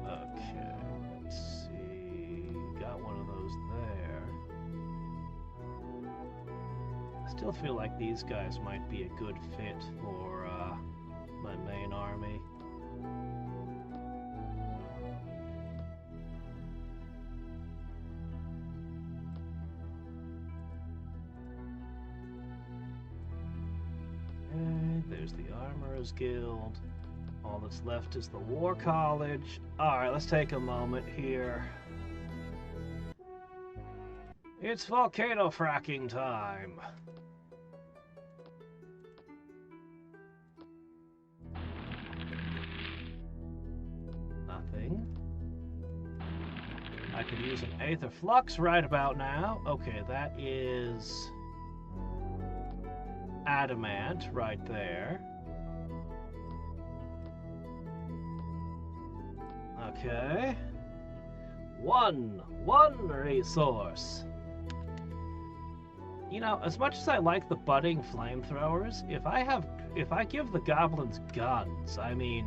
Okay, let's see. Got one of those there. I still feel like these guys might be a good fit for my main army. Armorer's Guild. All that's left is the War College. Alright, let's take a moment here. It's volcano fracking time. Nothing. I could use an Aether Flux right about now. Okay, that is Adamant right there. Okay. One resource. You know, as much as I like the budding flamethrowers, if I give the goblins guns, I mean,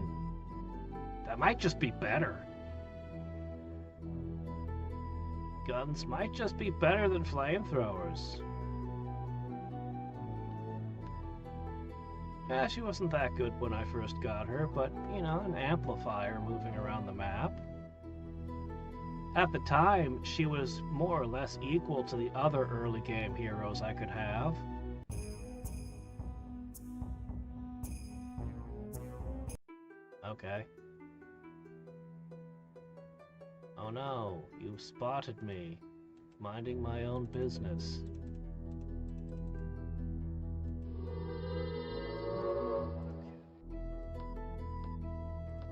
that might just be better. Guns might just be better than flamethrowers. Yeah, she wasn't that good when I first got her, but, you know, an amplifier moving around the map. At the time, she was more or less equal to the other early game heroes I could have. Okay. Oh no, you've spotted me, minding my own business.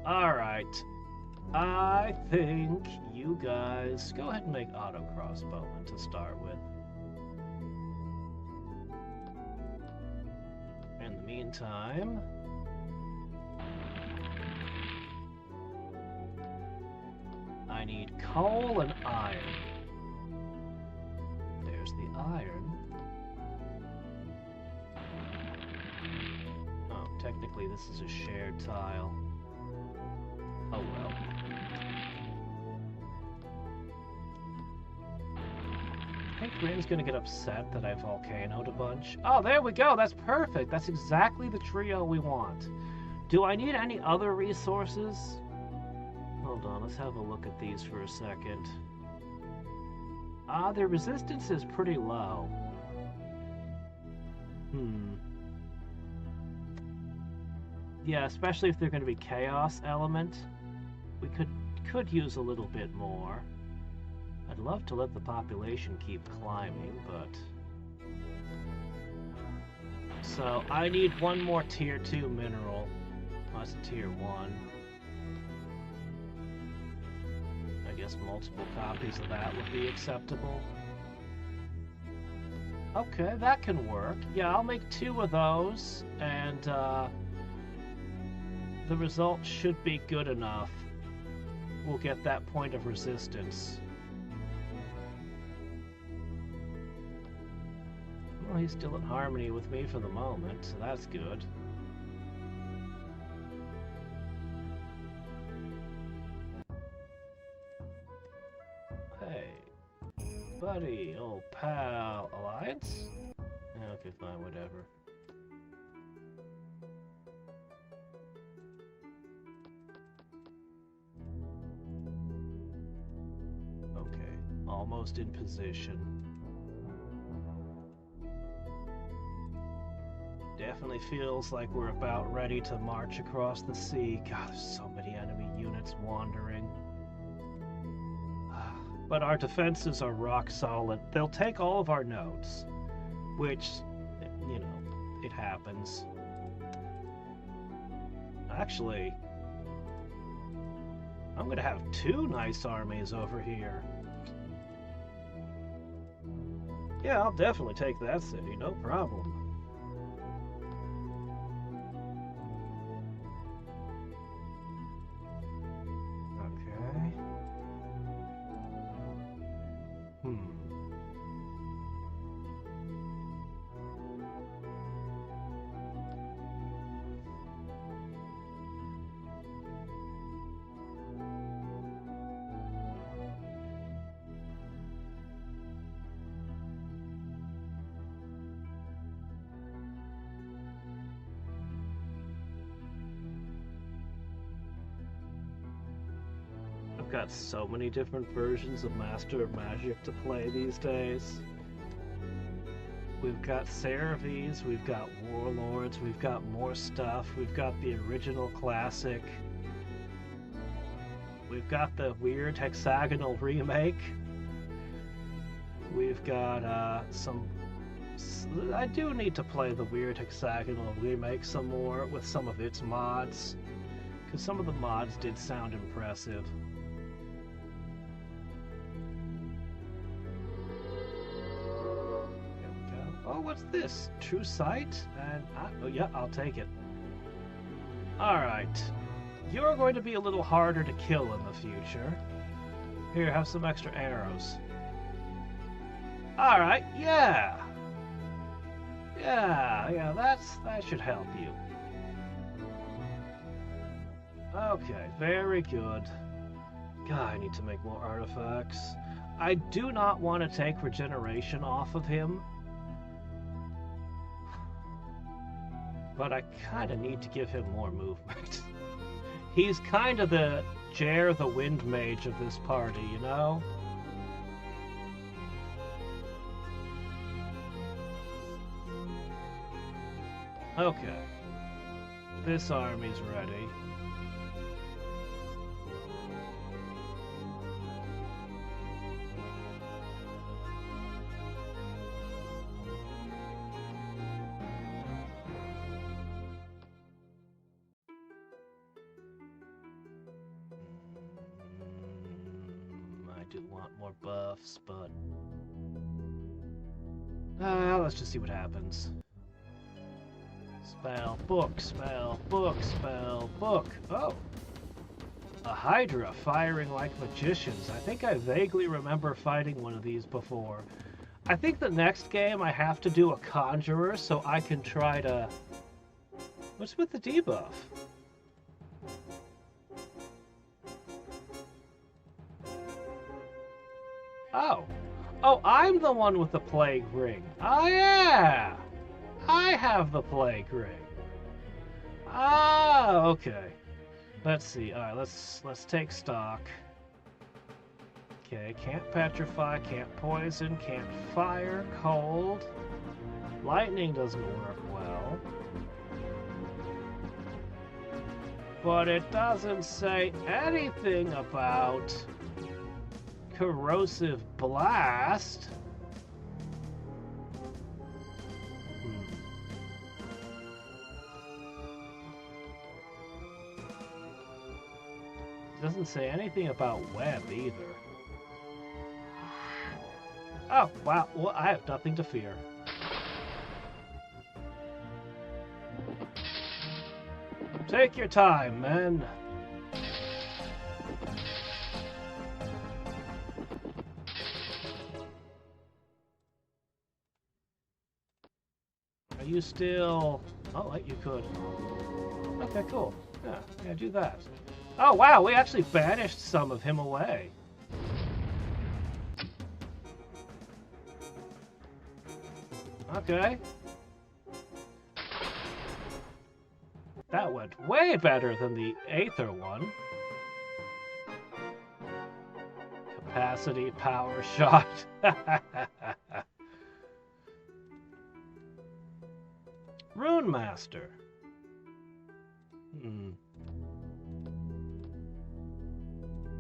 Alright. I think you guys go ahead and make auto crossbowmen to start with. In the meantime, I need coal and iron. There's the iron. Oh, technically this is a shared tile. Oh well. I think Rin's gonna get upset that I volcanoed a bunch. Oh, there we go! That's perfect! That's exactly the trio we want. Do I need any other resources? Hold on, let's have a look at these for a second. Their resistance is pretty low. Yeah, especially if they're going to be Chaos Element. We could use a little bit more. I'd love to let the population keep climbing, but... So, I need one more Tier 2 mineral. Oh, that's a Tier 1. I guess multiple copies of that would be acceptable. Okay, that can work. Yeah, I'll make 2 of those, and the result should be good enough. We'll get that point of resistance. Well, he's still in harmony with me for the moment, so that's good. Hey, buddy, old pal, alliance? Okay, fine, whatever. Okay, almost in position. Definitely feels like we're about ready to march across the sea. God, there's so many enemy units wandering. But our defenses are rock solid. They'll take all of our nodes, which, you know, it happens. Actually, I'm gonna have 2 nice armies over here. Yeah, I'll definitely take that city, no problem. I've got so many different versions of Master of Magic to play these days. We've got Cervies, we've got Warlords, we've got more stuff, we've got the original classic. We've got the weird hexagonal remake. We've got some... I do need to play the weird hexagonal remake some more with some of its mods, because some of the mods did sound impressive. There we go. Oh, what's this? True sight? And oh yeah, I'll take it. Alright. You're going to be a little harder to kill in the future. Here, have some extra arrows. Alright, yeah! Yeah, that should help you. Okay, very good. God, I need to make more artifacts. I do not want to take regeneration off of him. But I kind of need to give him more movement. He's kind of the Jer the Wind Mage of this party, you know? Okay. This army's ready. I do want more buffs, but... let's just see what happens. Spell book, spell book, spell book. Oh! A Hydra firing like magicians. I think I vaguely remember fighting one of these before. I think the next game I have to do a Conjurer so I can try to... What's with the debuff? Oh. Oh, I'm the one with the Plague Ring. Oh, yeah! I have the Plague Ring. Ah, okay. Let's see. All right, let's take stock. Okay, can't petrify, can't poison, can't fire, cold. Lightning doesn't work well. But it doesn't say anything about corrosive blast. Doesn't say anything about web either. Oh, wow. Well, I have nothing to fear. Take your time, men. Are you still... Oh, wait, you could. Okay, cool. Yeah, do that. Oh, wow, we actually banished some of him away. Okay. That went way better than the Aether one. Capacity power shot. Rune Master.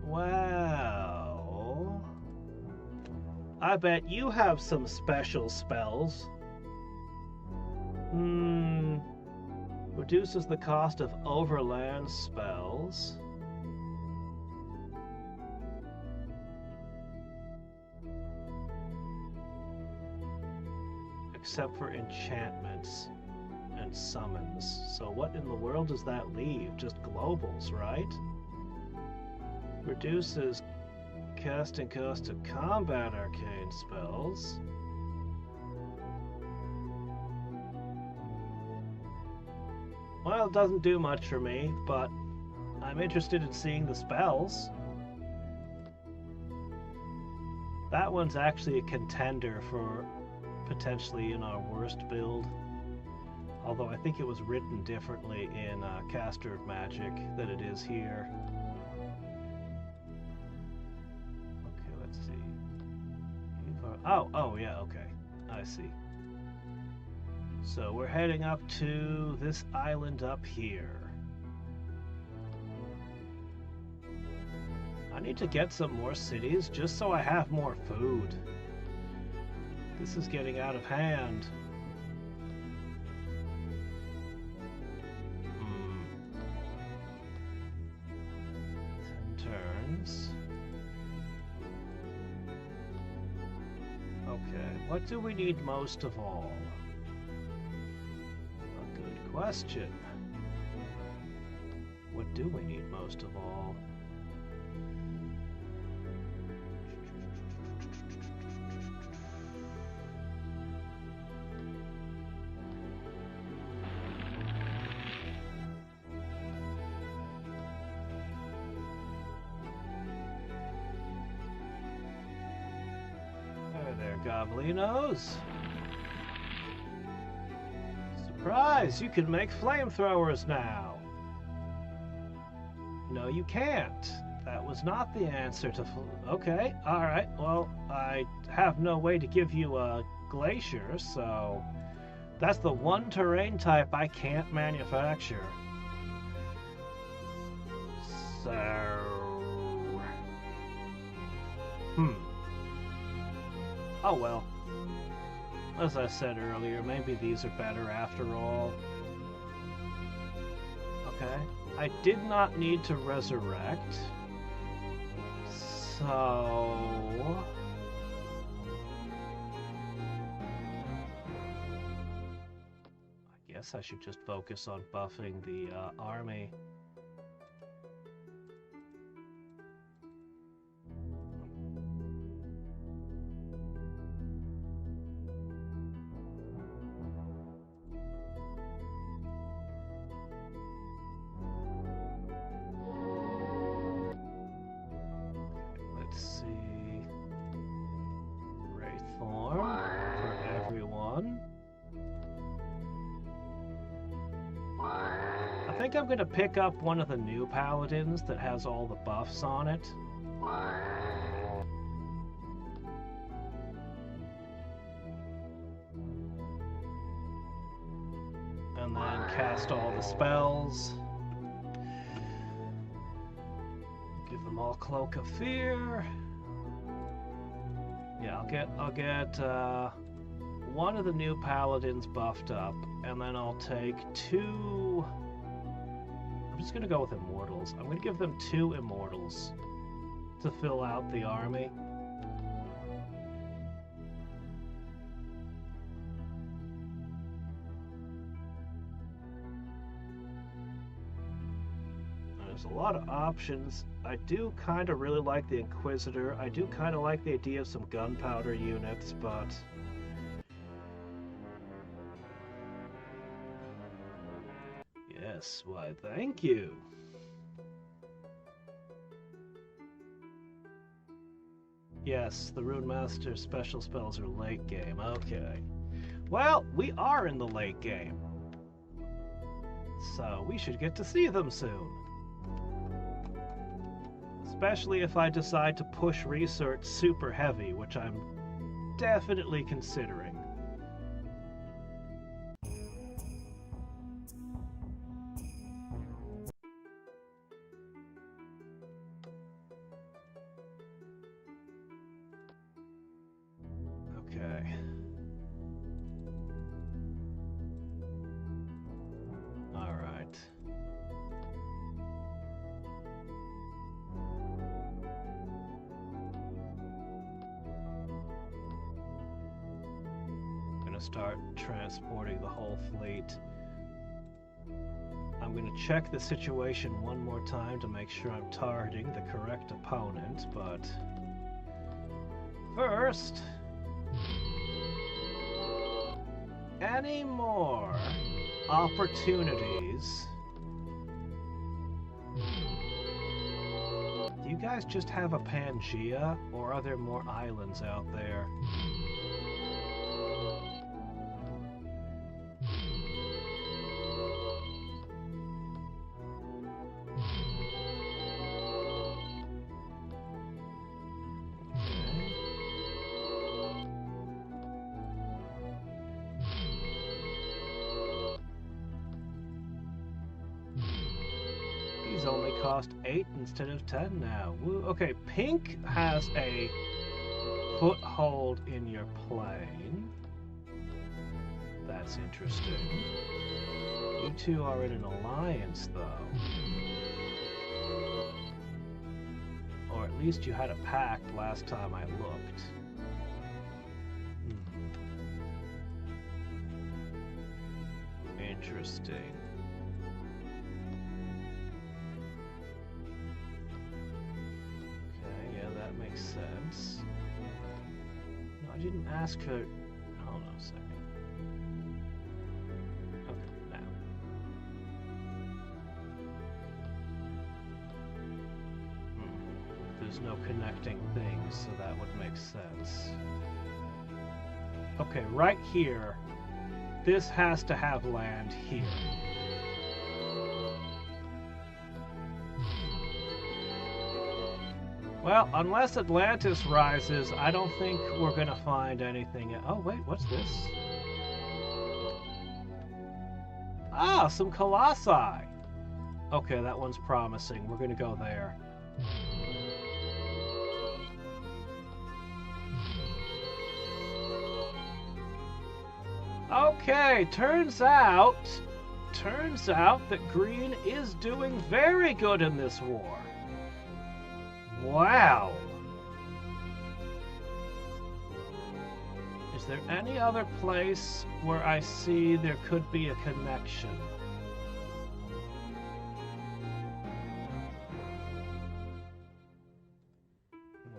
Wow. I bet you have some special spells. Reduces the cost of overland spells. Except for enchantments and summons. So what in the world does that leave? Just globals, right? Reduces casting cost of combat arcane spells. Well, it doesn't do much for me, but I'm interested in seeing the spells. That one's actually a contender for potentially in our worst build. Although I think it was written differently in Caster of Magic than it is here. Okay, let's see. Oh, yeah, okay. I see. So we're heading up to this island up here. I need to get some more cities just so I have more food. This is getting out of hand. Hmm. 10 turns. Okay, what do we need most of all? A good question. What do we need most of all? Goblinos. Surprise! You can make flamethrowers now. No, you can't. That was not the answer to... Okay, alright. Well, I have no way to give you a glacier, so... That's the one terrain type I can't manufacture. So... Oh well. As I said earlier, maybe these are better after all. Okay. I did not need to resurrect. So... I guess I should just focus on buffing the army. I'm going to pick up one of the new paladins that has all the buffs on it. And then cast all the spells. Give them all Cloak of Fear. Yeah, I'll get one of the new paladins buffed up, and then I'll take 2... I'm just going to go with Immortals. I'm going to give them 2 Immortals to fill out the army. There's a lot of options. I do kind of really like the Inquisitor. I do kind of like the idea of some gunpowder units, but... Yes, why, thank you. Yes, the Rune Master special spells are late game. Okay. Well, we are in the late game. So we should get to see them soon. Especially if I decide to push research super heavy, which I'm definitely considering. Okay. All right. I'm gonna start transporting the whole fleet. I'm gonna check the situation one more time to make sure I'm targeting the correct opponent, but first, any more opportunities? Do you guys just have a Pangea, or are there more islands out there? These only cost 8 instead of 10 now. Woo. Okay, pink has a foothold in your plane. That's interesting. You two are in an alliance, though. Or at least you had a pact last time I looked. Interesting. Okay, yeah, that makes sense. No, I didn't ask for... Hold on a second. Okay, now. There's no connecting things, so that would make sense. Okay, right here. This has to have land here. Well, unless Atlantis rises, I don't think we're gonna find anything. Oh, wait, what's this? Ah, some colossi! Okay, that one's promising. We're gonna go there. Okay, turns out that green is doing very good in this war. Wow. Is there any other place where I see there could be a connection?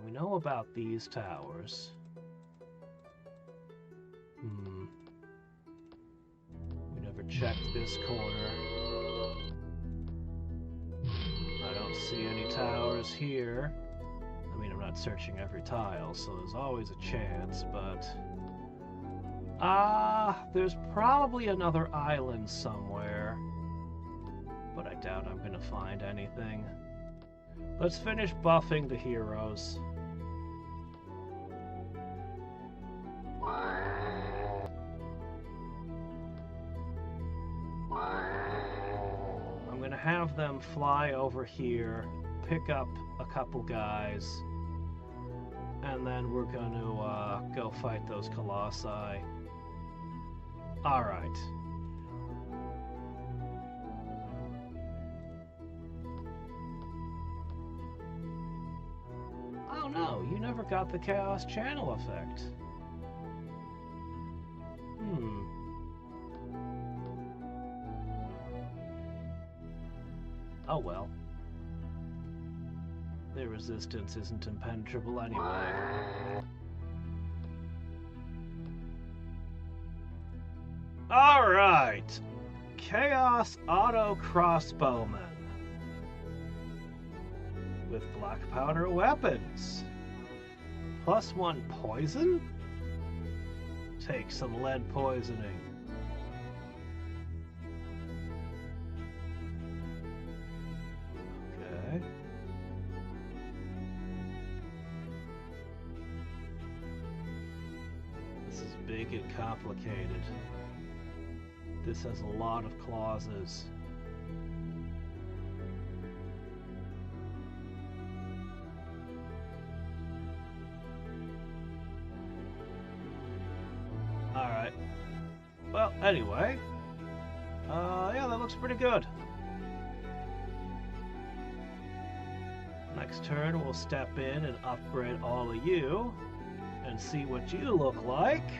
We know about these towers. Checked this corner. I don't see any towers here. I mean, I'm not searching every tile, so there's always a chance, but... there's probably another island somewhere. But I doubt I'm gonna find anything. Let's finish buffing the heroes. Have them fly over here, pick up a couple guys, and then we're gonna go fight those colossi. Alright. Oh no, you never got the Chaos Channel effect. Oh well. Their resistance isn't impenetrable anyway. Alright! Chaos Auto Crossbowmen. With black powder weapons. +1 poison? Take some lead poisoning. Big and complicated. This has a lot of clauses. Alright. Well, anyway. Yeah, that looks pretty good. Next turn, we'll step in and upgrade all of you and see what you look like.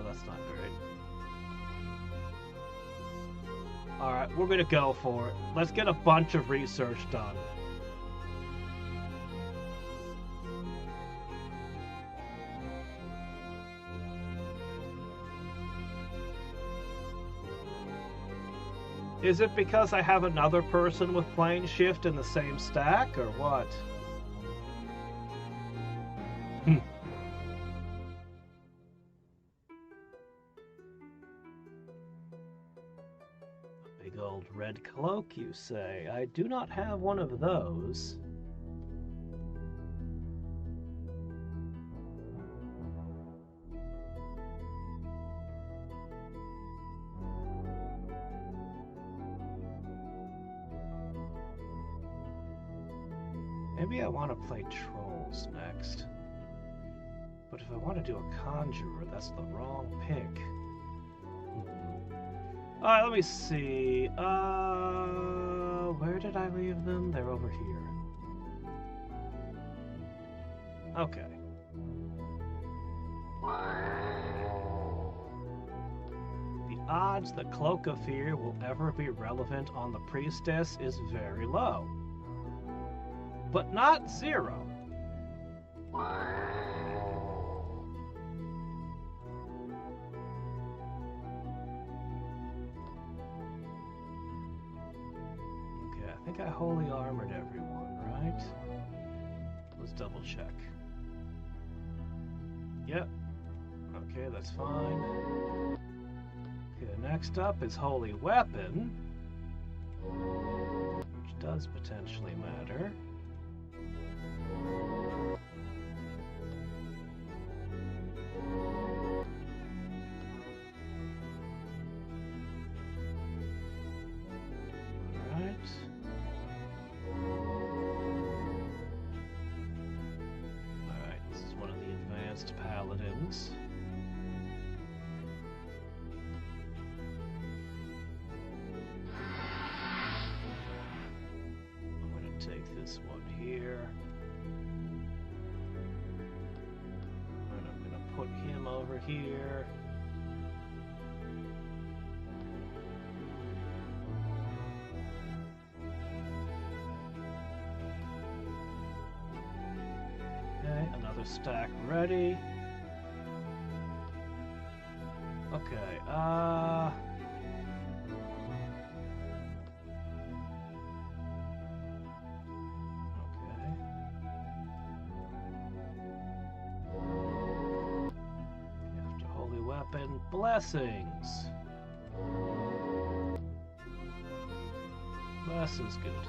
That's not great. Alright, we're gonna go for it. Let's get a bunch of research done. Is it because I have another person with plane shift in the same stack, or what? old red cloak, you say? I do not have one of those. Maybe I want to play trolls next. But if I want to do a conjurer, that's the wrong pick. Alright, let me see. Where did I leave them? They're over here. Okay. The odds that Cloak of Fear will ever be relevant on the priestess is very low. But not zero. I think I holy armored everyone, right? Let's double check. Yep. Okay, that's fine. Okay, next up is holy weapon, which does potentially matter. Paladins. I'm going to take this one here. And I'm going to put him over here. Okay, another stack ready. Okay, okay. After holy weapon, blessings. Bless is good.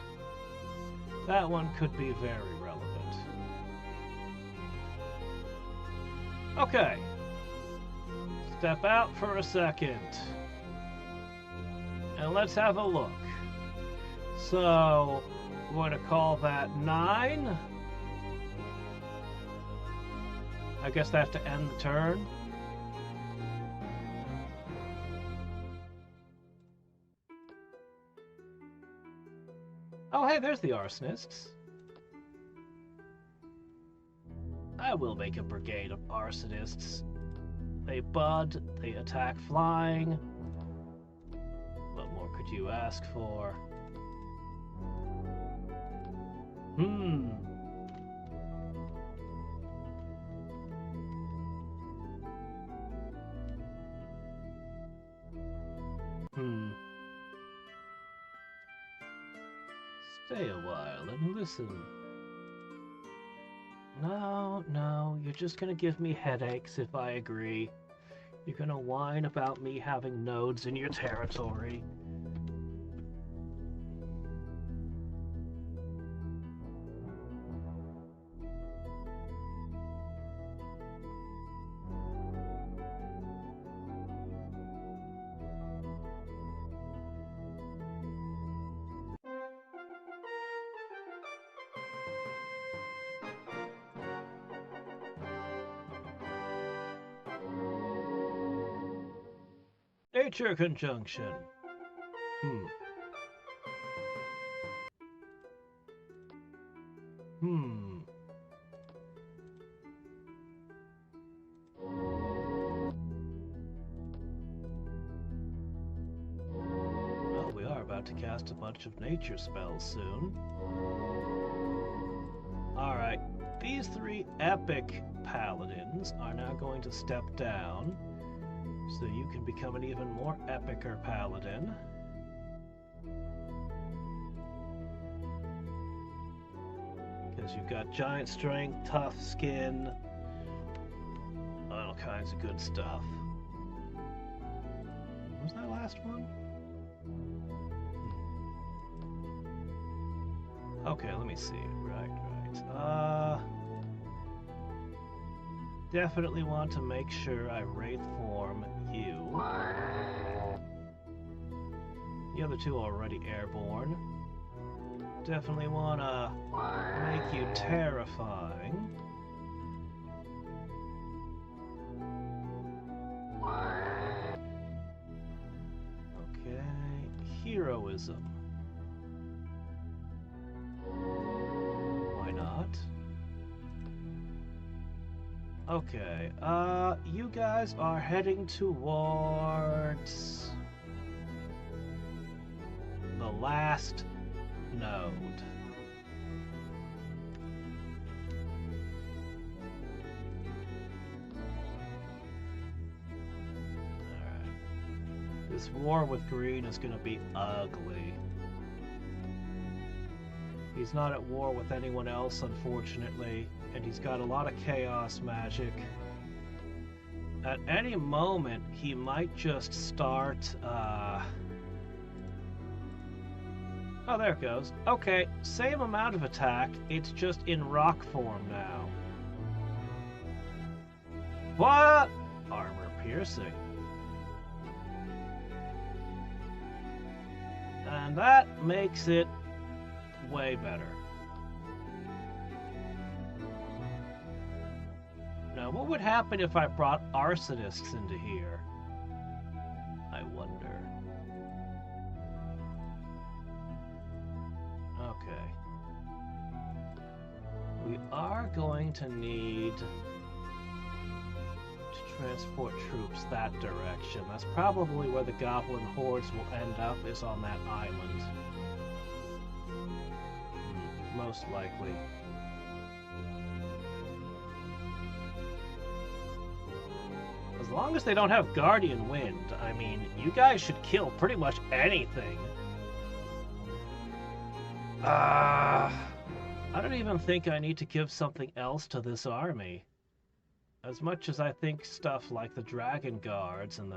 That one could be very relevant. Okay. Step out for a second. And let's have a look. So, we're going to call that 9. I guess they have to end the turn. Oh, hey, there's the arsonists. I will make a brigade of arsonists. They bud, they attack flying. What more could you ask for? Stay a while and listen. No, you're just gonna give me headaches if I agree. You're gonna whine about me having nodes in your territory. Nature conjunction. Well, we are about to cast a bunch of nature spells soon. Alright, these 3 epic paladins are now going to step down. So you can become an even more epicer paladin. Because you've got giant strength, tough skin, all kinds of good stuff. What was that last one? Okay, let me see. Right. Definitely want to make sure I wraith form you. The other two are already airborne. Definitely want to make you terrifying. Okay, heroism. Why not? Okay, you guys are heading towards the last node. Alright. This war with green is gonna be ugly. He's not at war with anyone else, unfortunately, and he's got a lot of chaos magic. At any moment, he might just start, Oh, there it goes. Okay, same amount of attack, it's just in rock form now. What? Armor piercing. And that makes it way better. Now, what would happen if I brought arsonists into here? I wonder. Okay. We are going to need to transport troops that direction. That's probably where the goblin hordes will end up, is on that island. Most likely. As long as they don't have Guardian Wind, I mean, you guys should kill pretty much anything. I don't even think I need to give something else to this army. As much as I think stuff like the Dragon Guards and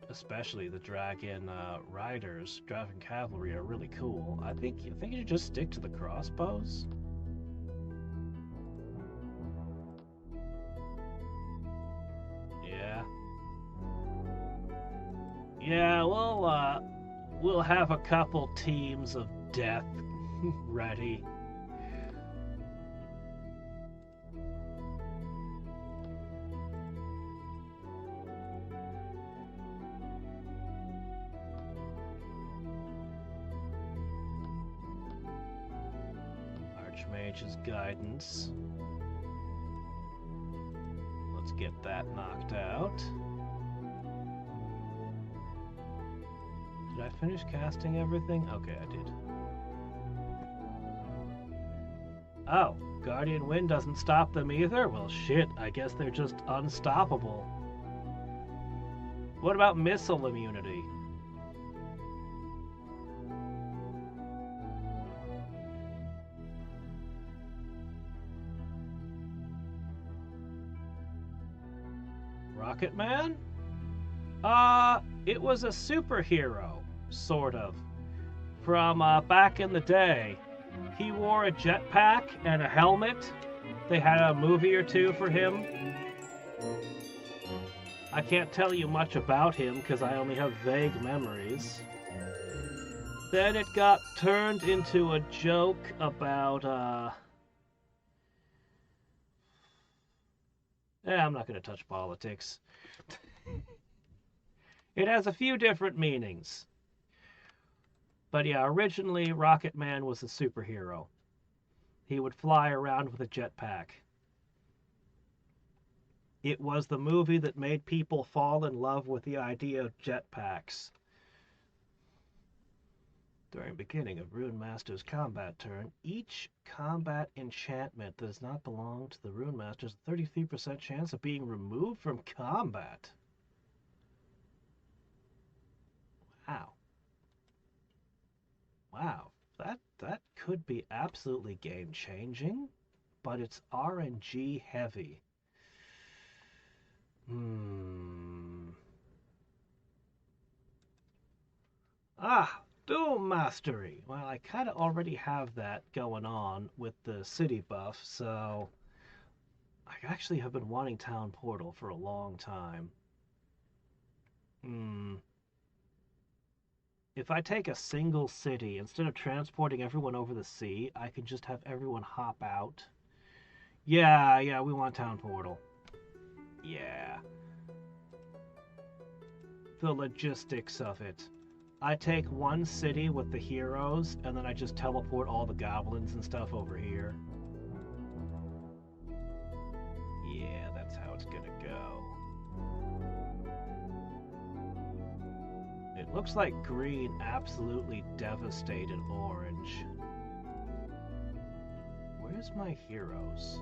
especially the Dragon Riders, Dragon Cavalry are really cool. I think you should just stick to the crossbows. Yeah, we'll have a couple teams of death ready. Archmage's guidance. Let's get that knocked out. Did I finish casting everything? Okay, I did. Oh, Guardian Wind doesn't stop them either? Well, shit, I guess they're just unstoppable. What about missile immunity? Rocket Man? It was a superhero, sort of, from back in the day. He wore a jetpack and a helmet. They had a movie or two for him. I can't tell you much about him because I only have vague memories. Then it got turned into a joke about, I'm not going to touch politics. It has a few different meanings. But yeah, originally Rocket Man was a superhero. He would fly around with a jetpack. It was the movie that made people fall in love with the idea of jetpacks. During the beginning of Rune Master's combat turn, each combat enchantment that does not belong to the Rune Master has a 33% chance of being removed from combat. Wow. Wow, that could be absolutely game-changing, but it's RNG heavy. Doom Mastery. Well, I kind of already have that going on with the city buff, so I actually have been wanting Town Portal for a long time. If I take a single city, instead of transporting everyone over the sea, I can just have everyone hop out. Yeah, we want Town Portal. Yeah. The logistics of it. I take one city with the heroes, and then I just teleport all the goblins and stuff over here. Yeah, that's how it's gonna go. It looks like green absolutely devastated orange. Where's my heroes?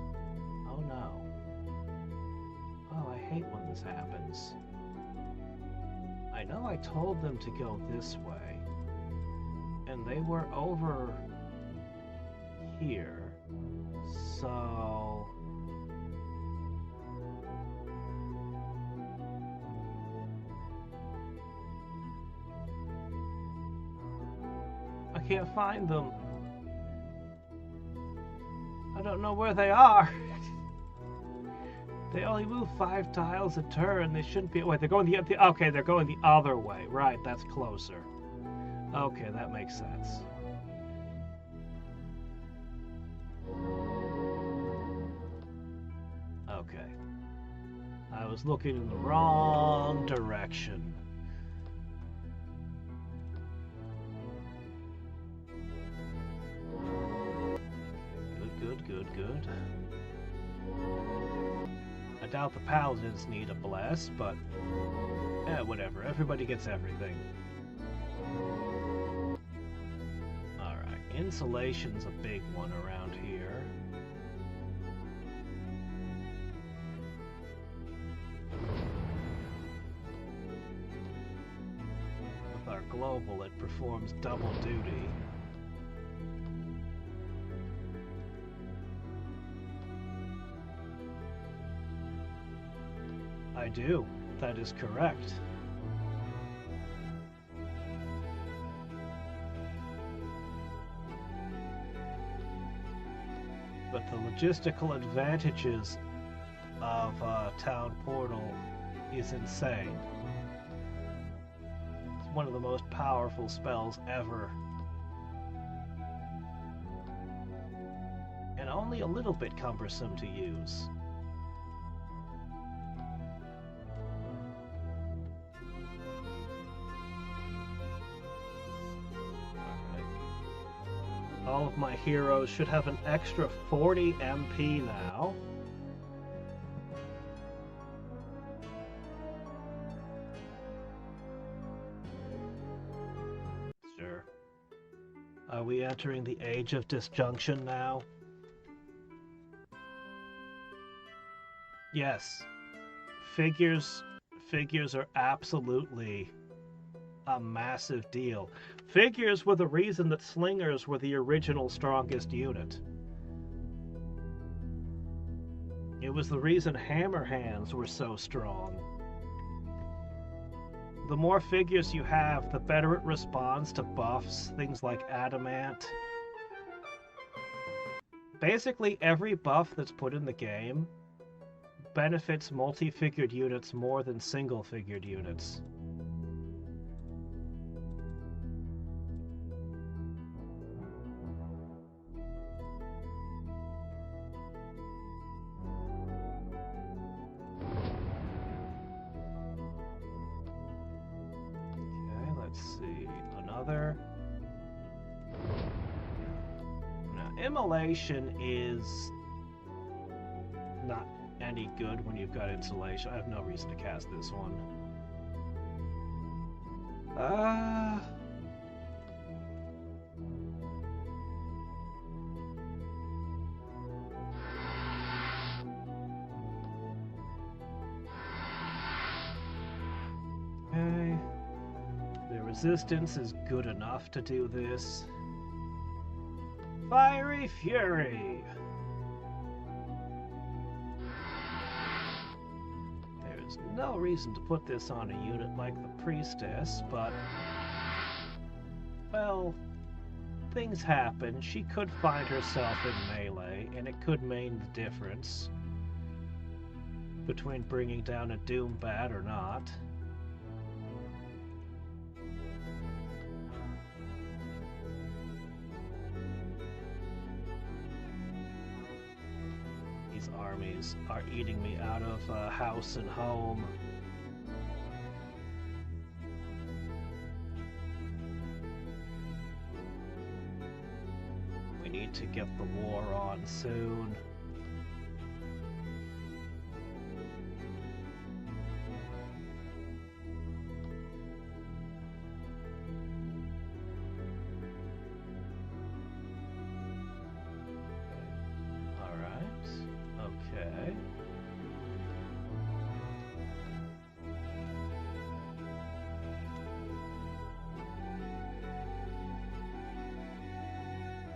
Oh no. Oh, I hate when this happens. I know I told them to go this way, and they were over here, so... I can't find them. I don't know where they are. They only move 5 tiles a turn. They shouldn't be. Wait, they're going the okay. They're going the other way. Right, that's closer. Okay, that makes sense. Okay, I was looking in the wrong direction. Good. I doubt the paladins need a bless, but whatever. Everybody gets everything. Alright, insulation's a big one around here. With our global, it performs double duty. I do. That is correct. But the logistical advantages of Town Portal is insane. It's one of the most powerful spells ever. And only a little bit cumbersome to use. All of my heroes should have an extra 40 MP now. Sure. Are we entering the age of disjunction now? Yes. Figures are absolutely a massive deal. Figures were the reason that slingers were the original strongest unit. It was the reason hammer hands were so strong. The more figures you have, the better it responds to buffs, things like adamant. Basically, every buff that's put in the game benefits multi-figured units more than single-figured units. Now, immolation is not any good when you've got insulation. I have no reason to cast this one. Okay. The resistance is good enough to do this. Fiery Fury! There's no reason to put this on a unit like the Priestess, but Well, things happen. She could find herself in melee, and it could mean the difference between bringing down a Doom Bat or not. These armies are eating me out of house and home. We need to get the war on soon. Okay.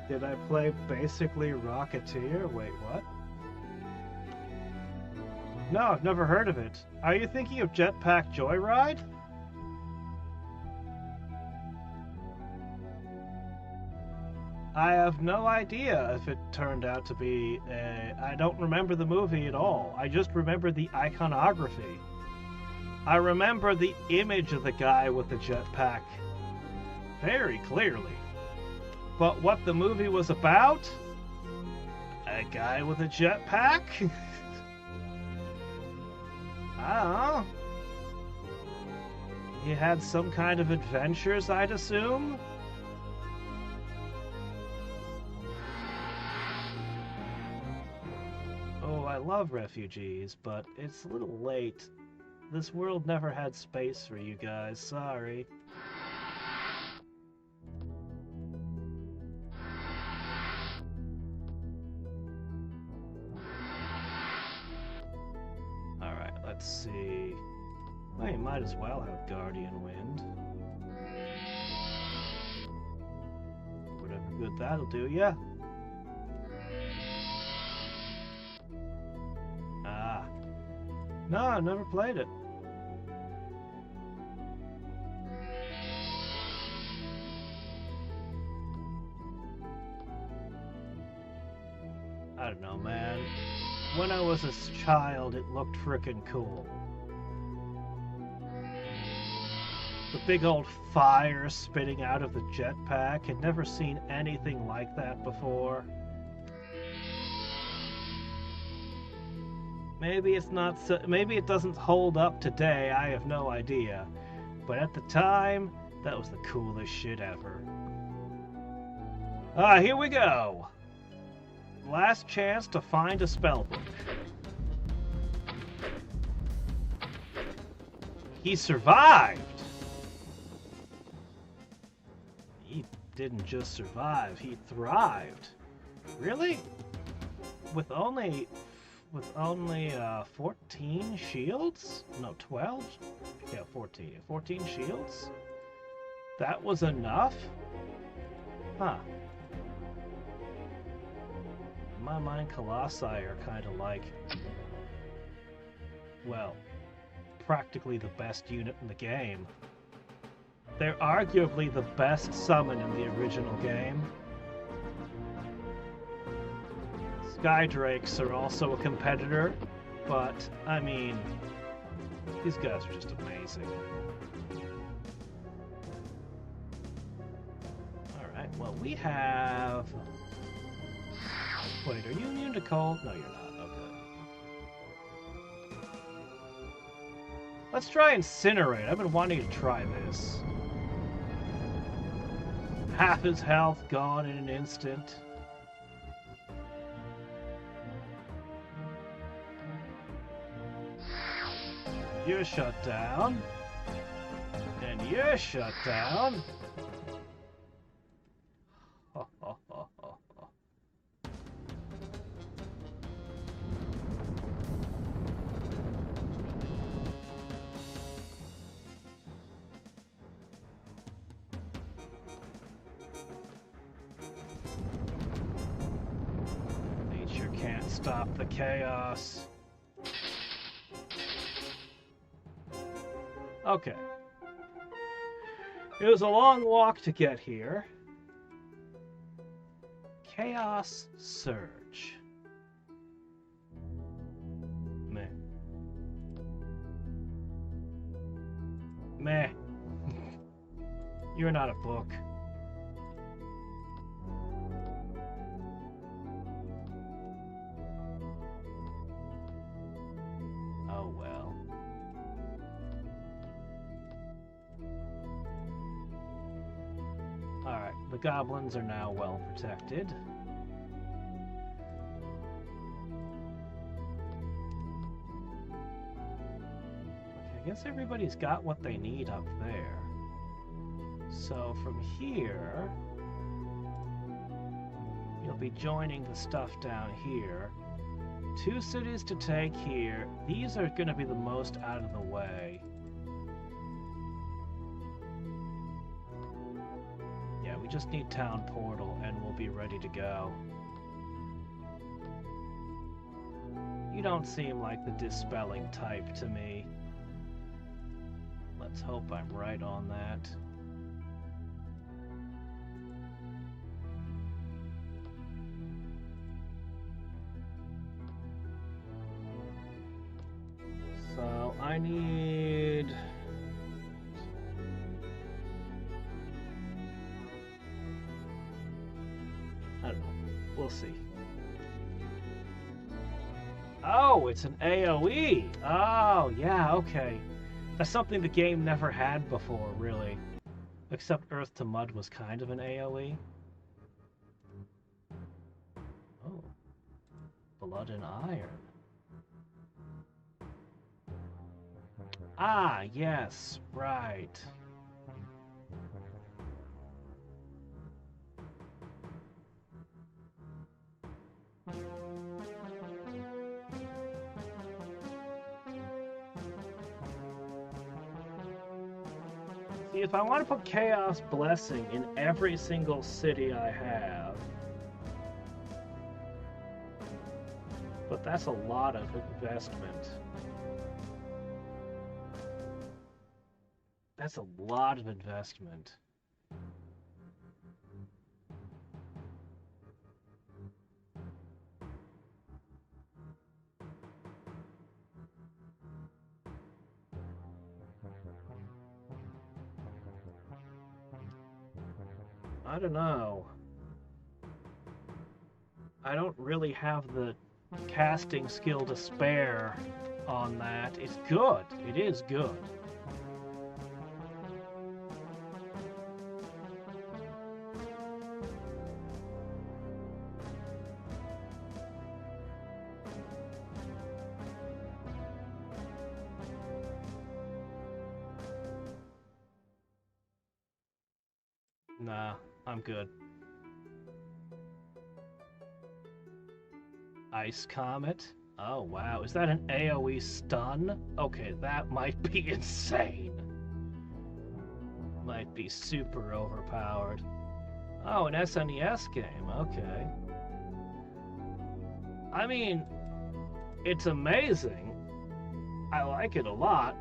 Did I play basically Rocketeer? Wait, what? No, I've never heard of it. Are you thinking of Jetpack Joyride? I have no idea if it turned out to be I don't remember the movie at all. I just remember the iconography. I remember the image of the guy with the jetpack very clearly. But what the movie was about? A guy with a jetpack? I don't know. He had some kind of adventures, I'd assume? I love refugees, but it's a little late. This world never had space for you guys, sorry. Alright, let's see. Well, you might as well have Guardian Wind. Whatever good that'll do, yeah. No, I never played it. I don't know, man. When I was a child, it looked frickin' cool. The big old fire spitting out of the jetpack. Had never seen anything like that before. Maybe it's not so, maybe it doesn't hold up today, I have no idea. But at the time, that was the coolest shit ever. Here we go! Last chance to find a spellbook. He survived! He didn't just survive, he thrived. Really? With only 14 shields? No, 12? Yeah, 14. 14 shields? That was enough? Huh. In my mind, Colossi are kind of like, well, practically the best unit in the game. They're arguably the best summon in the original game. Hadriex are also a competitor, but, I mean, these guys are just amazing. Alright, well, we have... Wait, are you immune to cold? No, you're not. Okay. Let's try Incinerate. I've been wanting to try this. Half his health gone in an instant. You're shut down. And you're shut down. Nature can't stop the chaos. Okay. It was a long walk to get here. Chaos Surge. Meh. Meh. You're not a book. Oh well. Alright, the goblins are now well protected. Okay, I guess everybody's got what they need up there. So from here, you'll be joining the stuff down here. 2 cities to take here. These are going to be the most out of the way. Yeah, we just need Town Portal and we'll be ready to go. You don't seem like the dispelling type to me. Let's hope I'm right on that. So I need... I don't know. We'll see. Oh, it's an AoE! Oh, yeah, okay. That's something the game never had before, really. Except Earth to Mud was kind of an AoE. Oh. Blood and Iron. Ah, yes, right. See, if I want to put Chaos Blessing in every single city I have, but that's a lot of investment. That's a lot of investment. I don't know. I don't really have the casting skill to spare on that. It's good. It is good. Nah, I'm good. Ice Comet? Oh wow, is that an AoE stun? Okay, that might be insane. Might be super overpowered. Oh, an SNES game, okay. I mean, it's amazing. I like it a lot.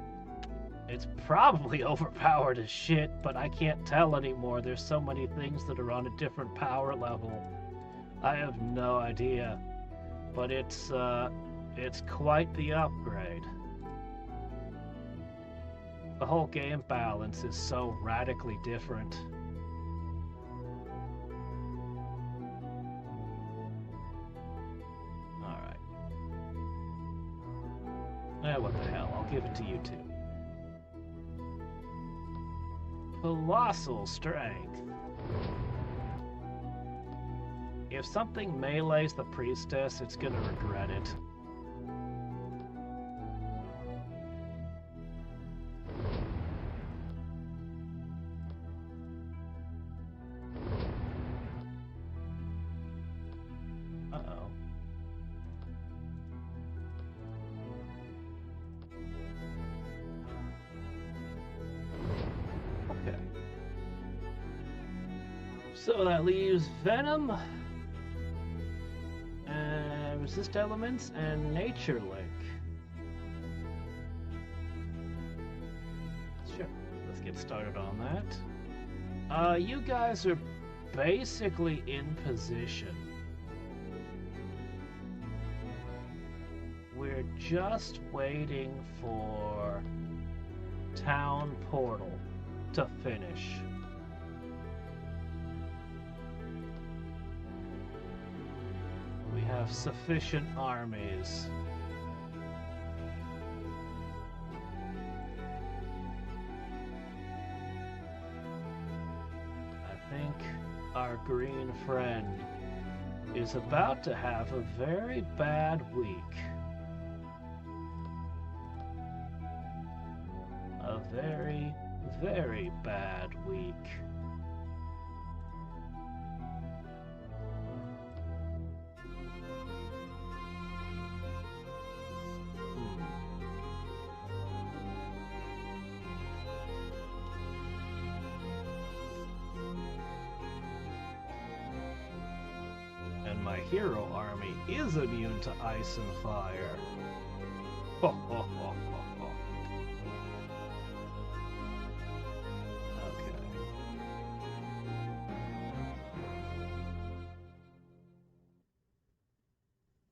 It's probably overpowered as shit, but I can't tell anymore. There's so many things that are on a different power level. I have no idea. But it's quite the upgrade. The whole game balance is so radically different. Alright. Eh, what the hell, I'll give it to you too. Colossal Strength. If something melees the priestess, it's gonna regret it. Uh-oh. Okay. So that leaves Venom, Resist Elements, and Nature Link. Sure, let's get started on that.
You guys are basically in position. We're just waiting for town portal to finish. We have sufficient armies. I think our green friend is about to have a very bad week. A very, very bad week. And my hero army is immune to ice and fire. Ho, ho, ho, ho, ho.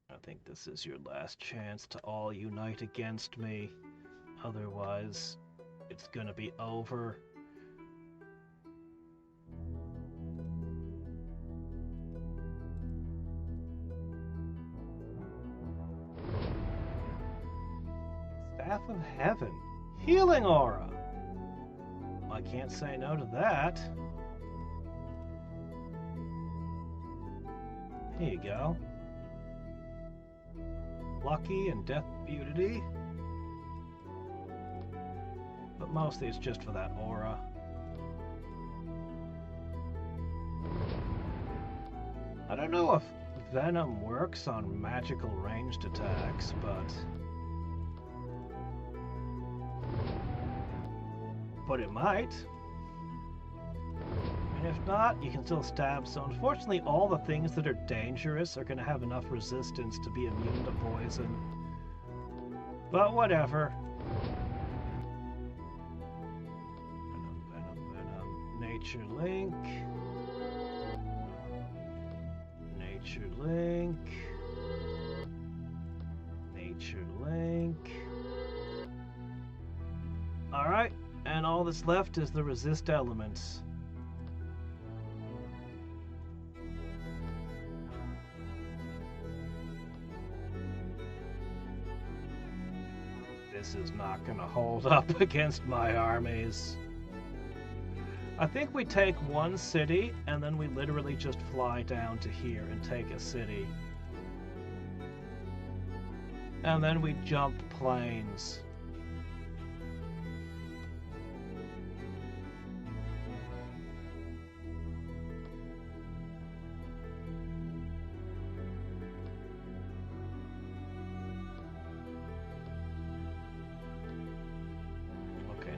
I think this is your last chance to all unite against me. Otherwise, it's gonna be over. Staff of Heaven. Healing Aura. I can't say no to that. Here you go. Lucky and Death Beauty. But mostly it's just for that aura. I don't know if Venom works on magical ranged attacks, but it might. And if not, you can still stab. So unfortunately, all the things that are dangerous are going to have enough resistance to be immune to poison. But whatever. Venom. Nature Link. Nature Link. Nature Link. Alright, and all that's left is the resist elements. This is not going to hold up against my armies. I think we take one city, and then we literally just fly down to here and take a city. And then we jump plains.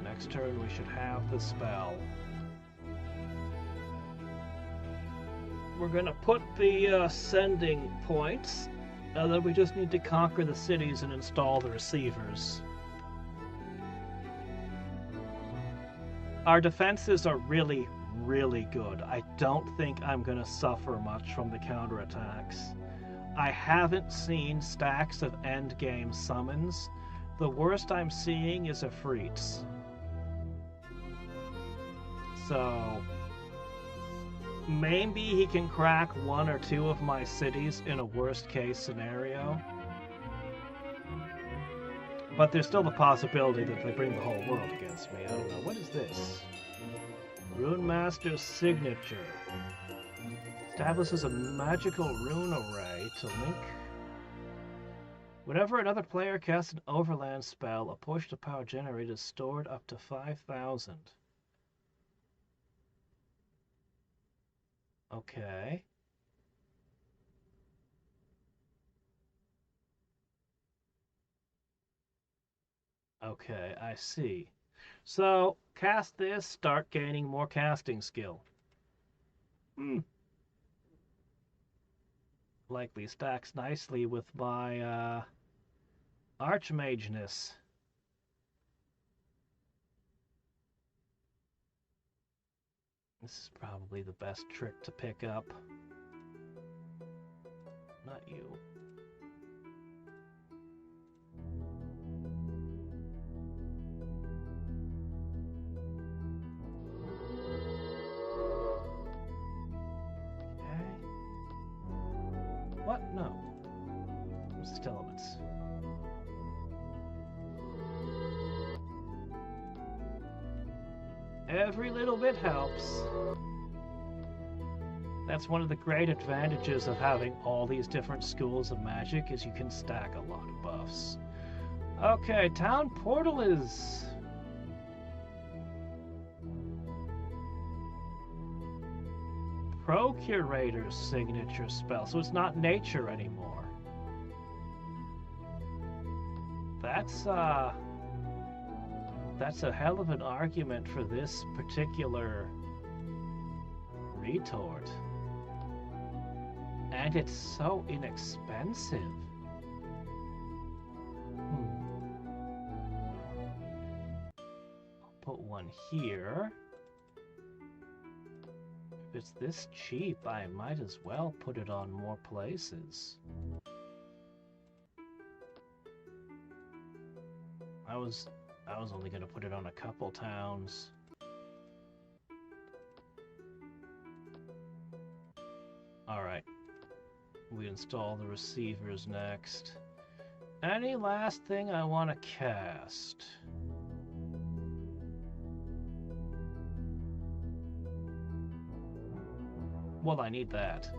Next turn we should have the spell. We're gonna put the sending points, and then we just need to conquer the cities and install the receivers. Our defenses are really, really good. I don't think I'm gonna suffer much from the counterattacks. I haven't seen stacks of endgame summons. The worst I'm seeing is Hadriex. So maybe he can crack one or two of my cities in a worst case scenario. But there's still the possibility that they bring the whole world against me. I don't know. What is this? Rune Master's signature. Establishes a magical rune array to link. Whenever another player casts an overland spell, a portion of power generated is stored up to 5,000. Okay. Okay, I see. So, cast this, start gaining more casting skill. Likely stacks nicely with my Archmageness. This is probably the best trick to pick up. Not you. Okay. What? No. Resist elements. Every little bit helps. That's one of the great advantages of having all these different schools of magic, is you can stack a lot of buffs. Okay, town portal is... Procurator's signature spell, so it's not nature anymore. That's a hell of an argument for this particular retort. And it's so inexpensive. I'll put one here. If it's this cheap, I might as well put it on more places. I was only going to put it on a couple towns. Alright. We install the receivers next. Any last thing I want to cast? Well, I need that.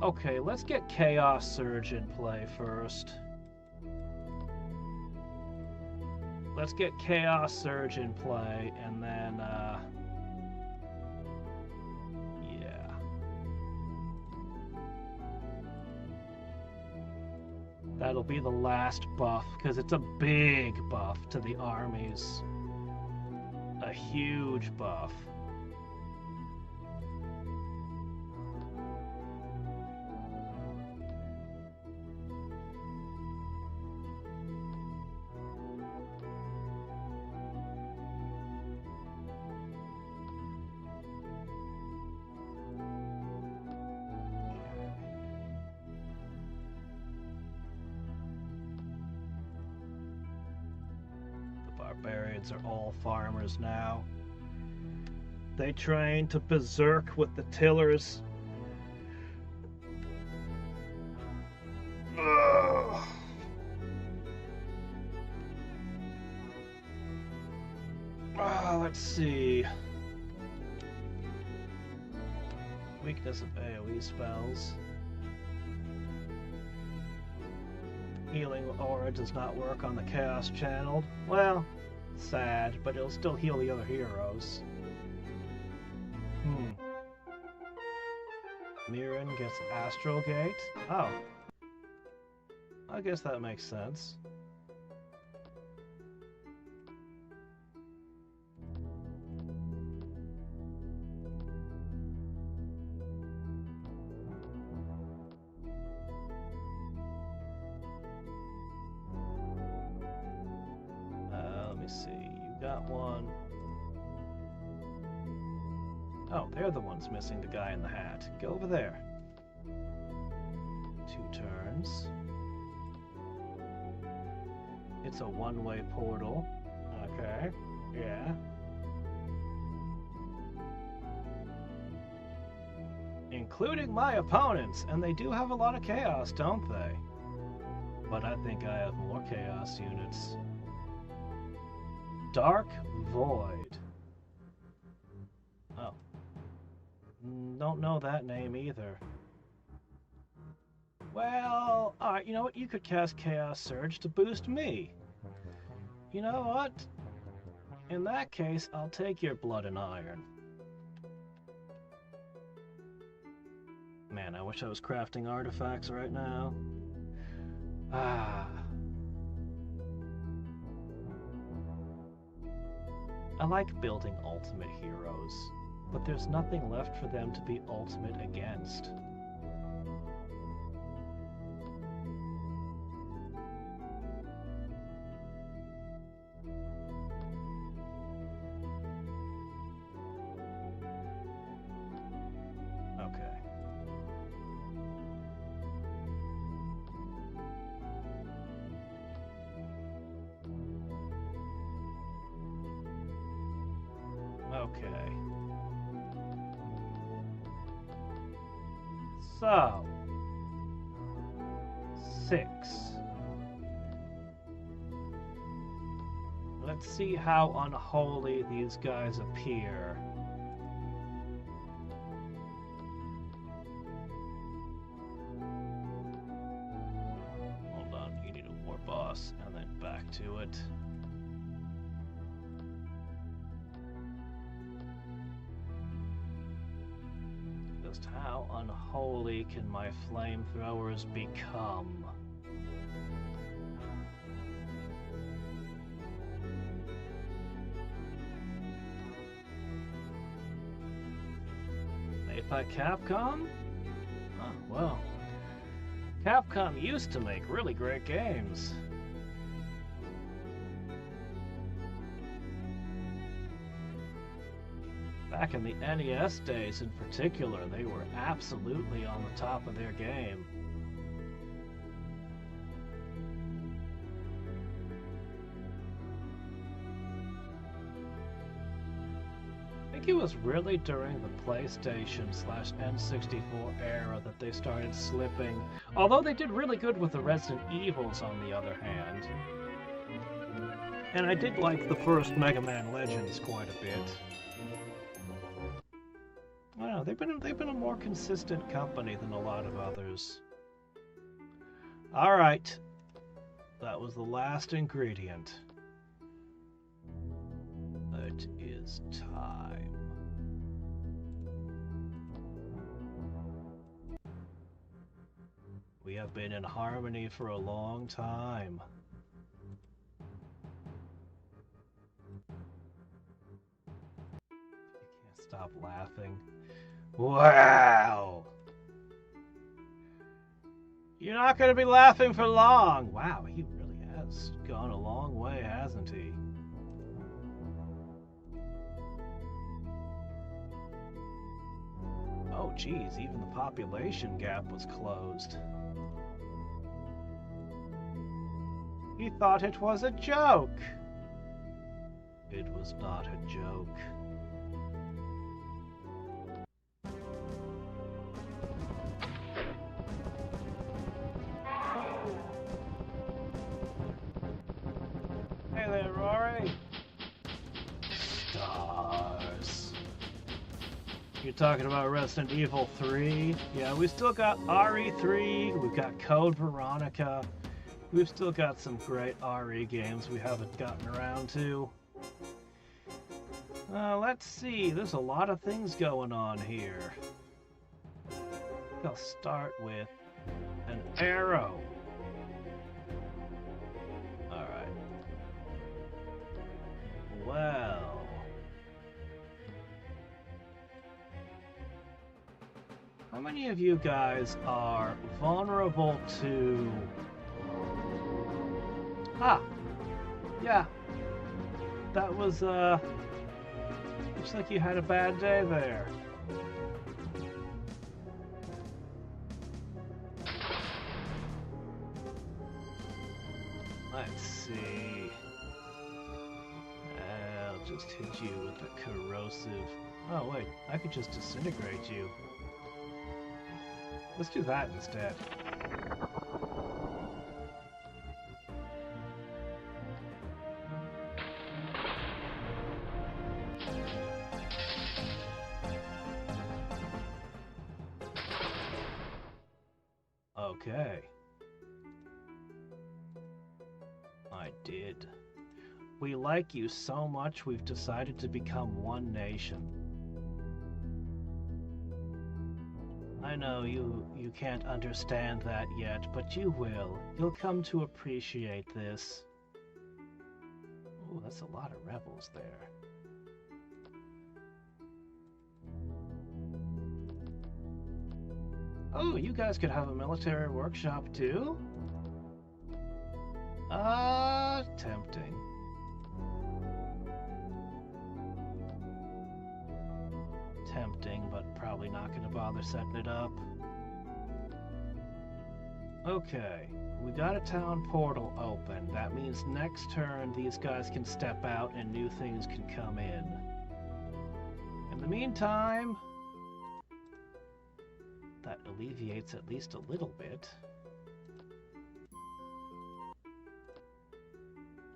Okay, let's get Chaos Surge in play first. Let's get Chaos Surge in play, and then, yeah. That'll be the last buff, because it's a big buff to the armies. A huge buff. Barbarians are all farmers now. They train to berserk with the tillers. Ugh. Let's see. Weakness of AoE spells. Healing aura does not work on the Chaos Channeled. Well, sad, but it'll still heal the other heroes. Mirren gets Astral Gate. Oh. I guess that makes sense. Let me see. You got one. Oh, they're the ones missing the guy in the hat. Go over there. 2 turns. It's a one-way portal. Okay. Yeah. Including my opponents, and they do have a lot of chaos, don't they? But I think I have more chaos units. Dark Void. Oh. Don't know that name either. Well, alright, you know what? You could cast Chaos Surge to boost me. You know what? In that case, I'll take your Blood and Iron. Man, I wish I was crafting artifacts right now. Ah. I like building ultimate heroes, but there's nothing left for them to be ultimate against. Okay. So, 6. Let's see how unholy these guys appear. Hold on, you need a war boss, and then back to it. Just how unholy can my flamethrowers become? Made by Capcom? Oh, well. Capcom used to make really great games. Back in the NES days in particular, they were absolutely on the top of their game. I think it was really during the PlayStation/N64 era that they started slipping, although they did really good with the Resident Evils on the other hand. And I did like the first Mega Man Legends quite a bit. Wow, they've been a more consistent company than a lot of others. All right, that was the last ingredient. It is time. We have been in harmony for a long time. You can't stop laughing. Wow! You're not going to be laughing for long! Wow, he really has gone a long way, hasn't he? Oh, geez, even the population gap was closed. He thought it was a joke! It was not a joke. Hey there, Rory. Stars. You're talking about Resident Evil 3? Yeah, we still got RE3, we've got Code Veronica, we've still got some great RE games we haven't gotten around to. Let's see, there's a lot of things going on here. I think I'll start with an arrow. Alright. Well. How many of you guys are vulnerable to... Ah! Yeah. That was, looks like you had a bad day there. Let's see. I'll just hit you with a corrosive... Oh wait, I could just disintegrate you. Let's do that instead. Okay. I did. We like you so much we've decided to become one nation. I know you can't understand that yet, but you will. You'll come to appreciate this. Ooh, that's a lot of rebels there. Oh, you guys could have a military workshop too? Tempting. Tempting, but probably not going to bother setting it up. Okay, we got a town portal open. That means next turn these guys can step out and new things can come in. the meantime, that alleviates at least a little bit.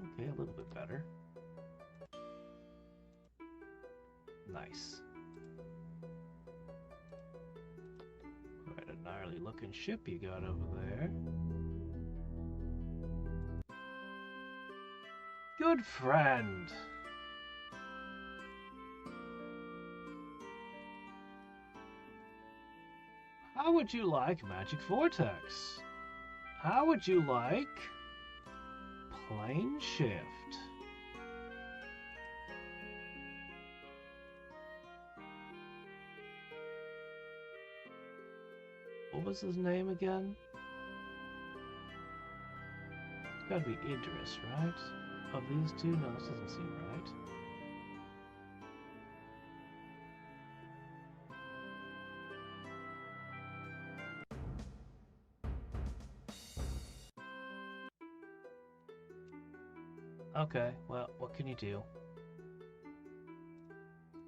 Okay, a little bit better. Nice. Quite a gnarly looking ship you got over there. Good friend. How would you like Magic Vortex? How would you like Plane Shift? What was his name again? It's gotta be Idris, right? Of these two? No, this doesn't seem right. Okay, well, what can you do?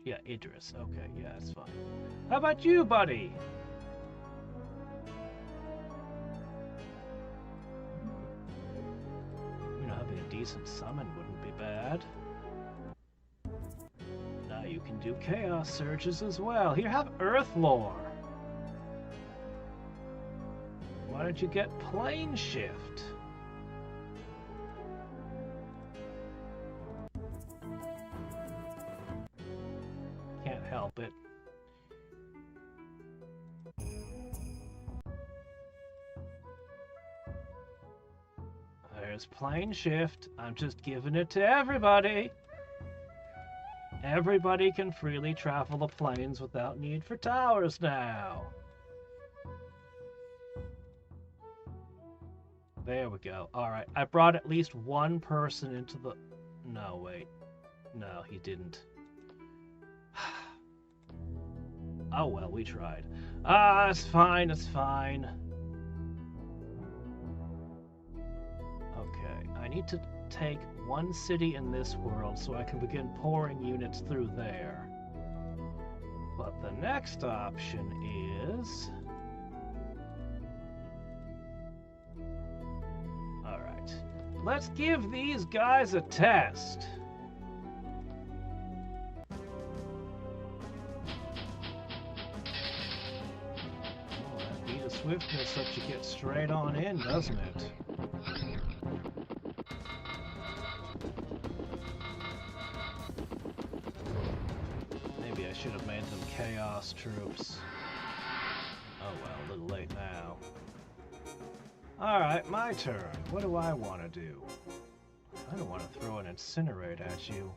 Yeah, Idris. Okay, yeah, that's fine. How about you, buddy? You know, having a decent summon wouldn't be bad. Now you can do Chaos Surges as well. Here, have Earth Lore. Why don't you get Plane Shift? Help it. There's Plane Shift. I'm just giving it to everybody. Everybody can freely travel the planes without need for towers now. There we go. Alright, I brought at least one person into the... No, wait. No, he didn't. Oh well, we tried. It's fine, it's fine. Okay, I need to take one city in this world so I can begin pouring units through there. But the next option is... Alright, let's give these guys a test. Swiftness lets you get straight on in, doesn't it? Maybe I should have made them Chaos troops. Oh well, a little late now. Alright, my turn. What do I want to do? I don't want to throw an Incinerate at you.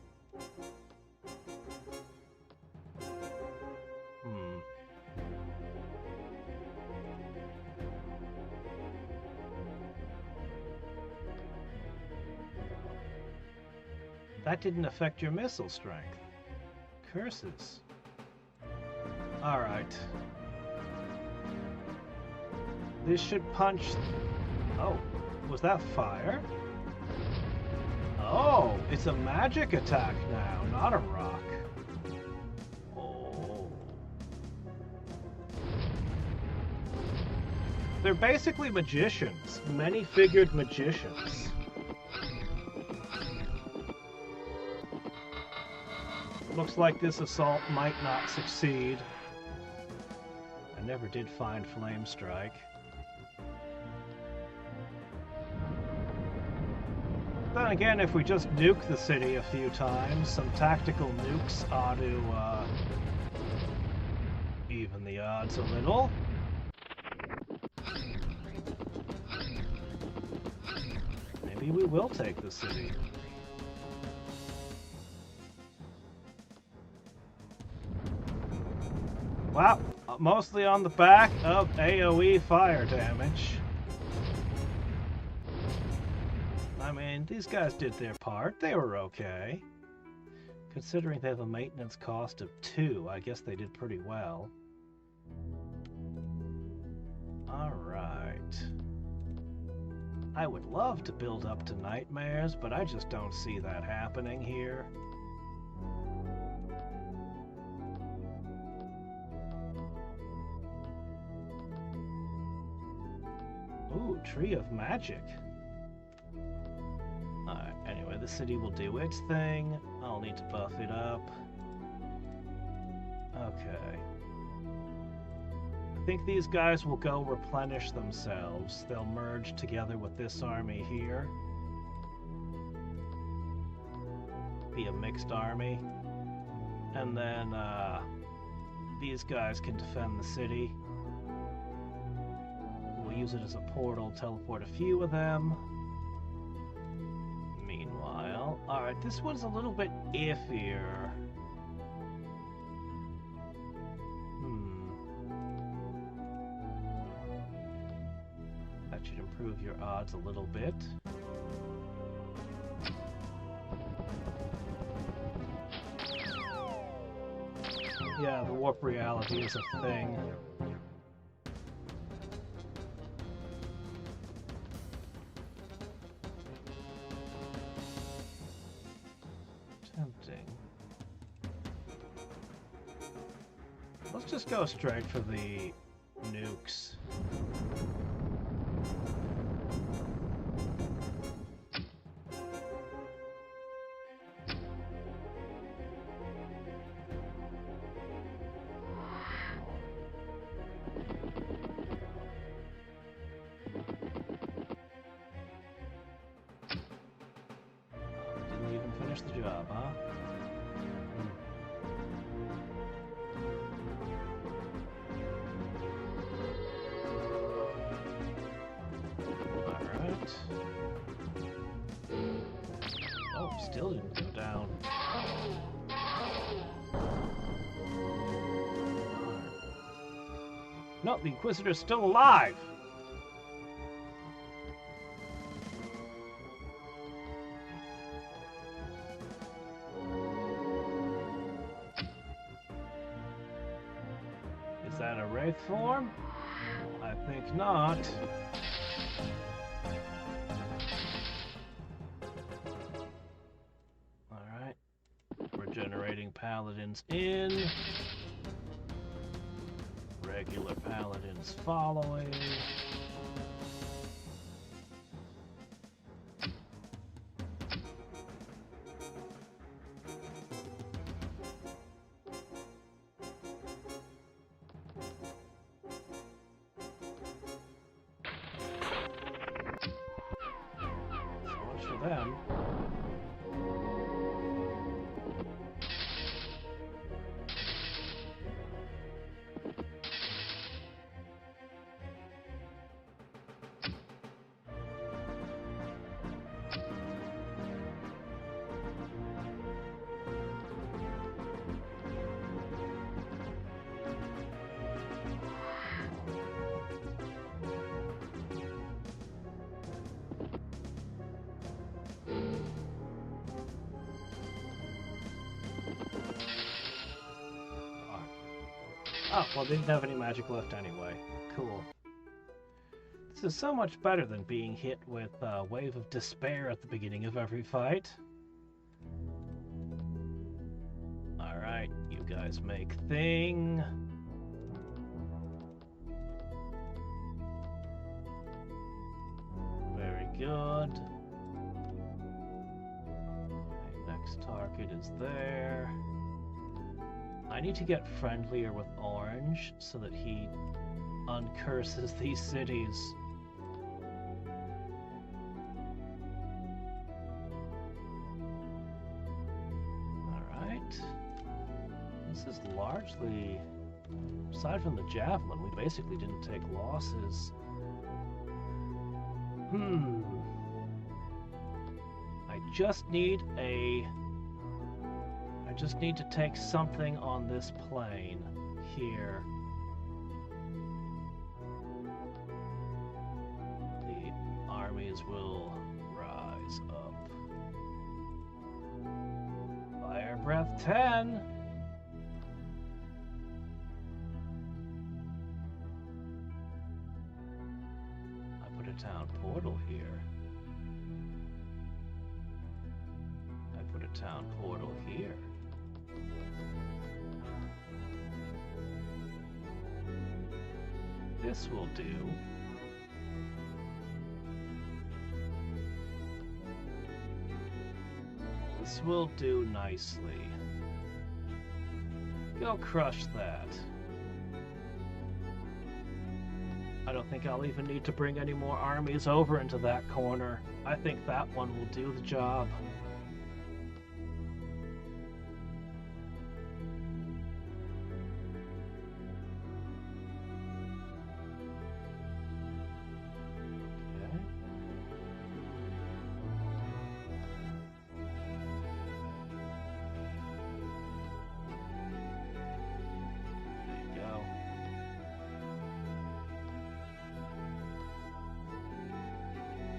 That didn't affect your missile strength. Curses. Alright. This should punch... Oh, was that fire? Oh, it's a magic attack now, not a rock. Oh. They're basically magicians. Many-figured magicians. Looks like this assault might not succeed. I never did find Flame Strike. Then again, if we just nuke the city a few times, some tactical nukes ought to even the odds a little. Maybe we will take the city. Wow, mostly on the back of AoE fire damage. I mean, these guys did their part. They were okay. Considering they have a maintenance cost of 2, I guess they did pretty well. Alright. I would love to build up to nightmares, but I just don't see that happening here. Tree of Magic. Alright, anyway, the city will do its thing. I'll need to buff it up. Okay. I think these guys will go replenish themselves. They'll merge together with this army here. Be a mixed army. And then, these guys can defend the city. We'll use it as a portal, teleport a few of them. Meanwhile, alright, this one's a little bit iffier. That should improve your odds a little bit. Yeah, the warp reality is a thing. Tempting. Let's just go straight for the nukes. The job, huh? Alright. Oh, still didn't go down. No, the Inquisitor's still alive! Is that a wraith form? I think not. Alright. Regenerating paladins in. Regular paladins following. Them. Oh, well, they didn't have any magic left anyway. Cool. This is so much better than being hit with a wave of despair at the beginning of every fight. Alright, you guys make thing. Very good. Okay, next target is there. I need to get friendlier with Orange so that he uncurses these cities. Alright. This is largely, aside from the Javelin, we basically didn't take losses. I just need to take something on this plane here. The armies will rise up. Fire Breath 10. I put a town portal here. I put a town portal here. This will do. This will do nicely. Go crush that. I don't think I'll even need to bring any more armies over into that corner. I think that one will do the job.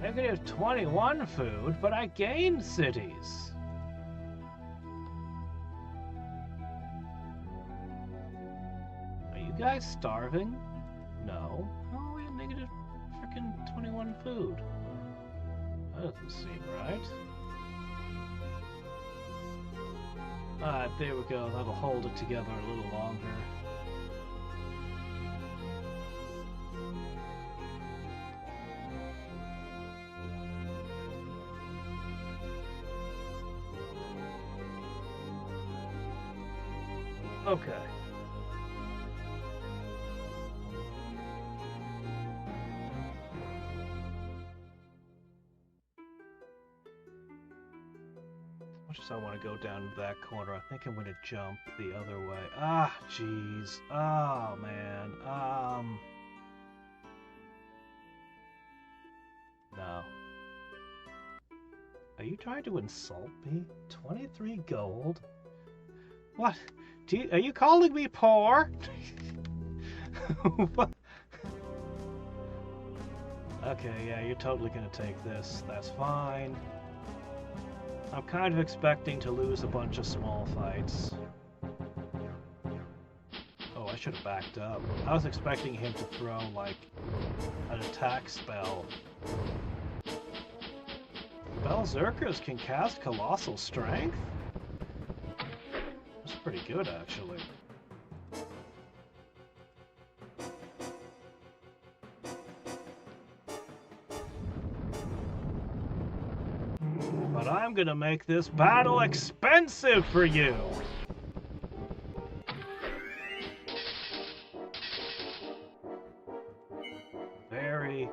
Negative 21 food, but I gained cities. Are you guys starving? No. How are we at negative freaking 21 food? That doesn't seem right. Alright, there we go. That'll hold it together a little longer. Okay. Much as I want to go down to that corner, I think I'm going to jump the other way. Ah, jeez. Oh, man. No. Are you trying to insult me? 23 gold? What? Are you calling me poor? What? Okay, yeah, you're totally gonna take this. That's fine. I'm kind of expecting to lose a bunch of small fights. Oh, I should have backed up. I was expecting him to throw, like, an attack spell. Berserkers can cast Colossal Strength? That's pretty good, actually. But I'm gonna make this battle expensive for you! Very,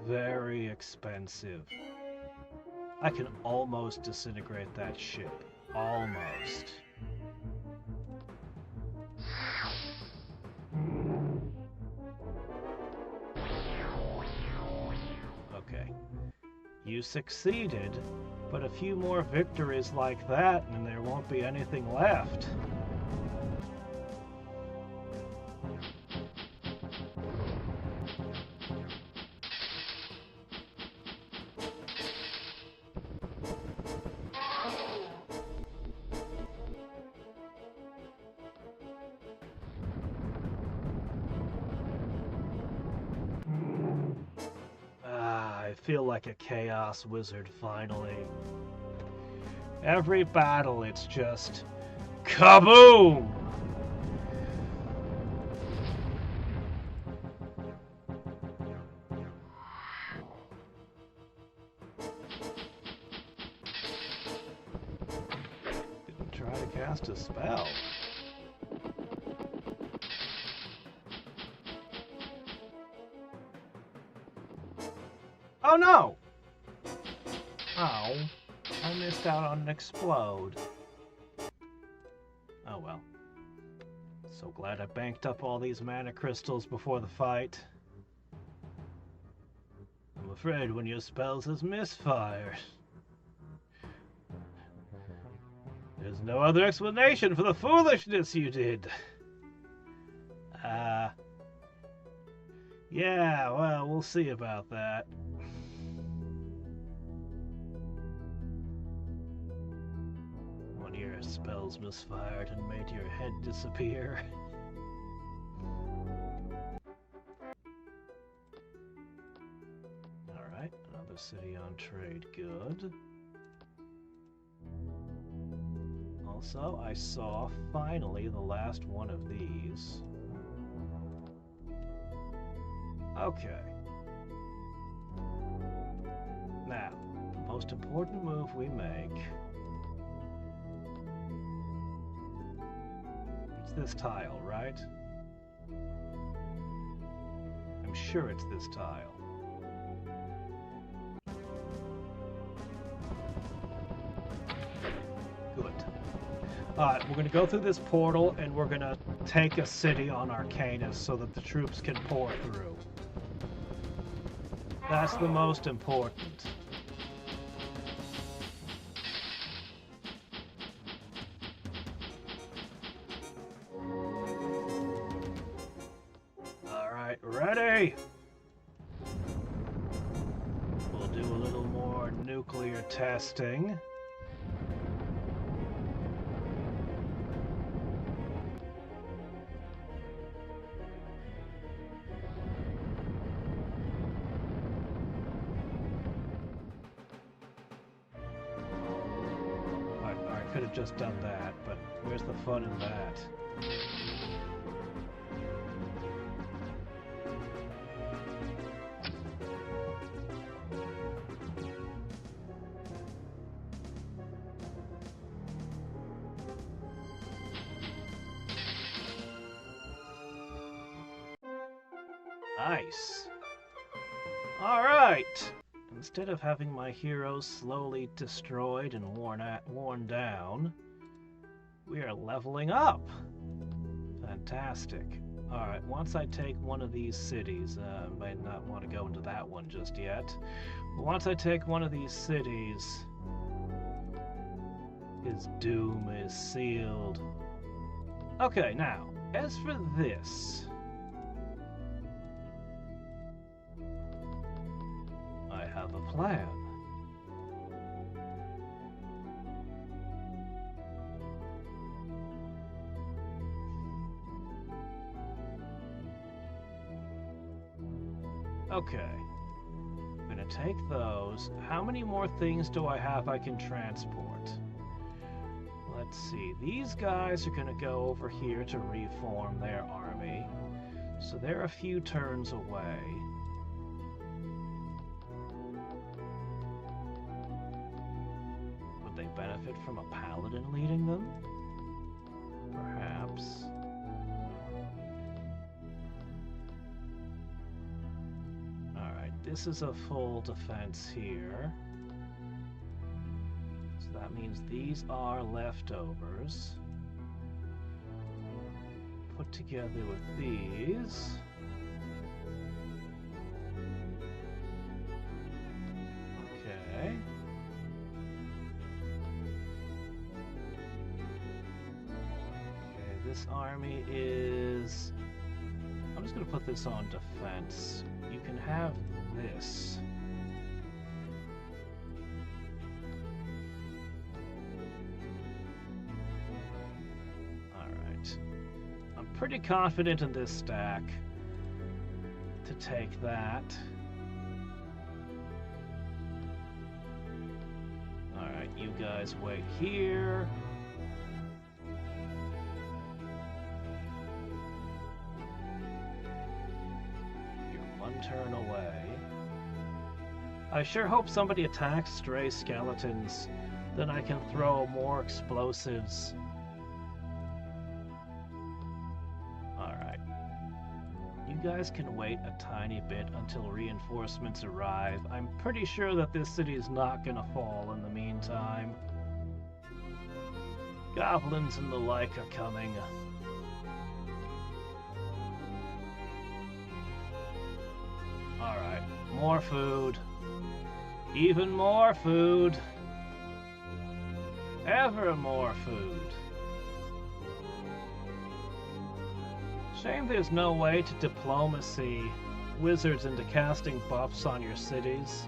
very expensive. I can almost disintegrate that ship. Almost. Okay. You succeeded, but a few more victories like that and there won't be anything left. I feel like a chaos wizard finally. Every battle, it's just kaboom! Didn't try to cast a spell. Oh no! Oh, I missed out on an explode. Oh well. So glad I banked up all these mana crystals before the fight. I'm afraid one of your spells has misfired. There's no other explanation for the foolishness you did. Yeah, well, we'll see about that. One of your spells misfired and made your head disappear. Alright, another city on trade, good. Also, I saw finally the last one of these. Okay. Now, the most important move we make this tile, right? I'm sure it's this tile. Good. Alright, we're going to go through this portal and we're going to take a city on Arcanus so that the troops can pour through. That's the most important. Alright, ready? We'll do a little more nuclear testing. Could have just done that, but where's the fun in that? Nice. All right. Instead of having my heroes slowly destroyed and worn down, we are leveling up. Fantastic. Alright, once I take one of these cities, I might not want to go into that one just yet, but once I take one of these cities, his doom is sealed. Okay, now, as for this, have a plan. Okay. I'm gonna take those. How many more things do I have I can transport? Let's see. These guys are gonna go over here to reform their army. So they're a few turns away. Benefit from a paladin leading them? Perhaps. Alright, this is a full defense here. So that means these are leftovers. Put together with these. Okay. This army is... I'm just going to put this on defense. You can have this. Alright. I'm pretty confident in this stack to take that. Alright, you guys wait here. Turn away. I sure hope somebody attacks stray skeletons, then I can throw more explosives. Alright. You guys can wait a tiny bit until reinforcements arrive. I'm pretty sure that this city is not gonna fall in the meantime. Goblins and the like are coming. Alright, more food. Even more food. Ever more food. Shame there's no way to diplomacy wizards into casting buffs on your cities.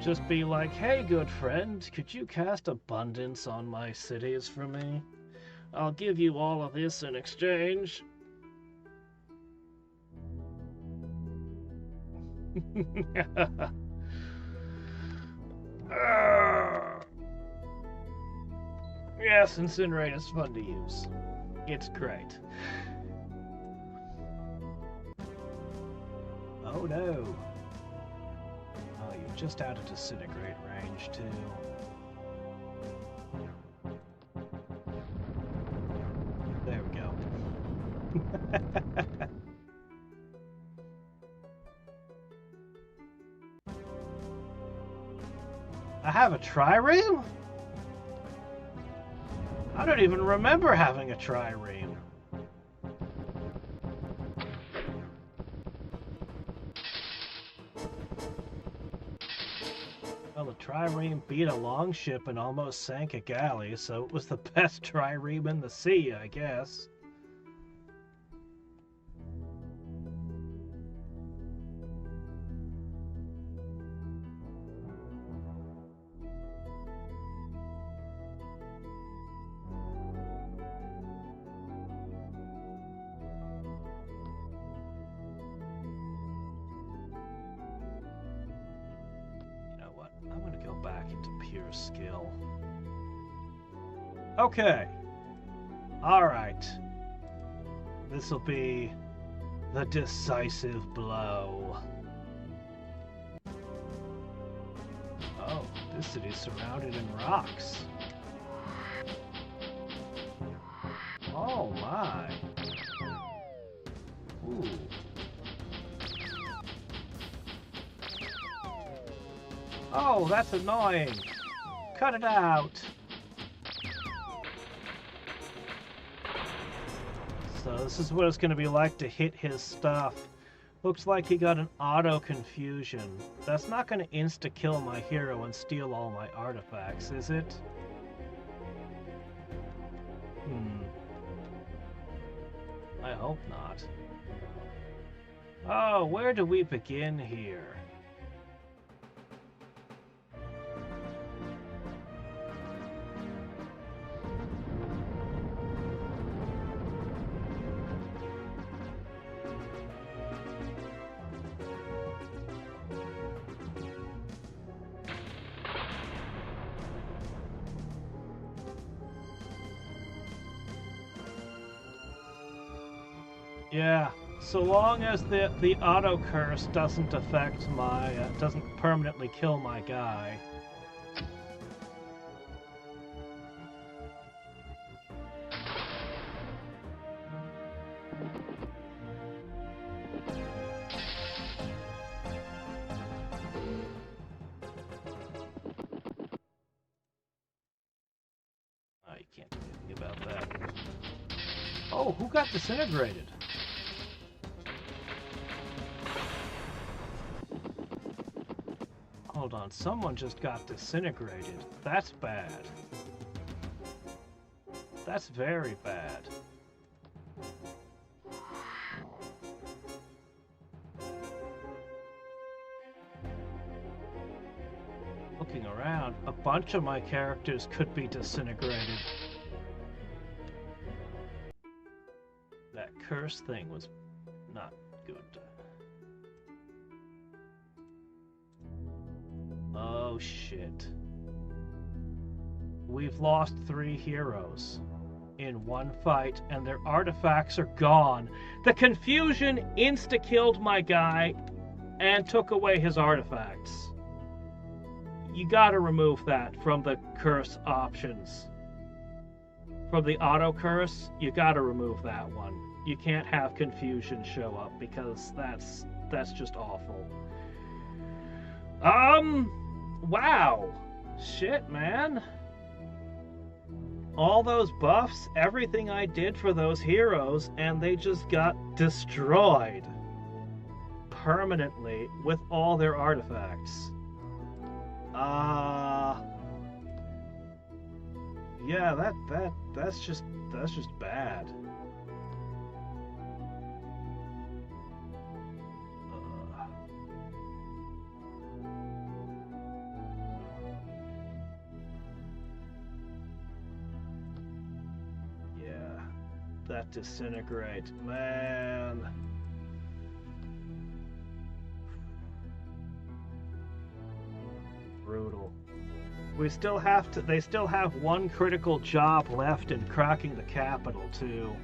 Just be like, hey good friend, could you cast abundance on my cities for me? I'll give you all of this in exchange. Yes, Incinerate is fun to use. It's great. Oh no. Oh, you're just out of disintegrate range too. There we go. I have a trireme? I don't even remember having a trireme. Well, the trireme beat a longship and almost sank a galley, so it was the best trireme in the sea, I guess. I'm gonna go back into pure skill. Okay. Alright. This'll be the decisive blow. Oh, this city's surrounded in rocks. Oh my. Ooh. Oh, that's annoying. Cut it out. So this is what it's going to be like to hit his stuff. Looks like he got an auto confusion. That's not going to insta-kill my hero and steal all my artifacts, is it? I hope not. Oh, where do we begin here? Yeah, so long as the auto curse doesn't affect my, doesn't permanently kill my guy. Oh, you can't do anything about that. Oh, who got disintegrated? Hold on, someone just got disintegrated. That's bad. That's very bad. Looking around, a bunch of my characters could be disintegrated. That curse thing was not good. Oh shit. We've lost 3 heroes in one fight and their artifacts are gone. The confusion insta-killed my guy and took away his artifacts. You gotta remove that from the curse options. From the auto curse, you gotta remove that one. You can't have confusion show up because that's just awful. Wow. Shit, man. All those buffs, everything I did for those heroes, and they just got destroyed permanently with all their artifacts. Yeah, that's just bad. That disintegrate, man. Brutal. We still have to. They still have one critical job left in cracking the capital too.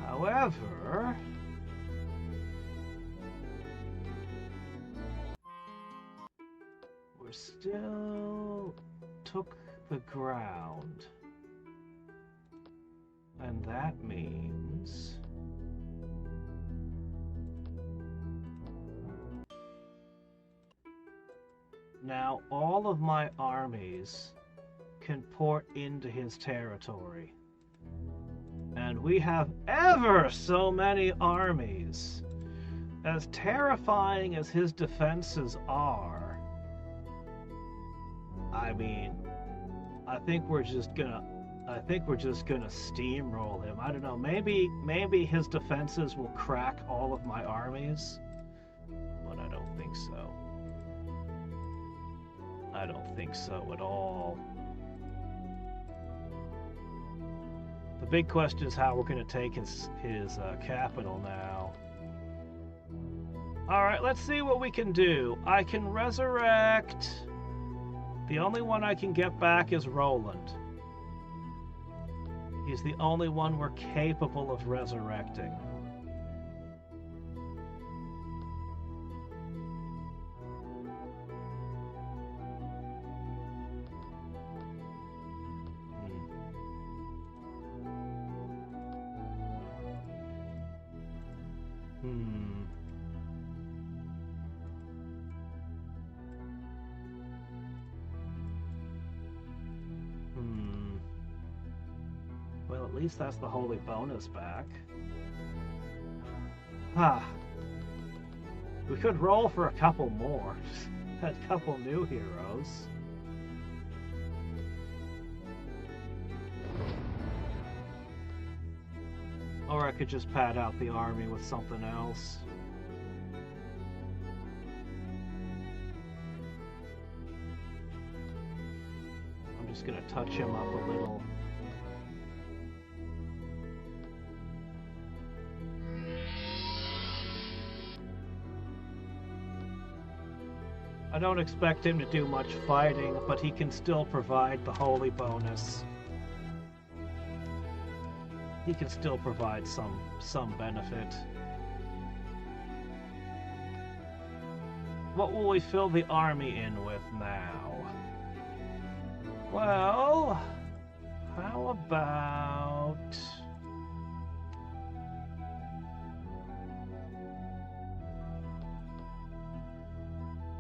However, we're still took the ground. And that means turns. Now all of my armies can port into his territory. And we have ever so many armies. As terrifying as his defenses are, I mean, I think we're just gonna steamroll him. I don't know, maybe his defenses will crack all of my armies, but I don't think so. I don't think so at all. The big question is how we're going to take his capital now. Alright, let's see what we can do. I can resurrect. The only one I can get back is Roland. He's the only one we're capable of resurrecting. Well, at least that's the holy bonus back. We could roll for a couple more. A couple new heroes. Or I could just pad out the army with something else. I'm just gonna touch him up a little. I don't expect him to do much fighting, but he can still provide the holy bonus. He can still provide some benefit. What will we fill the army in with now? Well, how about...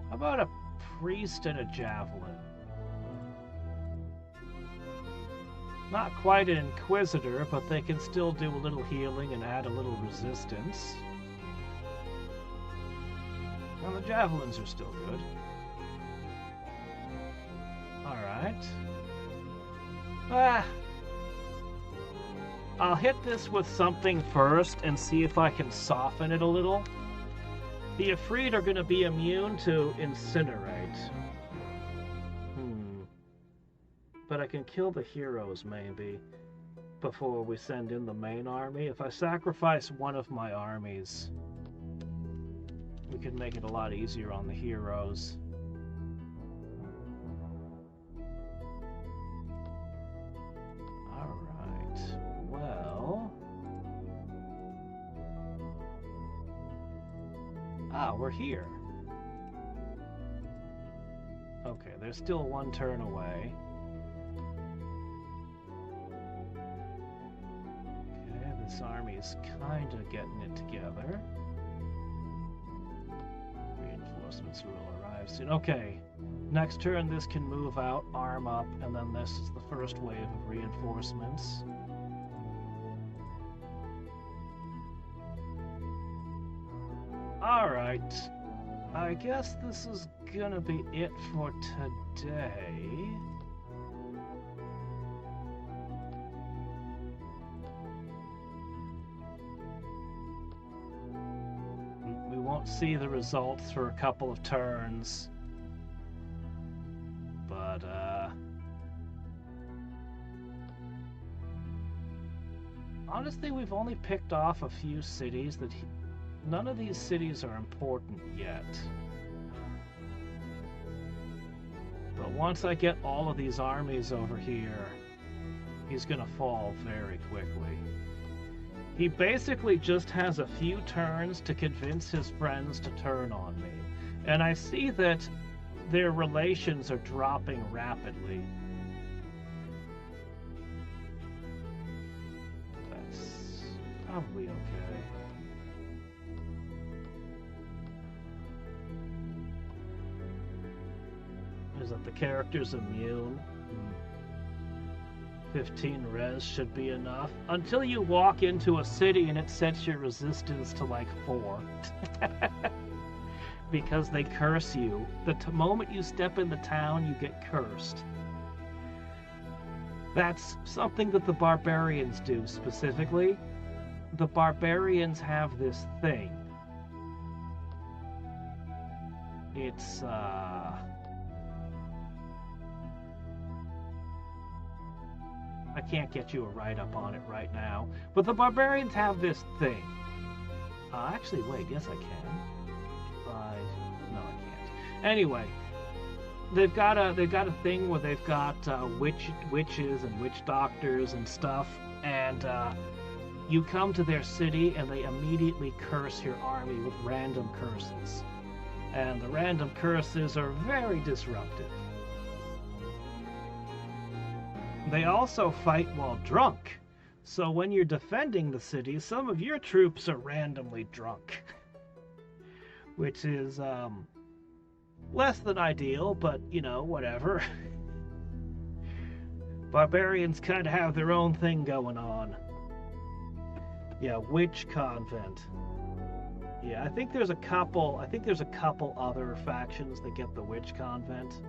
How about a priest and a javelin? Not quite an inquisitor, but they can still do a little healing and add a little resistance. Well, the javelins are still good. Alright. I'll hit this with something first and see if I can soften it a little. The Ifrit are going to be immune to incinerate. But I can kill the heroes, maybe, before we send in the main army. If I sacrifice one of my armies, we can make it a lot easier on the heroes. Alright, well... we're here. Okay, there's still one turn away. This army's kind of getting it together. Reinforcements will arrive soon. Okay, next turn this can move out, arm up, and then this is the first wave of reinforcements. Alright, I guess this is gonna be it for today. See the results for a couple of turns, but honestly we've only picked off a few cities that none of these cities are important yet, but once I get all of these armies over here, he's gonna fall very quickly. He basically just has a few turns to convince his friends to turn on me. And I see that their relations are dropping rapidly. probably okay. Is that the character's immune? 15 res should be enough. Until you walk into a city and it sets your resistance to like 4. Because they curse you. The moment you step in the town, you get cursed. That's something that the barbarians do specifically. The barbarians have this thing. It's, I can't get you a write-up on it right now, but the barbarians have this thing. Actually, wait, yes I can. No, I can't. Anyway, they've got a thing where they've got witches and witch doctors and stuff, and you come to their city and they immediately curse your army with random curses, and the random curses are very disruptive. They also fight while drunk, so when you're defending the city, some of your troops are randomly drunk. Which is, less than ideal, but, you know, whatever. Barbarians kind of have their own thing going on. Yeah, witch convent. Yeah, I think there's a couple other factions that get the witch convent.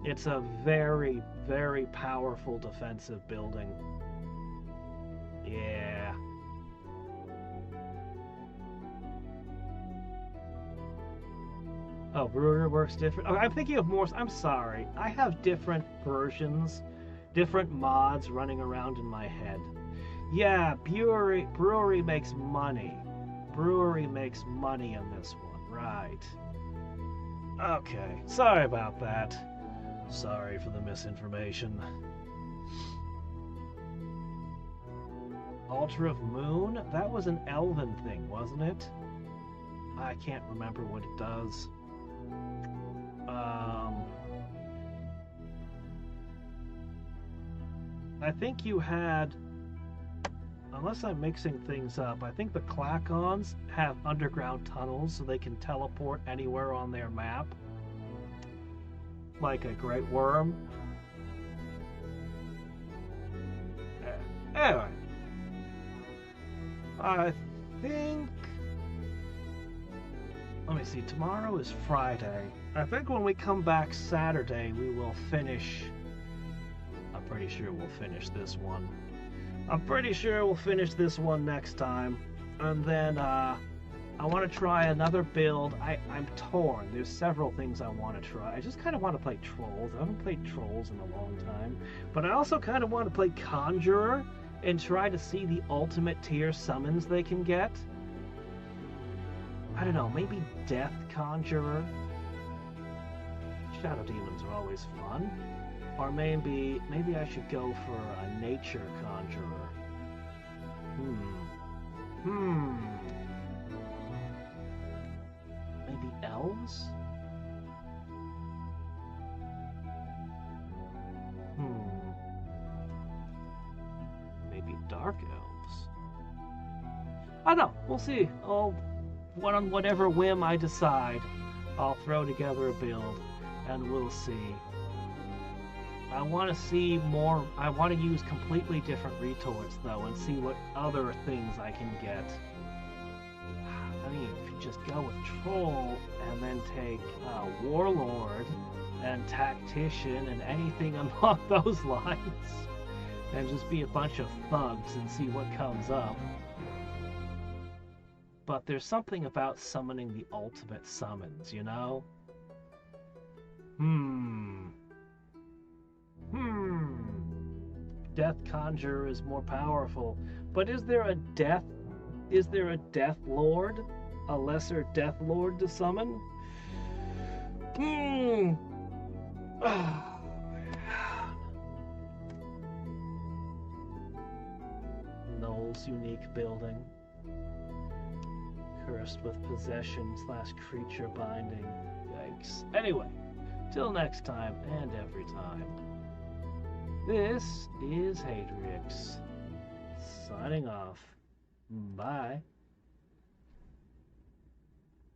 It's a very, very powerful defensive building. Yeah. Oh, brewer works different. Oh, I'm thinking of more. I'm sorry. I have different versions, different mods running around in my head. Yeah, brewery makes money. Brewery makes money in this one, right? Okay, sorry about that. Sorry for the misinformation. Altar of Moon? That was an elven thing, wasn't it? I can't remember what it does. I think you had, unless I'm mixing things up, I think the Clacons have underground tunnels so they can teleport anywhere on their map. Like a great worm. Anyway. I think... Let me see, tomorrow is Friday. I think when we come back Saturday, we will finish... I'm pretty sure we'll finish this one. I'm pretty sure we'll finish this one next time. And then, I want to try another build. I'm torn. There's several things I want to try. I just kind of want to play Trolls. I haven't played Trolls in a long time. But I also kind of want to play Conjurer and try to see the ultimate tier summons they can get. I don't know, maybe Death Conjurer? Shadow Demons are always fun. Or maybe I should go for a Nature Conjurer. Maybe Elves? Maybe Dark Elves? I don't know, we'll see. On whatever whim I decide, I'll throw together a build, and we'll see. I want to see more. I want to use completely different retorts, though, and see what other things I can get. I mean, if you just go with Troll, and then take Warlord, and Tactician, and anything along those lines, and just be a bunch of thugs and see what comes up. But there's something about summoning the ultimate summons, you know? Death Conjurer is more powerful. But is there a Death Lord? A lesser Death Lord to summon? Noel's unique building. Cursed with possession / creature binding. Yikes. Anyway, till next time and every time. This is Hadriex, signing off. Bye.